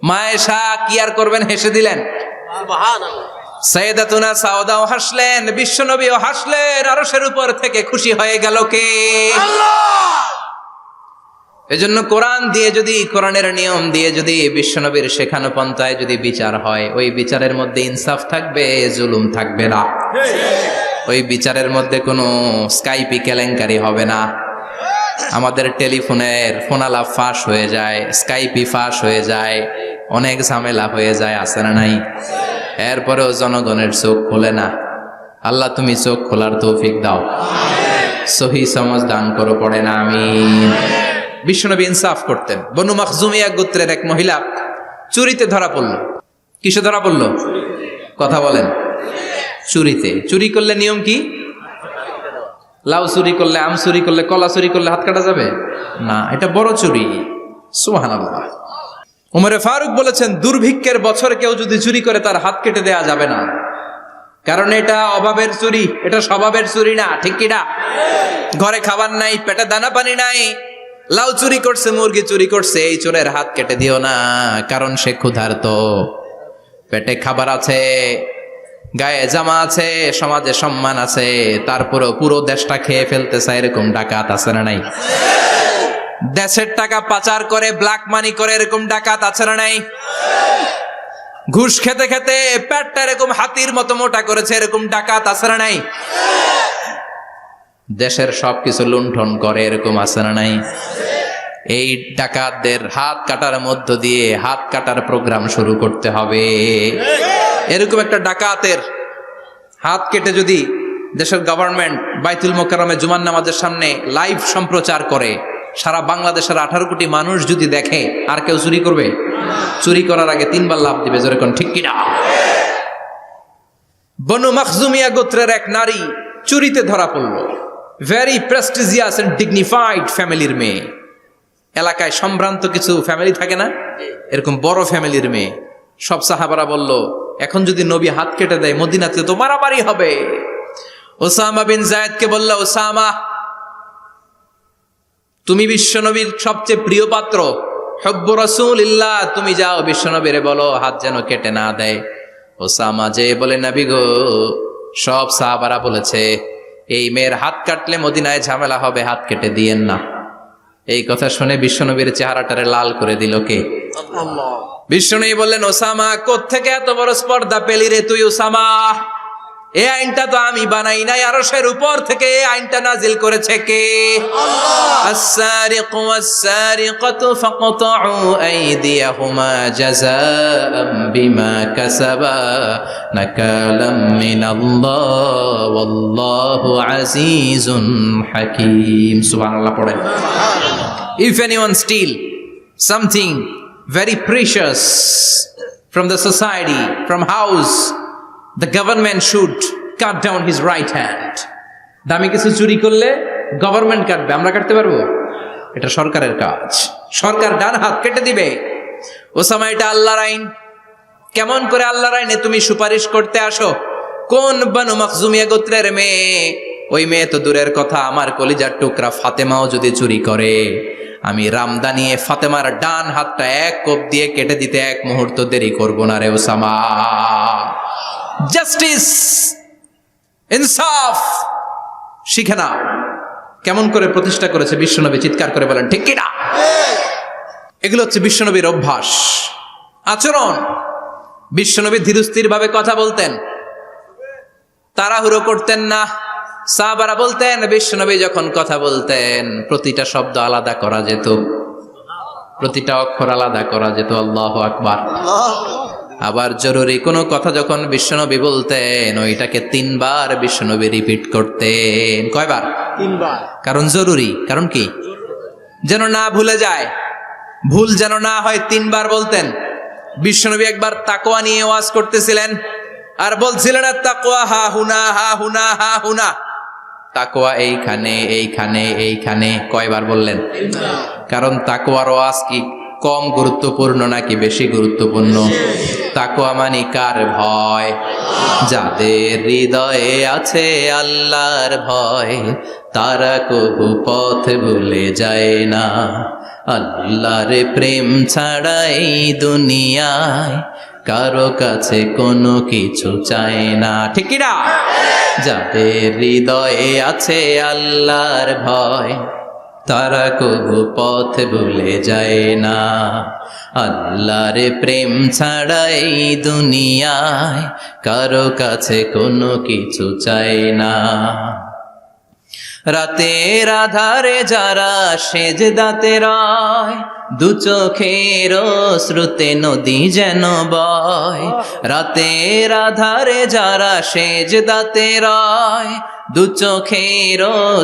মা আয়েশা কি আর করবেন, হেসে দিলেন। সাইয়েদাতুনা সাউদাও হাসলেন, বিশ্বনবীও হাসলেন। আরশের উপর থেকে খুশি হয়ে গেল কে? আল্লাহ। এজন্য কোরআন দিয়ে যদি, কোরআনের নিয়ম দিয়ে যদি, বিশ্বনবীর শেখানো পন্থায় যদি বিচার হয়, ওই বিচারের মধ্যে ইনসাফ থাকবে, জুলুম থাকবে না। ওই বিচারের মধ্যে কোনো স্কাইপি কেলেঙ্কারি হবে না। আমাদের টেলিফোনের ফোনালাপ ফাঁস হয়ে যায়, স্কাইপি ফাঁস হয়ে যায়, অনেক ঝামেলা হয়ে যায়, আছে না নাই? এরপরেও জনগণের চোখ খোলে না। আল্লাহ তুমি চোখ খোলার তৌফিক দাও, সহি সমাজ দান করো। পড়ে না আমিন। বিশ্বনবী ইনসাফ করতেন। বনু মাখজুমিয়া গোত্রের এক মহিলা চুরিতে ধরা পড়ল। কিসে ধরা পড়ল? কথা বলেন। চুরিতে। চুরি করলে নিয়ম কি? লাউ চুরি করলে, আম চুরি করলে, কলা চুরি করলে হাত কাটা যাবে না, এটা বড় চুরি। সুবহানাল্লাহ। ওমরে ফারুক বলেছেন, দুর্ভিক্ষের বছর কেউ যদি চুরি করে তার হাত কেটে দেয়া যাবে না, কারণ এটা অভাবের চুরি, এটা স্বভাবের চুরি না, ঠিক কিনা? ঘরে খাবার নাই, পেটে দানা পানি নাই, লাউ চুরি করছে, মুরগি চুরি করছে, এই চোরের হাত কেটে দিও না, কারণ সে ক্ষুধার্ত, পেটে খাবার আছে, গায়ে জামা আছে, সমাজে সম্মান আছে, তারপরেও পুরো দেশটা খেয়ে ফেলতে চায়, এরকম ডাকাত আছে না নাই? দেশের টাকা পাচার করে, ব্ল্যাক মানি করে, এরকম ডাকাত আছে না নাই? ঘুষ খেতে খেতে পেটটা এরকম হাতির মতো মোটা করেছে, এরকম ডাকাত আছে না নাই? দেশের সবকিছু লুণ্ঠন করে, এরকম আছে না নাই? এই ডাকাতদের হাত কাটার মধ্য দিয়ে হাত কাটার প্রোগ্রাম শুরু করতে হবে। এরকম একটা ডাকাতের হাত কেটে যদি দেশের গভর্নমেন্ট বাইতুল মোকাররমে জুমার নামাজের সামনে লাইভ সম্প্রচার করে, সারা বাংলাদেশের 18 কোটি মানুষ যদি দেখে, আর কেউ চুরি করবে? চুরি করার আগে 3 বার লাভ দিবে, জোরে কোন ঠিক কিনা? বনু মখজুমিয়া গোত্রের এক নারী চুরিতে ধরা পড়ল। ভেরি প্রেস্টিজিয়াস এন্ড ডিগনিফাইড ফ্যামিলির মেয়ে। এলাকায় সম্ভ্রান্ত কিছু ফ্যামিলি থাকে না, এরকম বড় ফ্যামিলির মেয়ে। সব সাহাবারা বলল, এখন যদি নবী হাত কেটে দেয় মদিনাতে তো মারামারি হবে। ওসামা বিন যায়েদকে বলল, ওসামা, তুমি বিশ্বনবীর সবচেয়ে প্রিয় পাত্র, হুব্বু রাসূলিল্লাহ, তুমি যাও বিশ্বনবীরে বলো হাত যেন কেটে না দেয়। ওসামা যে বলে, নবী গো, সব সাহাবারা বলেছে এই মেয়ের হাত কাটলে মদিনায় ঝামেলা হবে, হাত কেটে দিয়েন না। এই কথা শুনে বিশ্বনবীর চেহারাটারে লাল করে দিল কে? বিশ্বনবী বললেন, ওসামা, কোত্থেকে এত বড় স্পর্ধা পেলি রে তুই ওসামা? এই আইনটা তো আমি বানাই নাই, আরশের উপর থেকে এই আইনটা নাজিল করেছে কে? আস-সারিকু ওয়াস-সারিকাতু ফাকতাউ আইদিয়াহুমা জাযাআম বিমা কাসাবা নাকালাম মিনাল্লাহ ওয়াল্লাহু আজিজুন হাকীম। সুবহানাল্লাহ পড়েন। If anyone steal something very precious from the society, from house, the government should cut down his right hand. দামি কিছু চুরি করলে গভর্নমেন্ট কাটবে, আমরা কাটতে পারবো? এটা সরকারের কাজ, সরকার ডান হাত কেটে দিবে। ওসামা, এটা আল্লাহর আইন। কেমন করে আল্লাহর আইনে তুমি সুপারিশ করতে আসো? কোন বনু মখজুমিয়া গোত্রের মেয়ে? ওই মেয়ে তো দূরের কথা, আমার কলিজার টুকরা ফাতেমাও যদি চুরি করে, আমি রামদা নিয়ে ফাতেমার ডান হাতটা এক কোপ দিয়ে কেটে দিতে 1 মুহূর্ত দেরি করবো না রে ওসামা। জাস্টিস, ইনসাফ শিখে নাও। কেমন করে প্রতিষ্ঠা করেছে বিশ্বনবী, চিৎকার করে বলেন ঠিক কিনা? এগুলো হচ্ছে বিশ্বনবীর অভ্যাস, আচরণ। বিশ্বনবী ধীরস্থির ভাবে কথা বলতেন, তাড়াহুড়ো করতেন না। সাহাবারা বলতেন, বিশ্বনবী যখন কথা বলতেন প্রতিটা শব্দ আলাদা করা যেত, প্রতিটা অক্ষর আলাদা করা যেত। আল্লাহু আকবার। আবার জরুরি কোনো কথা যখন বিশ্বনবী বলতেন, ওইটাকে 3 বার বিশ্বনবী রিপিট করতেন। কয়বার? 3 বার। কারণ জরুরি। কারণ কি? যেন না ভুলে যায়, ভুল যেন না হয়, 3 বার বলতেন। বিশ্বনবী একবার তাকওয়া নিয়ে ওয়াজ করতেছিলেন, আর বলছিলেন, তাকওয়া হা হুনা হা হুনা হা হুনা। তাকওয়া এইখানে এইখানে এইখানে। কয়বার বললেন? কারণ তাকওয়ার ওয়াজ কি কম গুরুত্বপূর্ণ নাকি বেশি গুরুত্বপূর্ণ? তাকওয়া মানে কার ভয়? যাদের হৃদয়ে আছে আল্লাহর ভয়, তারা কবু পথ ভুলে যায় না। আল্লাহর প্রেম ছাড়া এই দুনিয়ায় কারো কাছে কোনো কিছু চায় না, ঠিক না? যাদের হৃদয়ে আছে আল্লাহর ভয়, তারা কবু পথ ভুলে যায় না। আল্লাহর প্রেম ছাড়া এই দুনিয়ায় কারো কাছে কোনো কিছু চায় না। রাতের আধারে যারা সেজদাতে রয়, 2 চোখের শ্রুতে নদী যেন বয়। রাতের আধারে যারা সেজদাতে রয়, 2 চোখের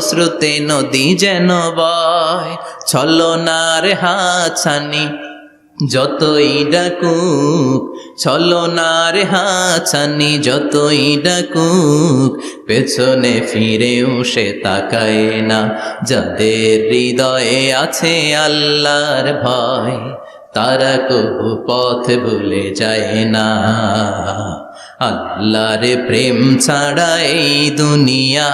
শ্রুতে নদী যেন বয়। ছলনার হাতছানি যতই ডাকুক, ছলনার হাতছানি যতই ডাকুক, পেছনে ফিরেও সে তাকায় না। যাদের হৃদয়ে আছে আল্লাহর ভয়, তারা কবু পথ ভুলে যায় না। আল্লাহর প্রেম ছাড়া এই দুনিয়া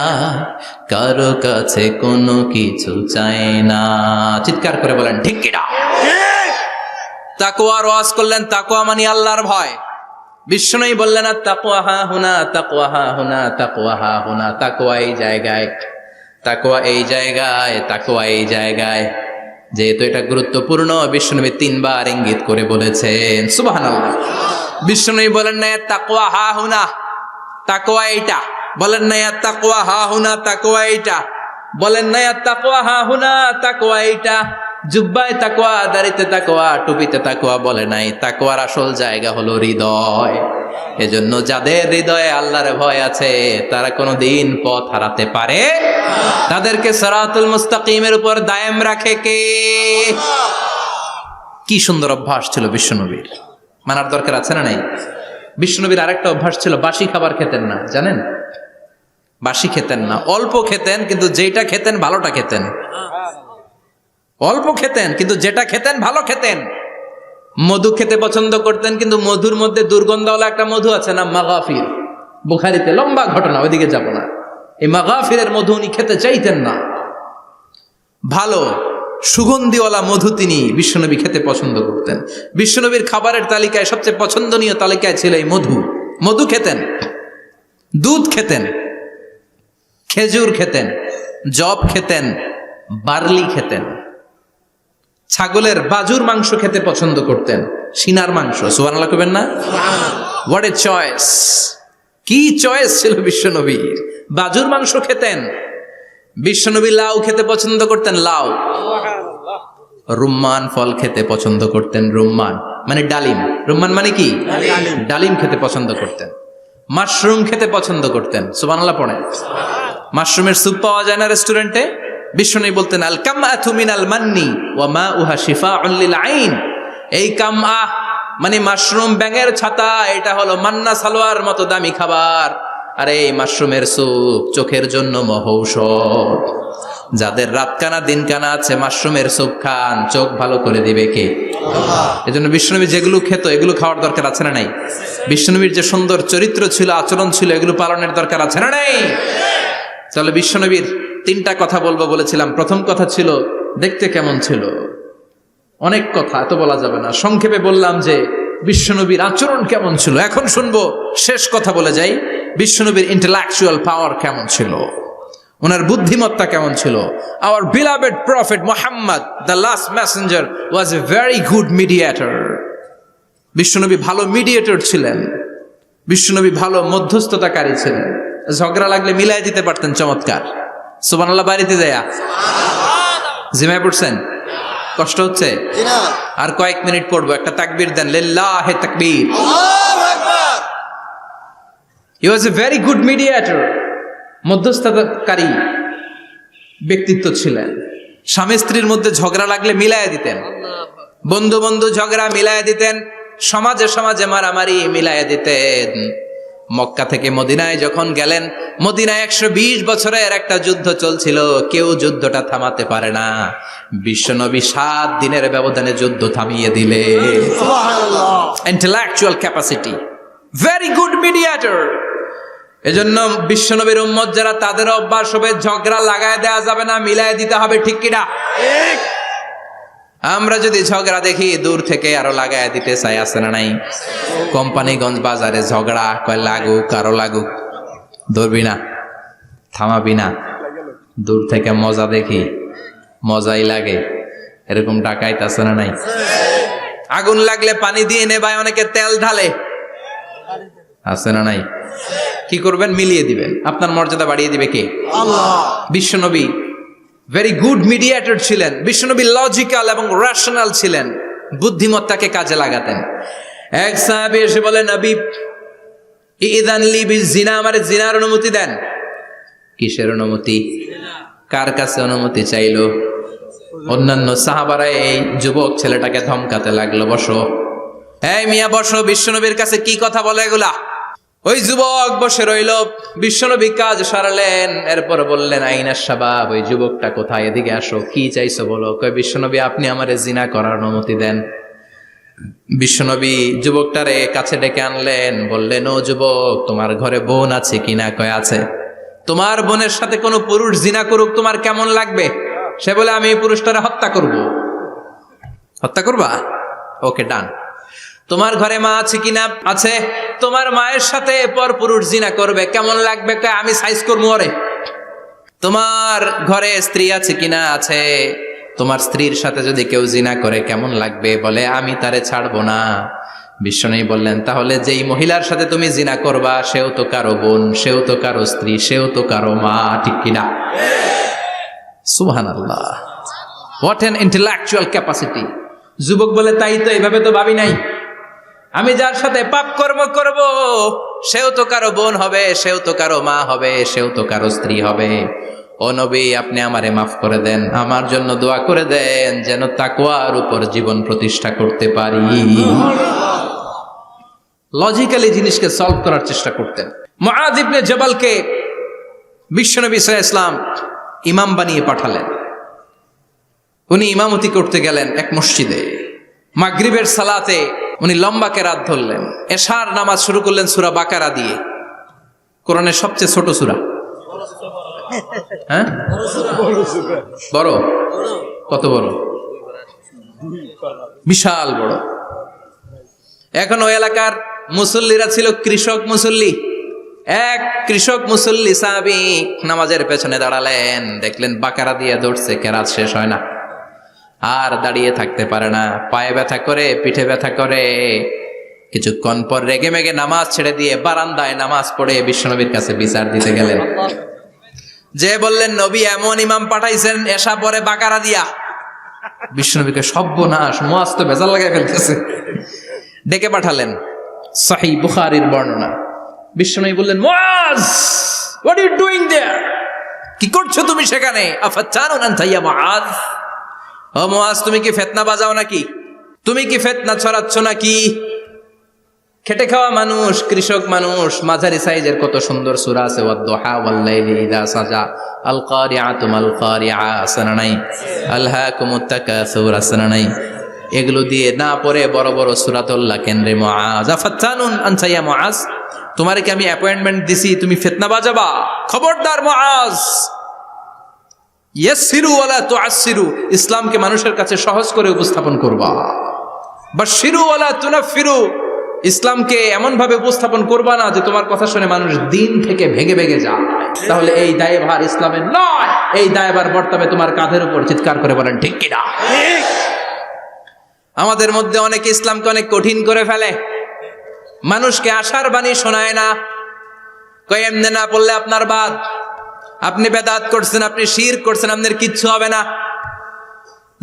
কারো কাছে কোনো কিছু চায় না। চিৎকার করে বলেন ঠিক কিনা? তাকওয়ার ওয়াজ করলেন। তাকওয়া মানে আল্লাহর ভয়। বিষ্ণুই বললেন না তাকওয়া হা হুনা, তাকওয়া হা হুনা, তাকওয়া হা হুনা, তাকওয়া এই জায়গায়, তাকওয়া এই জায়গায়, তাকওয়া এই জায়গায়। যেহেতু এটা গুরুত্বপূর্ণ, বিষ্ণুনবী 3 বার ইঙ্গিত করে বলেছেন। সুবহানাল্লাহ। বিষ্ণুনবী বলেন না তাকওয়া হা হুনা, তাকওয়া এইটা। বলেন না তাকওয়া হা হুনা, তাকওয়া এইটা। বলেন না তাকওয়া হা হুনা, তাকওয়া এইটা। জুব্বায় তাকওয়া, দাড়িতে তাকওয়া, টুপিতে তাকওয়া বলে নাই। তাকওয়ার আসল জায়গা হলো হৃদয়। এজন্য যাদের হৃদয়ে আল্লাহর ভয় আছে তারা কোনোদিন পথ হারাতে পারে, তাদেরকে সিরাতুল মুস্তাকিমের উপর দায়েম রাখে কে? কি সুন্দর অভ্যাস ছিল বিশ্বনবীর, মানার দরকার আছে না নাই? বিশ্বনবীর আরেকটা অভ্যাস ছিল, বাসি খাবার খেতেন না, জানেন? বাসি খেতেন না, অল্প খেতেন, কিন্তু যেটা খেতেন ভালোটা খেতেন। অল্প খেতেন কিন্তু যেটা খেতেন ভালো খেতেন। মধু খেতে পছন্দ করতেন, কিন্তু মধুর মধ্যে দুর্গন্ধওয়ালা একটা মধু আছে না, মাগাফির, বুখারীতে লম্বা ঘটনা, ওইদিকে যাব না। এই মাগাফিরের মধু উনি খেতে চাইতেন না। ভালো সুগন্ধিওয়ালা মধু তিনি বিশ্বনবী খেতে পছন্দ করতেন। বিশ্বনবীর খাবারের তালিকায় সবচেয়ে পছন্দনীয় তালিকায় ছিল এই মধু। মধু খেতেন, দুধ খেতেন, খেজুর খেতেন, জব খেতেন, বার্লি খেতেন, ছাগলের বাজুর মাংস খেতে পছন্দ করতেন, সিনার মাংস। সুবহানাল্লাহ কইবেন না? What a choice! কি চয়েস ছিল বিশ্বনবীর! বাজুর মাংস খেতেন। বিশ্বনবী লাউ খেতে পছন্দ করতেন, লাউ। রুম্মান ফল খেতে পছন্দ করতেন, রুম্মান মানে ডালিম। রুম্মান মানে কি? ডালিম খেতে পছন্দ করতেন। মাশরুম খেতে পছন্দ করতেন। সুবহানাল্লাহ পড়েন। মাশরুমের স্যুপ পাওয়া যায় না রেস্টুরেন্টে? বিশ্বনবী বলতেন আল কামআতু মিনাল মান্নি ওয়া মাউহা শিফাউন লিল আইন। এই কামআ মানে মাশরুম, ব্যাঙের ছাতা, এটা হলো মান্না সালোয়ার মতো দামি খাবার। আর এই মাশরুমের স্যুপ চোখের জন্য মহৌষধ। যাদের রাতকানা দিনকানা আছে, মাশরুমের স্যুপ খান, চোখ ভালো করে দিবে কে? আল্লাহ। এজন্য বিশ্বনবী যেগুলো খেত এগুলো খাওয়ার দরকার আছে না নাই? বিশ্বনবীর যে সুন্দর চরিত্র ছিল, আচরণ ছিল, এগুলো পালনের দরকার আছে না নাই? তাহলে বিশ্বনবীর 3টা কথা বলবো বলেছিলাম। প্রথম কথা ছিল দেখতে কেমন ছিল। অনেক কথা এত বলা যাবে না, সংক্ষেপে বললাম যে বিশ্বনবীর আচরণ কেমন ছিল। এখন শুনবো, শেষ কথা বলে যাই, বিশ্বনবীর ইন্টেলেকচুয়াল পাওয়ার কেমন ছিল, ওনার বুদ্ধিমত্তা কেমন ছিল। Hour beloved prophet Muhammad, the last Messenger, was a very good mediator. বিশ্বনবী ভালো মিডিয়েটর ছিলেন। বিশ্বনবী ভালো মধ্যস্থতাকারী ছিলেন। ঝগড়া লাগলে মিলাই দিতে পারতেন চমৎকার। সুবহানাল্লাহ। বাড়িতে যায়া জিমায় পড়ছেন? কষ্ট হচ্ছে? আর কয়েক মিনিট পড়বো, একটা তাকবীর দেন, লিল্লাহি তাকবীর। আল্লাহু আকবার। হি ওয়াজ এ ভেরি গুড মিডিয়েটর। মধ্যস্থতাকারী ব্যক্তিত্ব ছিলেন। স্বামী স্ত্রীর মধ্যে ঝগড়া লাগলে মিলাইয়া দিতেন, বন্ধু বন্ধু ঝগড়া মিলাইয়া দিতেন, সমাজে সমাজে মারামারি মিলাইয়া দিতেন। মক্কা থেকে মদিনায় যখন গেলেন, মদিনায় 120 বছরের একটা যুদ্ধ চলছিল, কেউ যুদ্ধটা থামাতে পারে না। বিশ্বনবী 7 দিনের ব্যবধানে যুদ্ধ থামিয়ে দিলে। Intellectual capacity, very good mediator. এজন্য বিশ্বনবীর উম্মত যারা, তাদের অভ্যাস হবে ঝগড়া লাগায় দেওয়া যাবে না, মিলায় দিতে হবে। ঠিক কিনা? আমরা যদি ঝগড়া দেখি দূর থেকে আরো লাগায় দিতে চাই, আছে না নাই? কোম্পানিগঞ্জ বাজারে ঝগড়া, কয় লাগুক, আরো লাগুক, ধরবি না, থামাবি না। দূর থেকে মজা দেখি, মজাই লাগে, এরকম ডাকাইত আছে না নাই? আগুন লাগলে পানি দিয়ে নেবায়, অনেকে তেল ঢালে, আছে না নাই? কি করবেন? মিলিয়ে দিবেন। আপনার মর্যাদা বাড়িয়ে দিবে কে? আল্লাহ। বিশ্বনবী ভেরি গুড মিডিয়েটর ছিলেন। বিশ্বনবী লজিক্যাল এবং রেশনাল ছিলেন, বুদ্ধিমত্তাকে কাজে লাগাতেন। এক সাহাবী এসে বলে, নবী ইযান লি বিজিনা, আমারে জিনার অনুমতি দেন। কিসের অনুমতি? কার কাছে অনুমতি চাইলো? অন্যান্য সাহাবারা এই যুবক ছেলেটাকে ধমকাতে লাগলো, বসো, এই মিয়া বসো, বিশ্বনবীর কাছে কি কথা বলে এগুলা? ওই যুবক বসে রইল। বিশ্বনবী কাজ সারালেন, এরপর বললেন, আইনা শাবাব, ওই যুবকটা কোথায়, এদিকে আসো, কি চাইছো বলো। কয়, বিশ্বনবী আপনি আমারে জিনা করার অনুমতি দেন। বিশ্বনবী যুবকটারে কাছে ডেকে আনলেন, বললেন, ও যুবক, তোমার ঘরে বোন আছে কিনা? কয় আছে। তোমার বোনের সাথে কোনো পুরুষ জিনা করুক, তোমার কেমন লাগবে? সে বলে, আমি এই পুরুষটারে হত্যা করব। হত্যা করবা? ওকে, ডান। তোমার ঘরে মা আছে কিনা? আছে। তোমার মায়ের সাথে পরপুরুষ জিনা করবে কেমন লাগবে? কয় আমি সাইজ করবো ওরে। তোমার ঘরে স্ত্রী আছে কিনা? আছে। তোমার স্ত্রীর সাথে যদি কেউ জিনা করে কেমন লাগবে? বলে আমি তারে ছাড়বো না। বিশ্বনবী বললেন, তাহলে যেই মহিলার সাথে তুমি জিনা করবা সেও তো কারো বোন, সেও তো কারো স্ত্রী, সেও তো কারো মা, ঠিক কিনা? সুবহানাল্লাহ, হোয়াট অ্যান ইন্টেলেকচুয়াল ক্যাপাসিটি। যুবক বলে, তাই তো, এইভাবে তো ভাবি নাই। আমি যার সাথে পাপ কর্ম করব সেও তো কারো বোন হবে, সেও তো কারো মা হবে, সেও তো কারো স্ত্রী হবে। ও নবী, আপনি আমারে মাফ করে দেন, আমার জন্য দোয়া করে দেন যেন তাকওয়ার উপর জীবন প্রতিষ্ঠা করতে পারি। লজিক্যালি জিনিসকে সলভ করার চেষ্টা করতেন। মুআয ইবনে জবালকে বিশ্বনবী সাল্লাল্লাহু আলাইহি ওয়াসাল্লাম ইমাম বানিয়ে পাঠালেন। উনি ইমামতি করতে গেলেন এক মসজিদে। মাগরিবের সালাতে উনি লম্বা কেরাত ধরলেন। এশার নামাজ শুরু করলেন সূরা বাকারা দিয়ে, কোরআনের সবচেয়ে ছোট সূরা। হ্যাঁ, বড়? কত বড়? বিশাল বড়। এখন ওই এলাকার মুসল্লিরা ছিল কৃষক মুসল্লি। এক কৃষক মুসল্লি সাহাবী নামাজের পেছনে দাঁড়ালেন, দেখলেন বাকারা দিয়ে দৌড়ছে, কেরাত শেষ হয় না, আর দাঁড়িয়ে থাকতে পারে না, পায়ে ব্যথা করে, পিঠে ব্যথা করে। কিছুক্ষণ পর রেগে মেগে নামাজ ছেড়ে দিয়ে বারান্দায় নামাজ পড়ে বিশ্বনবীর কাছে বিচার দিতে গেলেন। যে বললেন, নবী এমন ইমাম পাঠাইছেন এশা পরে বাকারা দিয়া। বিশ্বনবীকে সর্বনাশ, মুআয তো ভেজাল লাগাই ফেলতেছে। ডেকে পাঠালেন, সহিহ বুখারীর বর্ণনা। বিশ্বনবী বললেন, মুআয, হোয়াট আর ইউ ডুইং দেয়ার? কি করছো তুমি সেখানে? আফাতানুন আনতা ইয়া মুআয? ও মুআয, তুমি কি ফিতনা বাজাও নাকি? তুমি কি ফিতনা ছড়াচ্ছ নাকি? খেটে খাওয়া মানুষ, কৃষক মানুষ, মাঝারি সাইজের কত সুন্দর সূরা আছে, ওয়াদ-দুহা ওয়াল-লাইলি ইযা সাজা, আল কারিআতু মাল কারিআ, আসনা নাই, আলহাকুমুত তাকাসুর, আসনা নাই। এগুলো দিয়ে না পড়ে বড় বড় সূরাতুল্লাহ কেন্দ্রে মুআয, আফাতানুন আনতা ইয়া মুআয, তোমারে কি আমি অ্যাপয়েন্টমেন্ট দিছি তুমি ফিতনা বাজাবা? খবরদার মুআয, ইয়াসসিরু ওয়ালা তুআসসিরু, ইসলামকে মানুষের কাছে সহজ করে উপস্থাপন করবা। বাশশিরু ওয়ালা তুনাফফিরু, ইসলামকে এমন ভাবে উপস্থাপন করবা না যে তোমার কথা শুনে মানুষ দিন থেকে ভেগে ভেগে যায়। তাহলে এই দায়ভার ইসলামের নয়, এই দায়ভার বর্তাবে তোমার কাঁধের উপর। চিৎকার করে বলেন ঠিক কিনা? আমাদের মধ্যে অনেকে ইসলামকে অনেক কঠিন করে ফেলে, মানুষকে আশার বাণী শোনায় না, কয় এমনি না পড়লে আপনার বাদ, আপনি বেদাত করছেন, আপনি শিরক করছেন, আপনার কিচ্ছু হবে না।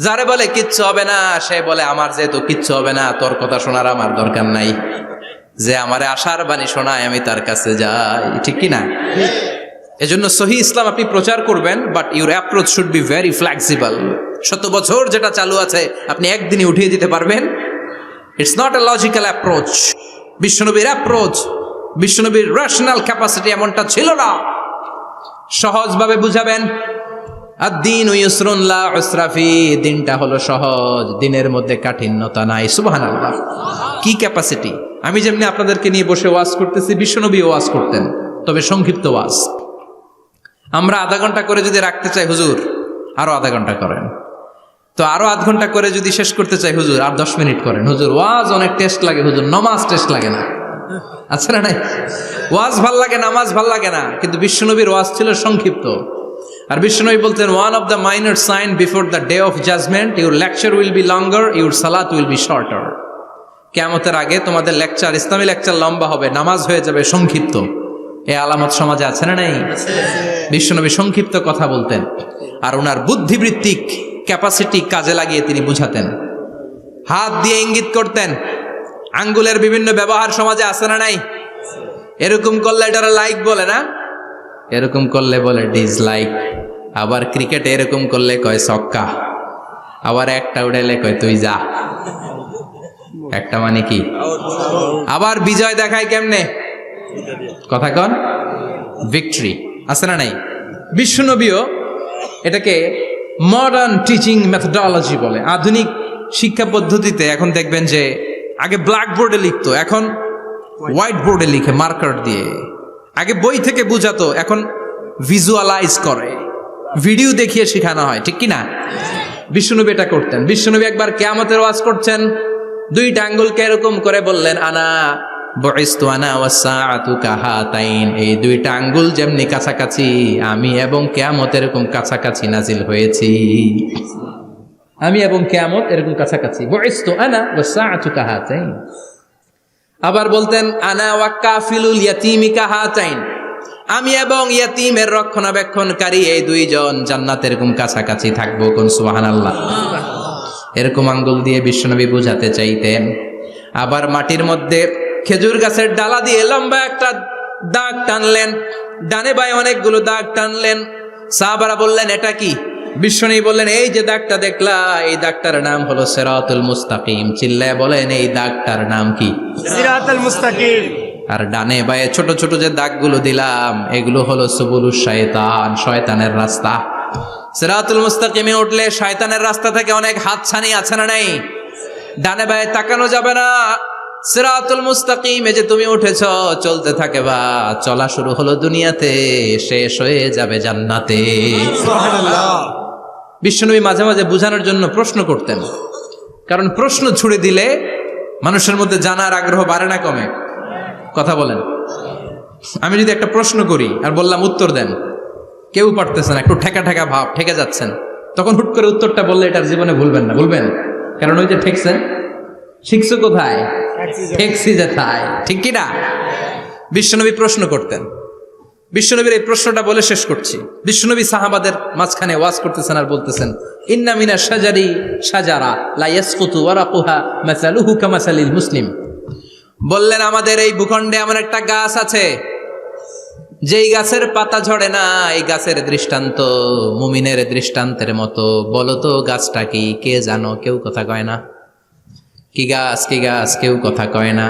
যারে বলে কিচ্ছু হবে না, সে বলে আমার যেহেতু কিচ্ছু হবে না, তোর কথা শোনার আমার দরকার নাই। যে আমারে আশার বাণী শোনায় আমি তার কাছে যাই, ঠিক কি না? এজন্য সহিহ ইসলাম আপনি প্রচার করবেন, but your approach should be very flexible. 100 বছর যেটা চালু আছে আপনি একদিনই উঠিয়ে দিতে পারবেন? It's not a logical approach. বিশ্বনবীর অ্যাপ্রোচ, বিশ্বনবীর রেশনাল ক্যাপাসিটি এমনটা ছিল না। সহজভাবে বুঝাবেন। আদ-দীনু ইউসরুন লা উসরা ফি, দিনটা হলো সহজ, দিনের মধ্যে কাঠিন্যতা নাই। সুবহানাল্লাহ, কি ক্যাপাসিটি! আমি যেমনি আপনাদেরকে নিয়ে বসে ওয়াজ করতেছি, বিশ্বনবী ওয়াজ করতেন, তবে সংক্ষিপ্ত ওয়াজ। আমরা আধা ঘন্টা করে যদি রাখতে চাই, হুজুর আরো আধা ঘন্টা করেন। তো আরো আধ ঘন্টা করে যদি শেষ করতে চাই, হুজুর আর 10 মিনিট করেন। হুজুর ওয়াজ অনেক টেস্ট লাগে, হুজুর নামাজ টেস্ট লাগে না। আচ্ছা না? নাই, ওয়াজ ভাল লাগে, নামাজ ভাল লাগে না, কিন্তু বিশ্বনবীর ওয়াজ ছিল সংক্ষিপ্ত। আর বিশ্বনবী বলতেন, one of the minor sign before the day of judgment, your lecture will be longer, your সালাত উইল বি শর্টার। কিয়ামতের আগে তোমাদের লেকচার, ইসলামী লেকচার লম্বা হবে, নামাজ হয়ে যাবে সংক্ষিপ্ত। এই আলামত সমাজে আছে না নাই? বিশ্বনবী সংক্ষিপ্ত কথা বলতেন, আর ওনার বুদ্ধিবৃত্তিক ক্যাপাসিটি কাজে লাগিয়ে তিনি বুঝাতেন। হাত দিয়ে ইঙ্গিত করতেন, আঙ্গুলের বিভিন্ন ব্যবহার সমাজে আছে না নাই? এরকম করলে এটারা লাইক বলে না, এরকম করলে বলে ডিসলাইক। আবার ক্রিকেটে এরকম করলে কয় ছক্কা, আবার একটা উড়াইলে কয় তুই যা। একটা মানে কি? আবার বিজয় দেখায় কেমনে? কথা কন, ভিক্টরি। আছে না নাই? বিশ্বনবীও এটাকে মডার্ন টিচিং মেথডোলজি বলে। আধুনিক শিক্ষা পদ্ধতিতে এখন দেখবেন যে আগে ব্ল্যাক বোর্ডে লিখতো, এখন হোয়াইট বোর্ডে লিখে মার্কার দিয়ে। আগে বই থেকে বুঝাতো, এখন ভিজুয়ালাইজ করে, ভিডিও দেখিয়ে শেখানো হয়, ঠিক কি না? বিশ্বনবী এটা করতেন। বিশ্বনবী একবার কিয়ামতের ওয়াজ করছেন, 2টা আঙ্গুলকে এরকম করে বললেন, আনা বুইস্তু আনা ওয়াস সাআতু কাহাতাইন, এই দুইটা আঙ্গুল যেমনি কাছাকাছি আমি এবং কিয়ামত এরকম কাছাকাছি নাজিল হয়েছি। আমি এবং কিয়ামত এরকম কাছাকাছি। বুইস্তু আনা ওয়াস সাআতু কাহাতাইন। আবার বলতেন আনা ওয়া কাফিলুল ইয়াতীমি কাহাতাইন, আমি এবং ইয়াতীমের রক্ষণাবেক্ষণকারী এই দুইজন জান্নাত এরকম কাছাকাছি থাকবো। কোন সুবহানাল্লাহ। এরকম আঙ্গুল দিয়ে বিশ্বনবী বুঝাতে চাইতেন। আবার মাটির মধ্যে খেজুর গাছের ডালা দিয়ে লম্বা একটা দাগ টানলেন, ডানে বায়ে অনেকগুলো দাগ টানলেন। সাহাবারা বললেন এটা কি? বিশ্বনবী বললেন এই যে দাগটা দেখলা, এই দাগটার নাম হলো সিরাতুল মুস্তাকিম। চিল্লায় বলেন এই দাগটার নাম কি? সিরাতুল মুস্তাকিম। আর ডানে বায়ে ছোট ছোট যে দাগগুলো দিলাম এগুলো হলো সুবুলুশ শায়তান, শয়তানের রাস্তা। সিরাতুল মুস্তাকিমে উঠলে শয়তানের রাস্তা থেকে অনেক হাতছানি আছে না নাই? ডানে বায়ে তাকানো যাবে না। সিরাতুল মুস্তাকিমে যে তুমি উঠেছো, চলতে থাকে বা চলা শুরু হলো দুনিয়াতে, শেষ হয়ে যাবে জান্নাতে। সুবহানাল্লাহ। বিশ্বনবী মাঝে মাঝে বুঝানোর জন্য প্রশ্ন করতেন, কারণ প্রশ্ন ছুড়ে দিলে মানুষের মধ্যে জানার আগ্রহ বাড়ে না কমে? কথা বলেন। আমি যদি একটা প্রশ্ন করি আর বললাম উত্তর দেন, কেউ পারতেছেন, একটু ঠেকা ঠেকা ভাব, ঠেকে যাচ্ছেন, তখন হুট করে উত্তরটা বললে এটার জীবনে ভুলবেন না, ভুলবেন? কারণ ওই যে ঠেকছেন, শিখছো কোথায়? ঠেকছি যেথায়, ঠিক কিনা? বিশ্বনবী প্রশ্ন করতেন। বিশ্বনবীর এই প্রশ্নটা বলে শেষ করছি। বিশ্বনবী সাহাবাদের মাঝখানে ওয়াজ করতেছেন আর বলতেছেন ইন্না মিনাশ শাজারি শাজারা লা ইয়াসকুতু ওয়ারাকুহা মাসালুহু কামাসালিল মুসলিম। বললেন আমাদের এই ভূখণ্ডে এমন একটা গাছ আছে যেই গাছের পাতা ঝরে না, এই গাছের দৃষ্টান্ত মুমিনের দৃষ্টান্তের মতো। বলো তো গাছটা কি? কে জানো? কেউ কথা কয় না। কি গাছ? কি গাছ? কেউ কথা কয় না,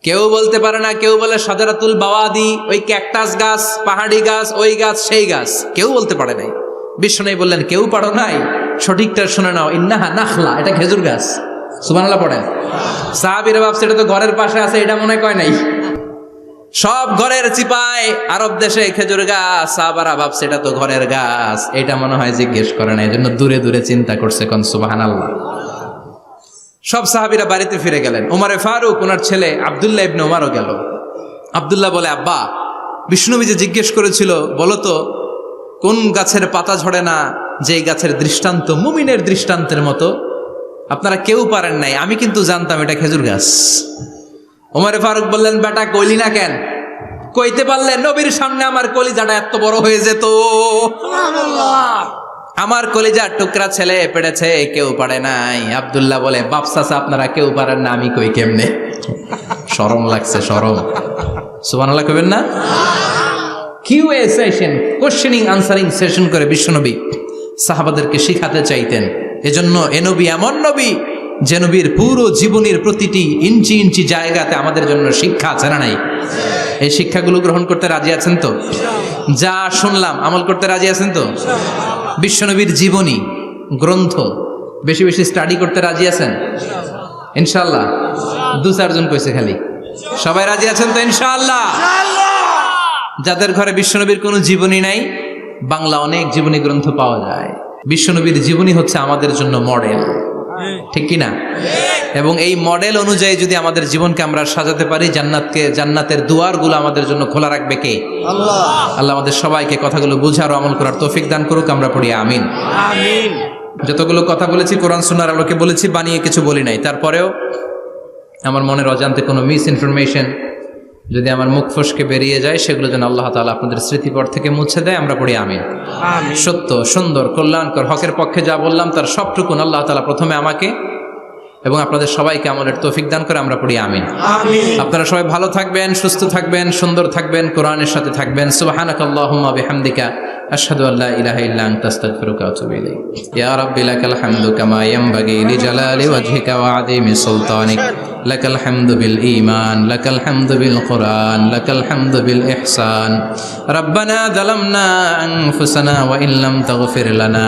কেউ বলতে পারে না। কেউ বলে শাজারাতুল বাওয়াদি, ওই ক্যাকটাস গাছ, পাহাড়ি গাছ, ওই গাছ, সেই গাছ, কেউ বলতে পারে নাই। বিশ্বনবী বললেন কেউ পারো নাই? সঠিকটা শুনে নাও, ইন্নাহা নাখলা, এটা খেজুর গাছ। সুবহানাল্লাহ পড়েন। সাহাবীরা ভাবছে এটা তো ঘরের পাশে আছে, এটা মনে কয় নাই। সব ঘরের চিপায় আরব দেশে খেজুর গাছ, সাহাবারা ভাবছে এটা তো ঘরের গাছ, এটা মনে হয় জিজ্ঞেস করে না, এই জন্য দূরে দূরে চিন্তা করছে। কোন সুবহানাল্লাহ। সব সাহাবীরা বাড়িতে ফিরে গেলেন। ওমরে ফারুক, ওনার ছেলে আব্দুল্লাহ ইবনে ওমরও গেল। আব্দুল্লাহ বলে আব্বা, বিষ্ণুনবী যে জিজ্ঞেস করেছিল বলো তো কোন গাছের পাতা ঝরে না, যেই গাছের দৃষ্টান্ত মুমিনের দৃষ্টান্তের মতো, আপনারা কেউ পারেন নাই, আমি কিন্তু জানতাম এটা খেজুর গাছ। ওমরে ফারুক বললেন বেটা কইলি না কেন? কইতে পারলে নবীর সামনে আমার কলিজাটা এত বড় হয়ে যেত। আমার কলিজার টুকরা ছেলে পেড়েছে, কেউ পারে নাই। আব্দুল্লাহ বলে বাপ চাচা আপনারা কেউ পারেন না, আমি কই কেমনে? শরম লাগছে, শরম। সুবহানাল্লাহ কইবেন না? QA session, questioning answering session করে বিশ্বনবী সাহাবাদেরকে শিখাতে চাইতেন। এজন্য এ নবী এমন নবী যে নবীর পুরো জীবনের প্রতিটি ইঞ্চি ইঞ্চি জায়গাতে আমাদের জন্য শিক্ষা আছে না নাই? এই শিক্ষাগুলো গ্রহণ করতে রাজি আছেন তো? যা শুনলাম আমল করতে রাজি আছেন তো? বিশ্বনবীর জীবনী গ্রন্থ বেশি বেশি স্টাডি করতে রাজি আছেন ইনশাআল্লাহ? 2-4 জন কইছে খালি। সবাই রাজি আছেন তো ইনশাআল্লাহ? যাদের ঘরে বিশ্বনবীর কোনো জীবনী নাই, বাংলা অনেক জীবনী গ্রন্থ পাওয়া যায়। বিশ্বনবীর জীবনী হচ্ছে আমাদের জন্য মডেল, ঠিক কিনা? এবং এই মডেল অনুযায়ী যদি আমাদের জীবনকে আমরা সাজাতে পারি, জান্নাতের দুয়ারগুলো আমাদের জন্য খোলা রাখবে কে? আল্লাহ। আল্লাহ আমাদের সবাইকে কথাগুলো বুঝার ও আমল করার তৌফিক দান করুক। আমরা পড়ি আমিন। আমিন। যতগুলো কথা বলেছি কোরআন সুন্নাহর আলোকে বলেছি, বানিয়ে কিছু বলি নাই। তারপরেও আমার মনের অজান্তে কোনো মিস ইনফরমেশন যদি আমার মুখ ফসকে বেরিয়ে যায়, সেগুলো যেন আল্লাহ তাআলা আপনাদের স্মৃতিপট থেকে মুছে দেয়। আমরা পড়ি আমিন। সত্য, সুন্দর, কল্যাণকর, হকের পক্ষে যা বললাম তার সবটুকুন আল্লাহ তাআলা প্রথমে আমাকে এবং আপনাদের সবাইকে আমলের তৌফিক দান করে। আমরা পড়ি আমিন। আপনারা সবাই ভালো থাকবেন, সুস্থ থাকবেন, সুন্দর থাকবেন, কোরআনের সাথে থাকবেন। সুবহানাকাল্লাহুম্মা বিহামদিকা আশহাদু আল্লা ইলাহা ইল্লা আনতা আস্তাগফিরুকা ওয়া আতুবু ইলাইক। ইয়া রাব্বি লাকাল হামদু কামা ইয়ানবাগি লিজালালি ওয়াজহিকা ওয়া আযীমি সুলতানিক। লাকাল হামদু বিল ঈমান, লাকাল হামদু বিল কুরআন, লাকাল হামদু বিল ইহসান। রাব্বানা যালামনা আনফুসানা ওয়া ইল্লাম তাগফির লানা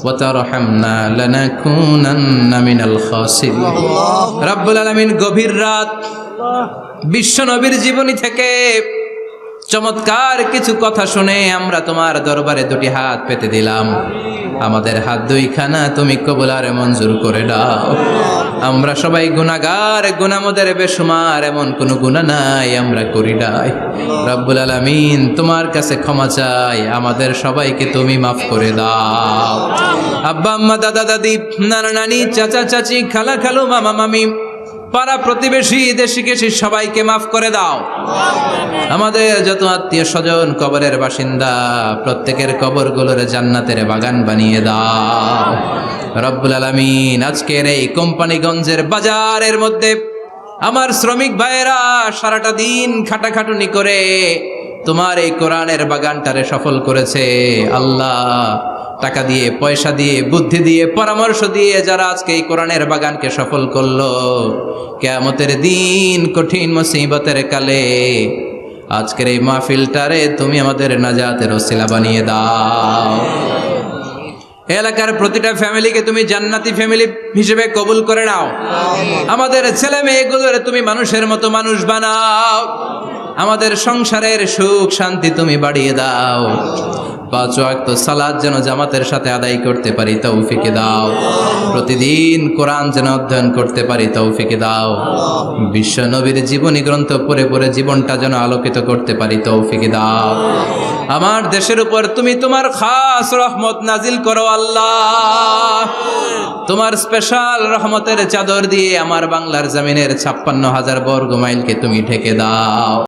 ওয়াতারহামনা লানাকুনান্না মিনাল খাসিরিন। রব্বুল আলামিন গভীর রাত বিশ্ব নবীর জীবনী থেকে চমৎকার কিছু কথা শুনে আমরা তোমার দরবারে দুটি হাত পেতে দিলাম। আমাদের হাত দুইখানা তুমি কবুল আর মঞ্জুর করে দাও। আমরা সবাই গুনাহগার, গুনাহমদের বেশুমার, এমন কোনো গুনাহ নাই আমরা করি নাই। রব্বুল আলামিন তোমার কাছে ক্ষমা চাই, আমাদের সবাইকে তুমি মাফ করে দাও। আব্বা আম্মা, দাদা দাদি, নানা নানি, চাচা চাচি, খালা খালু, মামা মামি, পাড়া প্রতিবেশী, দেশি কেশি সবাইকে মাফ করে দাও। আমাদের যত আত্মীয় স্বজন কবরের বাসিন্দা, প্রত্যেকের কবরগুলোর জান্নাতের বাগান বানিয়ে দাও। রব্বুল আলামিন আজকের এই কোম্পানিগঞ্জের বাজারের মধ্যে আমার শ্রমিক ভাইয়েরা সারাটা দিন খাটাখাটুনি করে তোমার এই কোরআনের বাগানটারে সফল করেছে। আল্লাহ, টাকা দিয়ে, পয়সা দিয়ে, বুদ্ধি দিয়ে, পরামর্শ দিয়ে যারা আজকে এই কোরআনের বাগানকে সফল করলো, কিয়ামতের দিন কঠিন মুসিবতের কালে আজকের এই মাহফিলটারে তুমি আমাদের নাজাতের ওসিলা বানিয়ে দাও। এলাকার প্রতিটা ফ্যামিলিকে তুমি জান্নাতি ফ্যামিলি হিসেবে কবুল করে নাও। আমাদের ছেলে মেয়েগুলোর তুমি মানুষের মতো মানুষ বানাও। আমাদের সংসারের সুখ শান্তি তুমি বাড়িয়ে দাও। 5 ওয়াক্ত সালাত যেন জামাতের সাথে আদায় করতে পারি তৌফিকে দাও। প্রতিদিন কোরআন যেন অধ্যয়ন করতে পারি তৌফিকে দাও। বিশ্ব নবীর জীবনী গ্রন্থ পড়ে পড়ে জীবনটা যেন আলোকিত করতে পারি তৌফিকে দাও। আমার দেশের উপর তুমি তোমার খাস রহমত নাজিল করো আল্লাহ। তোমার স্পেশাল রহমতের চাদর দিয়ে আমার বাংলার জমিনের 56,000 বর্গ মাইলকে তুমি ঢেকে দাও।